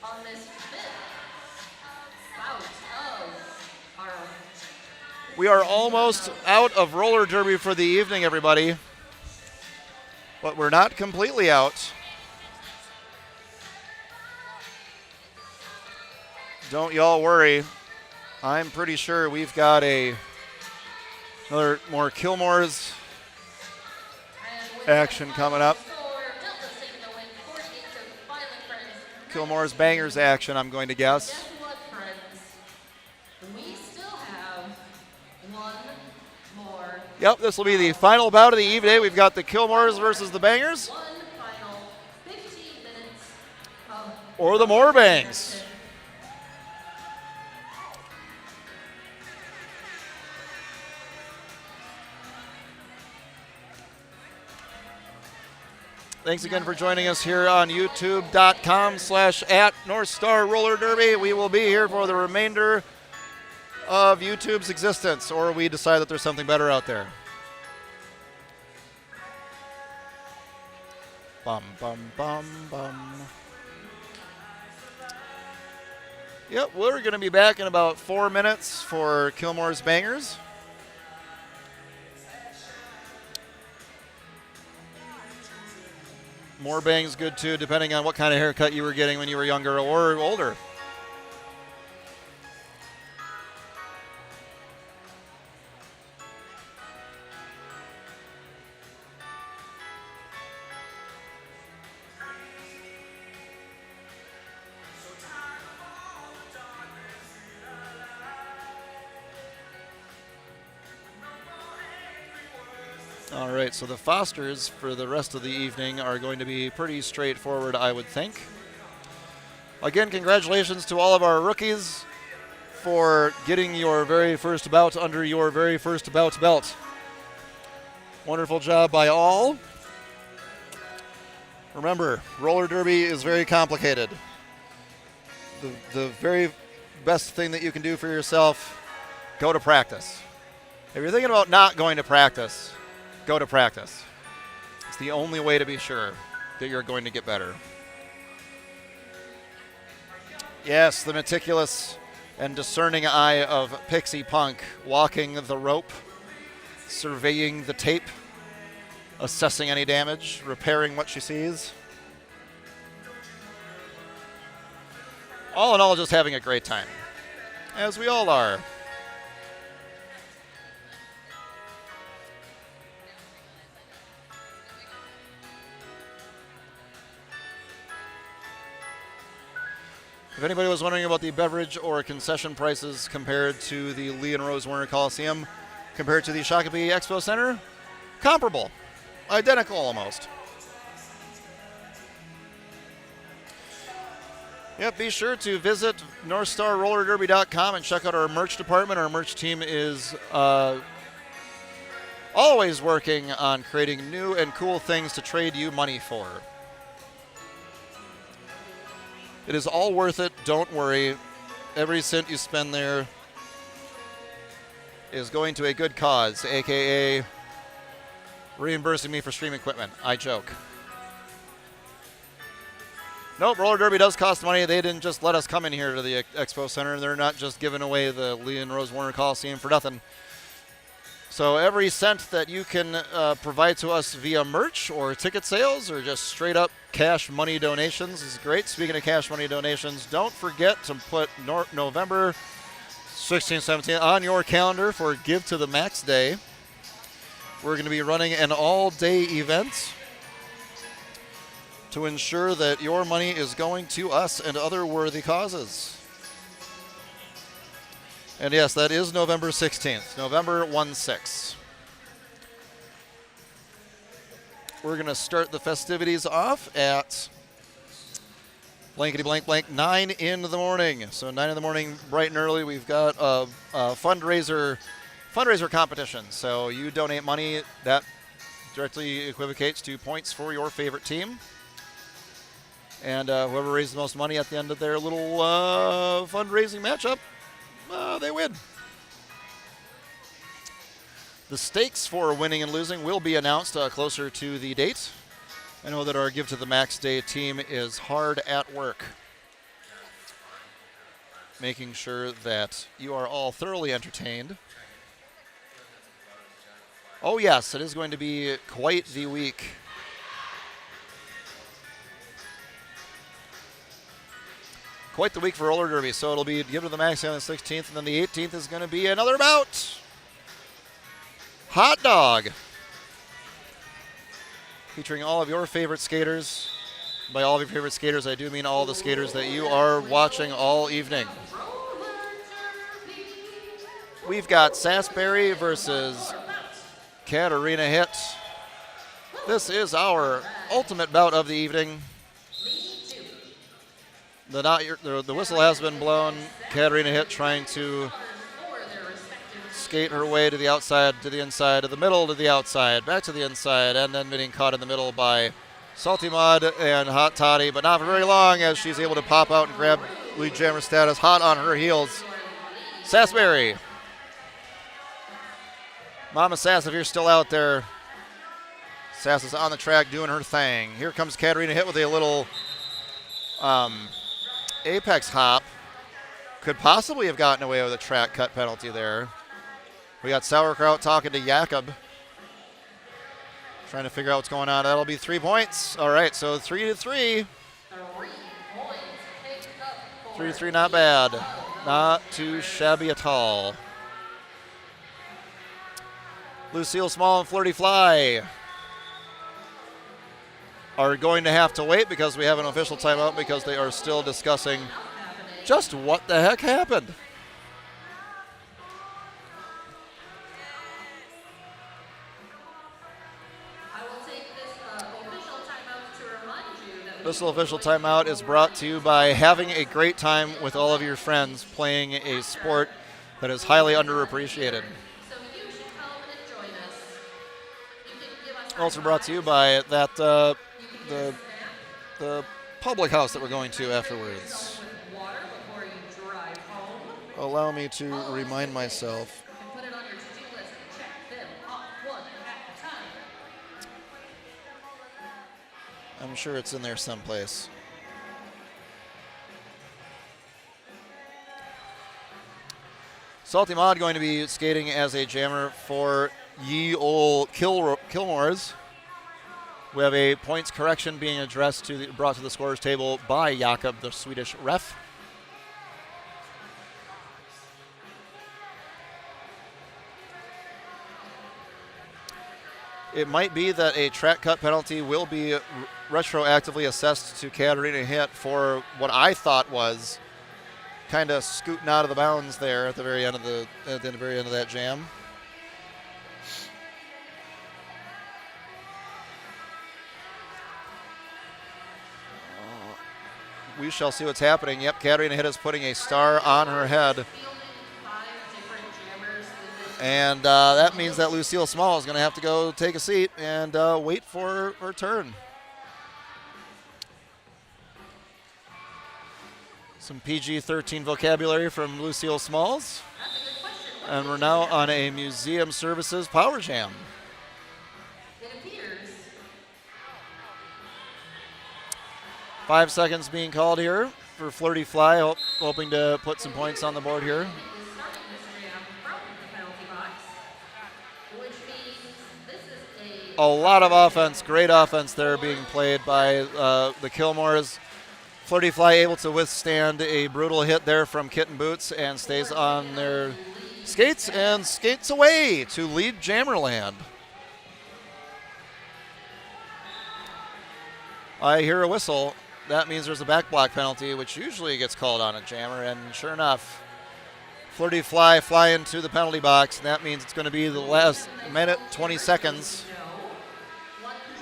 On this fifth bout of our We are almost out of roller derby for the evening, everybody. But we're not completely out. Don't y'all worry. I'm pretty sure we've got another more Kilmore's action coming up. Kilmore's Bangers action, I'm going to guess. Guess what, friends? We still have one more. Yep, this will be the final bout of the evening. We've got the Kilmores versus the Bangers. One final 15 minutes of Or the More Bangs. Thanks again for joining us here on youtube.com/@NorthStarRollerDerby. We will be here for the remainder of YouTube's existence, or we decide that there's something better out there. Bum, bum, bum, bum. Yep, we're going to be back in about 4 minutes for Kilmore's Bangers. More bangs good too, depending on what kind of haircut you were getting when you were younger or older. All right, so the Fosters for the rest of the evening are going to be pretty straightforward, I would think. Again, congratulations to all of our rookies for getting your very first bout under your very first bout belt. Wonderful job by all. Remember, roller derby is very complicated. The very best thing that you can do for yourself, go to practice. If you're thinking about not going to practice, go to practice. It's the only way to be sure that you're going to get better. Yes, the meticulous and discerning eye of Pixie Punk, walking the rope, surveying the tape, assessing any damage, repairing what she sees. All in all, just having a great time, as we all are. If anybody was wondering about the beverage or concession prices compared to the Lee and Rose Warner Coliseum, compared to the Shakopee Expo Center, comparable, identical almost. Yep, be sure to visit NorthStarRollerDerby.com and check out our merch department. Our merch team is always working on creating new and cool things to trade you money for. It is all worth it. Don't worry. Every cent you spend there is going to a good cause, a.k.a. reimbursing me for stream equipment. I joke. Nope, roller derby does cost money. They didn't just let us come in here to the Expo Center. They're not just giving away the Lee and Rose Warner Coliseum for nothing. So every cent that you can provide to us via merch or ticket sales or just straight up cash money donations is great. Speaking of cash money donations, don't forget to put November 16th, 17th on your calendar for Give to the Max Day. We're going to be running an all-day event to ensure that your money is going to us and other worthy causes. And yes, that is November 16th, November 1-6. we're going to start the festivities off at blankety blank blank 9 in the morning. So 9 in the morning, bright and early, we've got a fundraiser competition. So you donate money that directly equivocates to points for your favorite team. And whoever raises the most money at the end of their little fundraising matchup, they win. The stakes for winning and losing will be announced closer to the date. I know that our Give to the Max Day team is hard at work, making sure that you are all thoroughly entertained. Oh yes, it is going to be quite the week. Quite the week for roller derby. So it'll be Give to the Max on the 16th, and then the 18th is going to be another bout. Hot dog. Featuring all of your favorite skaters. By all of your favorite skaters, I do mean all the skaters that you are watching all evening. We've got Sasbury versus Katarina Hitt. This is our ultimate bout of the evening. The whistle has been blown. Katarina Hitt trying to skate her way to the outside, to the inside, to the middle, to the outside, back to the inside, and then getting caught in the middle by Salty Mud and Hot Toddy, but not for very long as she's able to pop out and grab lead jammer status. Hot on her heels. Sasbury. Mama Sass, if you're still out there, Sass is on the track doing her thing. Here comes Katarina Hitt with a little apex hop. Could possibly have gotten away with a track cut penalty there. We got Sauerkraut talking to Jakob, trying to figure out what's going on. That'll be 3 points. All right, so 3-3. 3-3, not bad. Not too shabby at all. Lucille Small and Flirty Fly are going to have to wait because we have an official timeout because they are still discussing just what the heck happened. This official timeout is brought to you by having a great time with all of your friends playing a sport that is highly underappreciated. Also brought to you by that the public house that we're going to afterwards. Allow me to remind myself. I'm sure it's in there someplace. Salty Mod going to be skating as a jammer for Ye Ol' Kilmores. We have a points correction being brought to the scorer's table by Jakob, the Swedish ref. It might be that a track cut penalty will be retroactively assessed to Katarina Hitt for what I thought was kind of scooting out of the bounds there at the very end of that jam. We shall see what's happening. Yep, Katarina Hitt is putting a star on her head. And that means that Lucille Small is going to have to go take a seat and wait for her turn. Some PG-13 vocabulary from Lucille Smalls. And we're now on a Museum Services Power Jam. 5 seconds being called here for Flirty Fly, hoping to put some points on the board here. A lot of offense, great offense there being played by the Kilmores. Flirty Fly able to withstand a brutal hit there from Kitten Boots and stays on their skates and skates away to lead Jammerland. I hear a whistle. That means there's a back block penalty, which usually gets called on a jammer, and sure enough, Flirty Fly into the penalty box, and that means it's going to be the last minute, 20 seconds.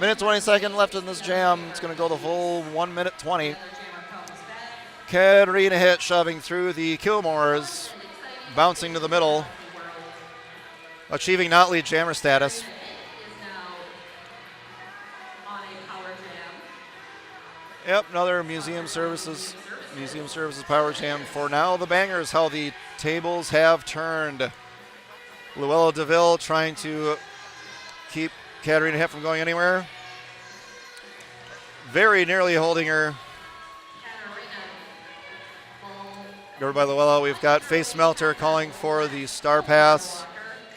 Minute 22 left in this jam. It's going to go the full 1 minute 20. The other jammer comes back. Katarina hit shoving through the Kilmores, bouncing to the middle, achieving not lead jammer status. Is now on a power jam. Yep, another Museum Services power jam. For now, the Bangers, how the tables have turned. Luella DeVille trying to keep Katarina Hit from going anywhere. Very nearly holding her. Guarded by Luella. We've got Face Melter calling for the star pass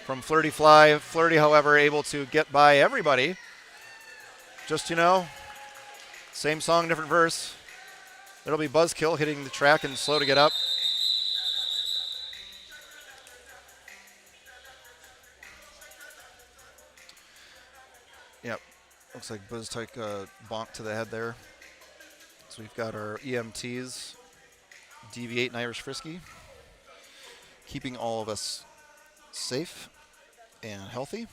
from Flirty Fly. Flirty, however, able to get by everybody. Just, same song, different verse. It'll be Buzzkill hitting the track and slow to get up. Yep. Looks like Buzz took a bonk to the head there. So we've got our EMTs, Deviate and Irish Frisky, keeping all of us safe and healthy.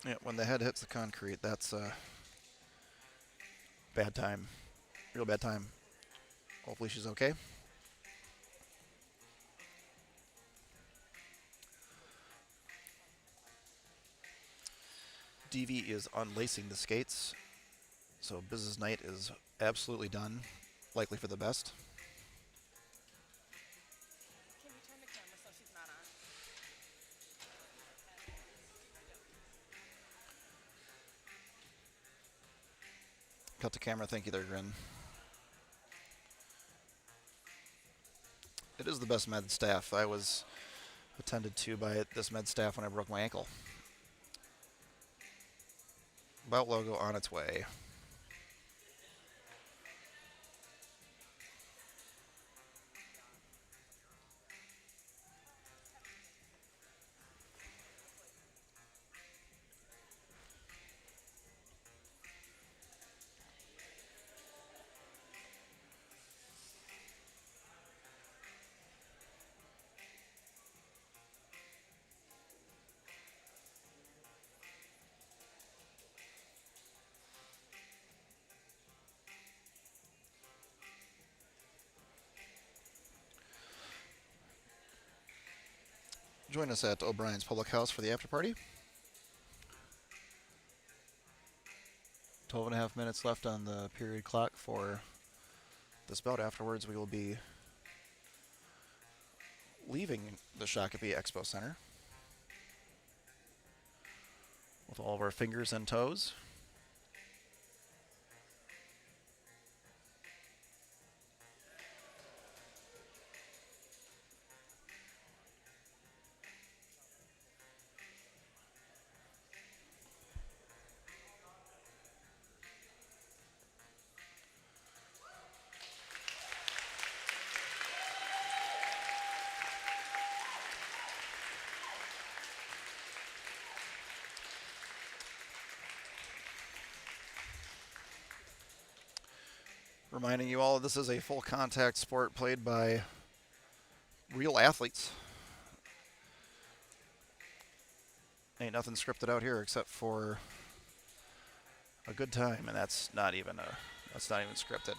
Yeah, when the head hits the concrete, that's a bad time. Real bad time. Hopefully she's okay. DV is unlacing the skates, so business night is absolutely done, likely for the best. Can we turn the camera so she's not on? Cut the camera, thank you there, Grin. It is the best med staff. I was attended to by this med staff when I broke my ankle. Bout logo on its way. Join us at O'Brien's Public House for the after party. 12 and a half minutes left on the period clock for this bout. Afterwards, we will be leaving the Shakopee Expo Center with all of our fingers and toes. Reminding you all, this is a full contact sport played by real athletes. Ain't nothing scripted out here except for a good time, and that's not even scripted.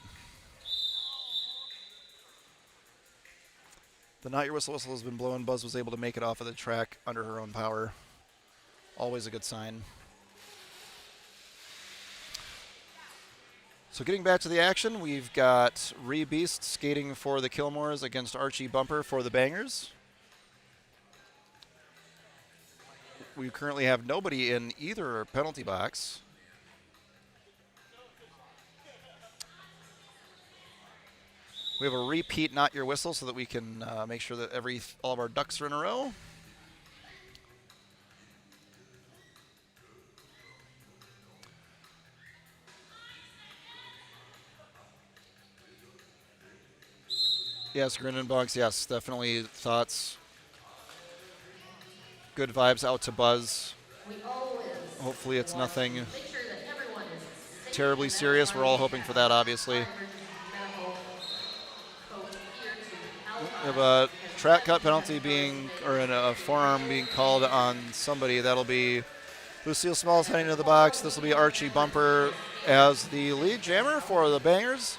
The Not Your Whistle whistle has been blown. Buzz was able to make it off of the track under her own power. Always a good sign. So getting back to the action, we've got Ree Beast skating for the Kilmores against Archie Bumper for the Bangers. We currently have nobody in either penalty box. We have a repeat Not Your Whistle so that we can make sure that all of our ducks are in a row. Yes, Grin and Bugs, yes, definitely thoughts. Good vibes out to Buzz. We always Hopefully it's want to nothing. Make sure that everyone is terribly serious. We're all hoping for that, obviously. We have a track cut penalty a forearm being called on somebody. That'll be Lucille Smalls heading to the box. This will be Archie Bumper as the lead jammer for the Bangers.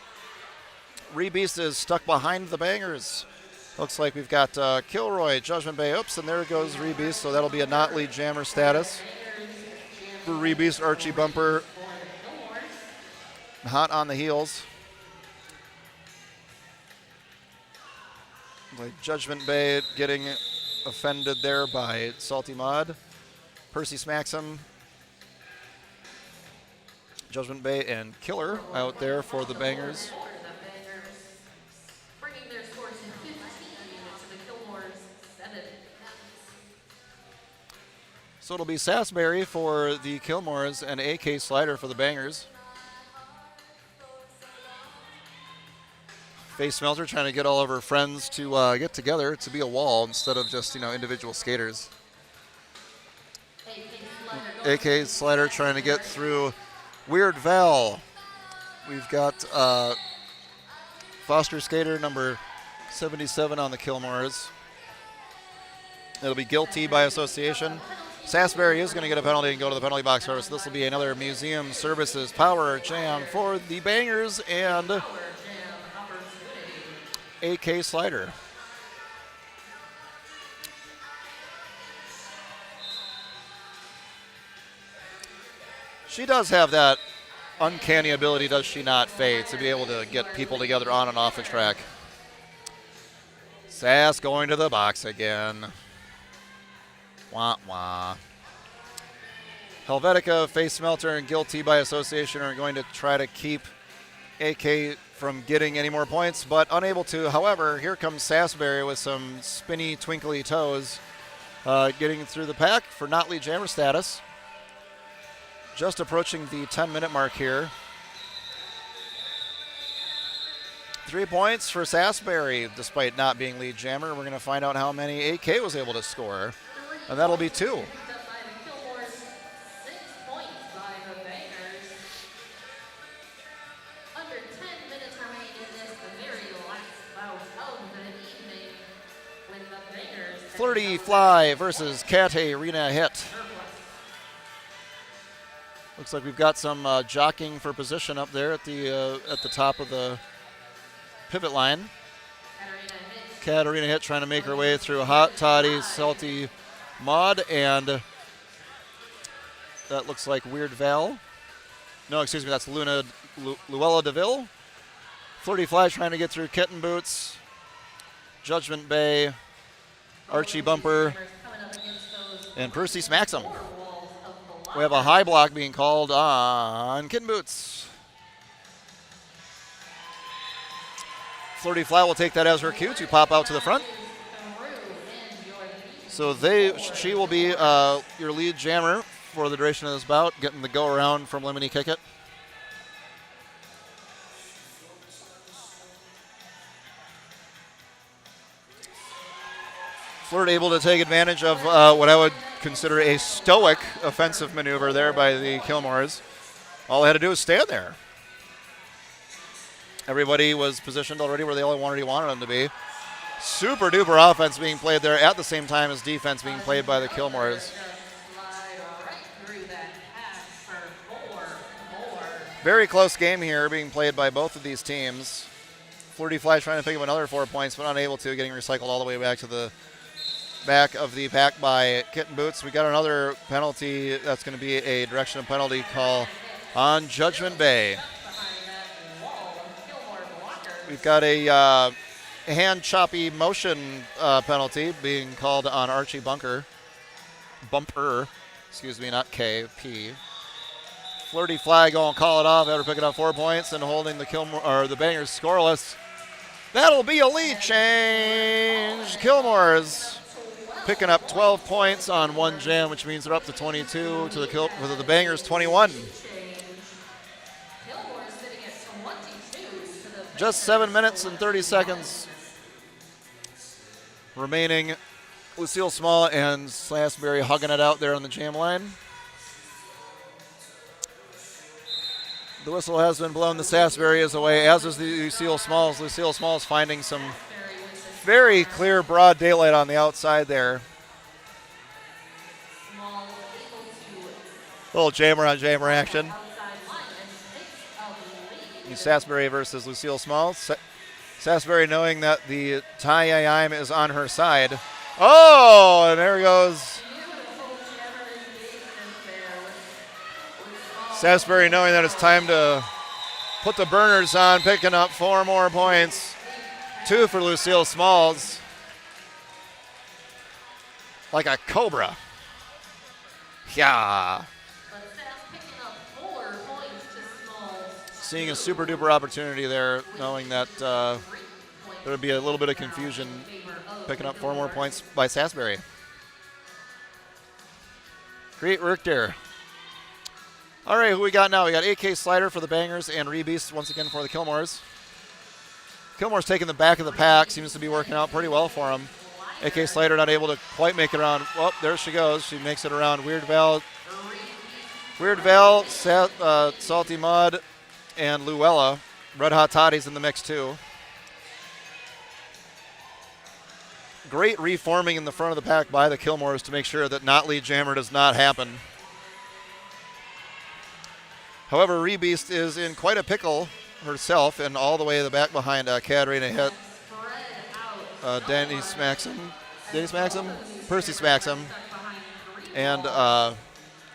Rebeast is stuck behind the Bangers. Looks like we've got Kilroy, Judgment Bay. Oops, and there goes Rebeast, so that'll be a not lead jammer status. For Rebeast, Archie Bumper hot on the heels. Like Judgment Bay getting offended there by Salty Mod. Percy smacks him. Judgment Bay and Killer out there for the Bangers. Bringing their score to 15 to the Kilmores 7. So it'll be Sasberry for the Kilmores and AK Slider for the Bangers. Face Smelter trying to get all of her friends to get together to be a wall instead of just, individual skaters. AK Slider trying to get through Weird Val. We've got Foster Skater number 77 on the Kilmores. It'll be guilty by association. Sasberry is going to get a penalty and go to the penalty box first. This will be another Museum Services Power Jam for the Bangers and AK Slider. She does have that uncanny ability, does she not, Faye, to be able to get people together on and off the track. Sass going to the box again. Wah, wah. Helvetica, Face Smelter, and Guilty by Association are going to try to keep AK from getting any more points, but unable to. However, here comes Sasberry with some spinny, twinkly toes, getting through the pack for not lead jammer status. Just approaching the 10-minute mark here. 3 points for Sasberry, despite not being lead jammer. We're going to find out how many AK was able to score, and that'll be 2. Flirty Fly versus Katarina Hit. Looks like we've got some jockeying for position up there at the top of the pivot line. Katarina Hit trying to make her way through Hot Toddy, Salty Mod, and that looks like Weird Val. No, excuse me, that's Luella DeVille. Flirty Fly trying to get through Kitten Boots, Judgment Bay, Archie Bumper, and Percy smacks him. We have a high block being called on Kitten Boots. Flirty Fly will take that as her cue to pop out to the front. So she will be your lead jammer for the duration of this bout, getting the go around from Lemony Kickit. Flirt able to take advantage of what I would consider a stoic offensive maneuver there by the Kilmores. All they had to do was stand there. Everybody was positioned already where they all wanted them to be. Super duper offense being played there at the same time as defense being played by the Kilmores. Very close game here being played by both of these teams. Flirty Fly trying to pick up another 4 points, but unable to, getting recycled all the way back to the back of the pack by Kitten Boots. We got another penalty. That's going to be a directional penalty call on Judgment Bay. We've got a hand choppy motion penalty being called on Archie Bumper, excuse me, not K, P. Flirty Fly going to call it off after picking up 4 points and holding the Bangers scoreless. That'll be a lead change. Kilmore's picking up 12 points on one jam, which means they're up to 22 to the Bangers 21. Just 7 minutes and 30 seconds remaining. Lucille Small and Sasberry hugging it out there on the jam line. The whistle has been blown. The Sasbury is away, as is the Lucille Smalls. Lucille Smalls finding some very clear broad daylight on the outside there. Small able to Little jammer on jammer action. outside line and takes a lead. Sasbury versus Lucille Smalls. Sasbury knowing that the Taiyaim is on her side. Oh, and there goes Beautiful jammer engagement there with Sasbury knowing that it's time to put the burners on, picking up 4 more points. 2 for Lucille Smalls. Like a cobra. Yeah. but Sass picking up 4 points to Smalls. Seeing a super duper opportunity there, knowing that 3 points there would be a little bit of confusion in favor of picking up 4 more points by Sasbury. Great work there. All right, who we got now? We got AK Slider for the Bangers and Rebeast once again for the Kilmores. Kilmore's taking the back of the pack. Seems to be working out pretty well for him. AK Slider not able to quite make it around. Oh, there she goes. She makes it around Weird Val, Salty Mud, and Luella. Red Hot Toddy's in the mix too. Great reforming in the front of the pack by the Kilmores to make sure that not lead jammer does not happen. However, Rebeast is in quite a pickle herself and all the way to the back behind Katarina Hit. Denise Maxim, Percy Maxim, and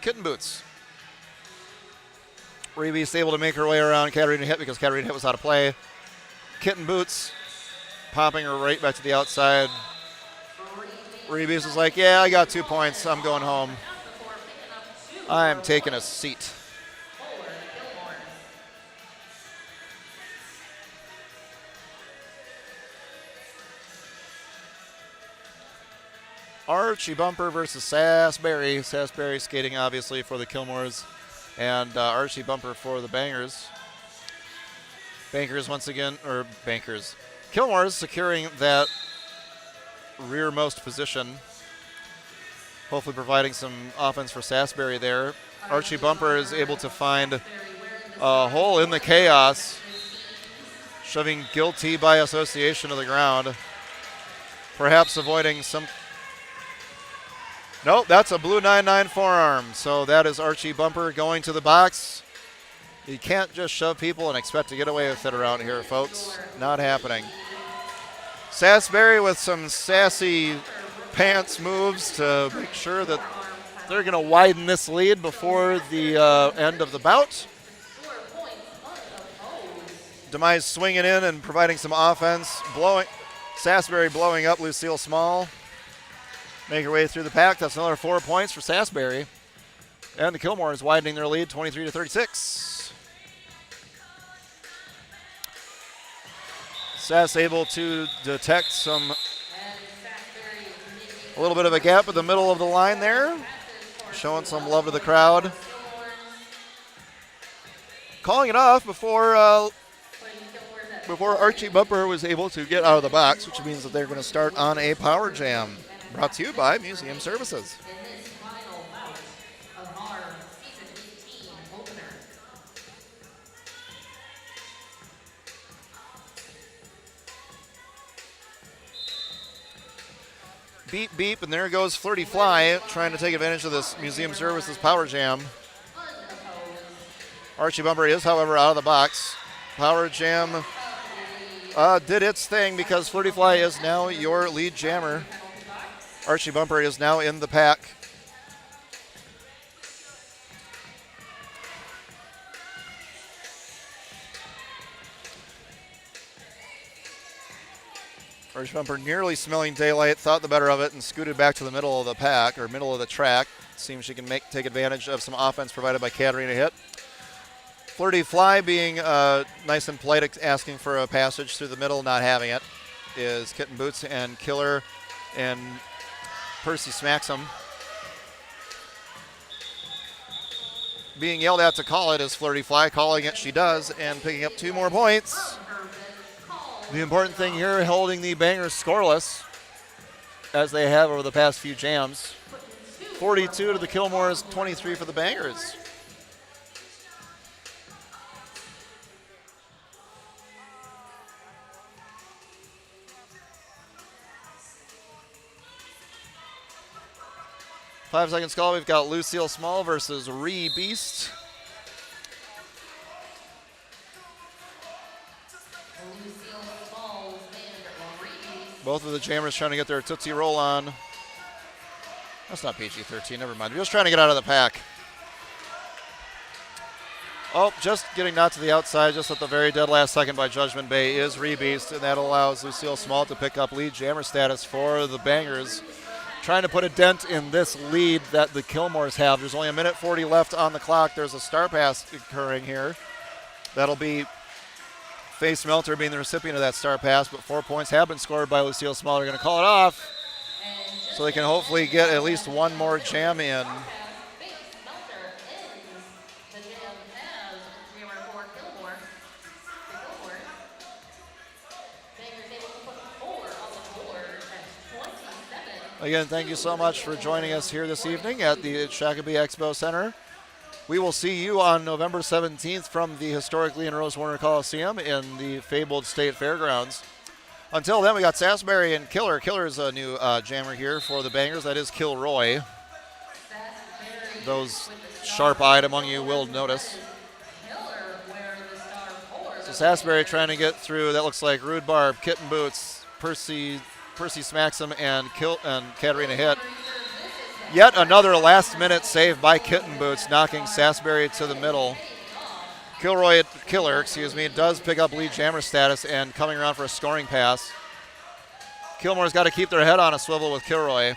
Kitten Boots. Rebeast able to make her way around Katarina Hit because Katarina Hit was out of play. Kitten Boots popping her right back to the outside. Rebeast is like, yeah, I got 2 points. I'm going home. I'm taking a seat. Archie Bumper versus Sasbury. Sasbury skating obviously for the Kilmores, and Archie Bumper for the Bangers. Bankers once again, or Bankers. Kilmores securing that rearmost position, hopefully providing some offense for Sasbury there. Archie Bumper is able to find a hole in the chaos, shoving Guilty by association to the ground, perhaps avoiding some. Nope, that's a blue 9-9 forearm. So that is Archie Bumper going to the box. You can't just shove people and expect to get away with it around here, folks. Not happening. Sasbury with some sassy pants moves to make sure that they're going to widen this lead before the end of the bout. Demise swinging in and providing some offense. Sasbury blowing up Lucille Small. Make her way through the pack. That's another 4 points for Sasbury. And the Kilmores widening their lead 23-36. Sass able to detect a little bit of a gap in the middle of the line there. Showing some love to the crowd. Calling it off before Archie Bumper was able to get out of the box, which means that they're going to start on a power jam. Brought to you by Museum Services. In this final bout of our season 18 opener. Beep, beep, and there goes Flirty Fly trying to take advantage of this Museum Services power jam. Archie Bumper is, however, out of the box. Power jam did its thing because Flirty Fly is now your lead jammer. Archie Bumper is now in the pack. Archie Bumper nearly smelling daylight, thought the better of it, and scooted back to the middle of the pack, or middle of the track. Seems she can take advantage of some offense provided by Katarina Hit. Flirty Fly being nice and polite, asking for a passage through the middle, not having it, is Kitten Boots and Killer and Percy smacks him. Being yelled at to call it is Flirty Fly. Calling it she does, and picking up 2 more points. The important thing here, holding the Bangers scoreless, as they have over the past few jams. 42 to the Kilmores, 23 for the Bangers. 5 seconds call. We've got Lucille Small versus Ree Beast. Lucille Smalls and Reese. Both of the jammers trying to get their Tootsie Roll on. That's not PG-13, never mind. They're just trying to get out of the pack. Oh, just getting knocked to the outside just at the very dead last second by Judgment Bay is Ree Beast, and that allows Lucille Small to pick up lead jammer status for the Bangers. Trying to put a dent in this lead that the Kilmores have. There's only a minute 40 left on the clock. There's a star pass occurring here. That'll be Face Melter being the recipient of that star pass, but 4 points have been scored by Lucille Small. They're going to call it off so they can hopefully get at least one more jam in. Face Melter ends the jam as jammer for Gilmore. The Gilmore. Bangers able to put 4 on the board at 27. Again, thank you so much for joining us here this evening at the Shakopee Expo Center. We will see you on November 17th from the historic Lee and Rose Warner Coliseum in the fabled State Fairgrounds. Until then, we got Sasbury and Killer. Killer's a new jammer here for the Bangers. That is Kilroy. Those sharp-eyed among you will notice. So Sasbury trying to get through. That looks like Rude Barb, Kitten Boots, Percy smacks him, and Katarina hit. Yet another last-minute save by Kitten Boots, knocking Sasbury to the middle. Killer, does pick up lead jammer status and coming around for a scoring pass. Kilmore's got to keep their head on a swivel with Kilroy.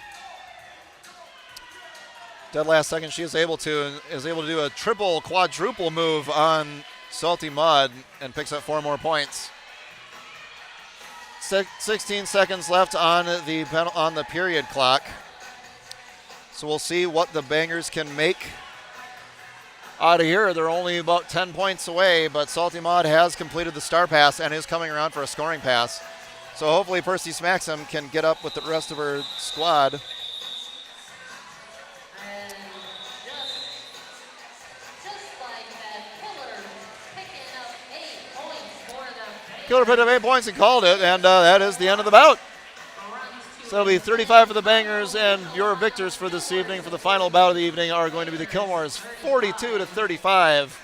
Dead last second, she is able to do a triple, quadruple move on Salty Mud and picks up 4 more points. 16 seconds left on the period clock. So we'll see what the Bangers can make out of here. They're only about 10 points away, but Salty Maud has completed the star pass and is coming around for a scoring pass. So hopefully Percy Smaxham can get up with the rest of her squad. And just like that, Killer picking up 8 points for the Bangers. Killer picked up 8 points and called it, and that is the end of the bout. So it'll be 35 for the Bangers, and your victors for this evening, for the final bout of the evening, are going to be the Kilmores, 42-35.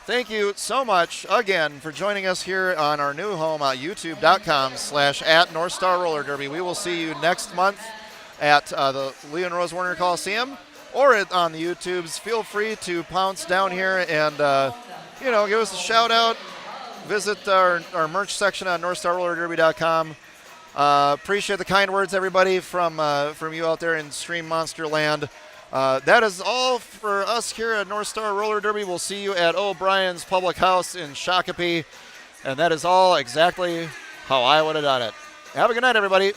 Thank you so much again for joining us here on our new home at youtube.com/@NorthStarRollerDerby. We will see you next month at the Lee and Rose Warner Coliseum or on the YouTubes. Feel free to pounce down here and give us a shout out. Visit our merch section on NorthStarRollerDerby.com. Appreciate the kind words, everybody, from you out there in Stream Monster Land. That is all for us here at North Star Roller Derby. We'll see you at O'Brien's Public House in Shakopee. And that is all exactly how I would have done it. Have a good night, everybody.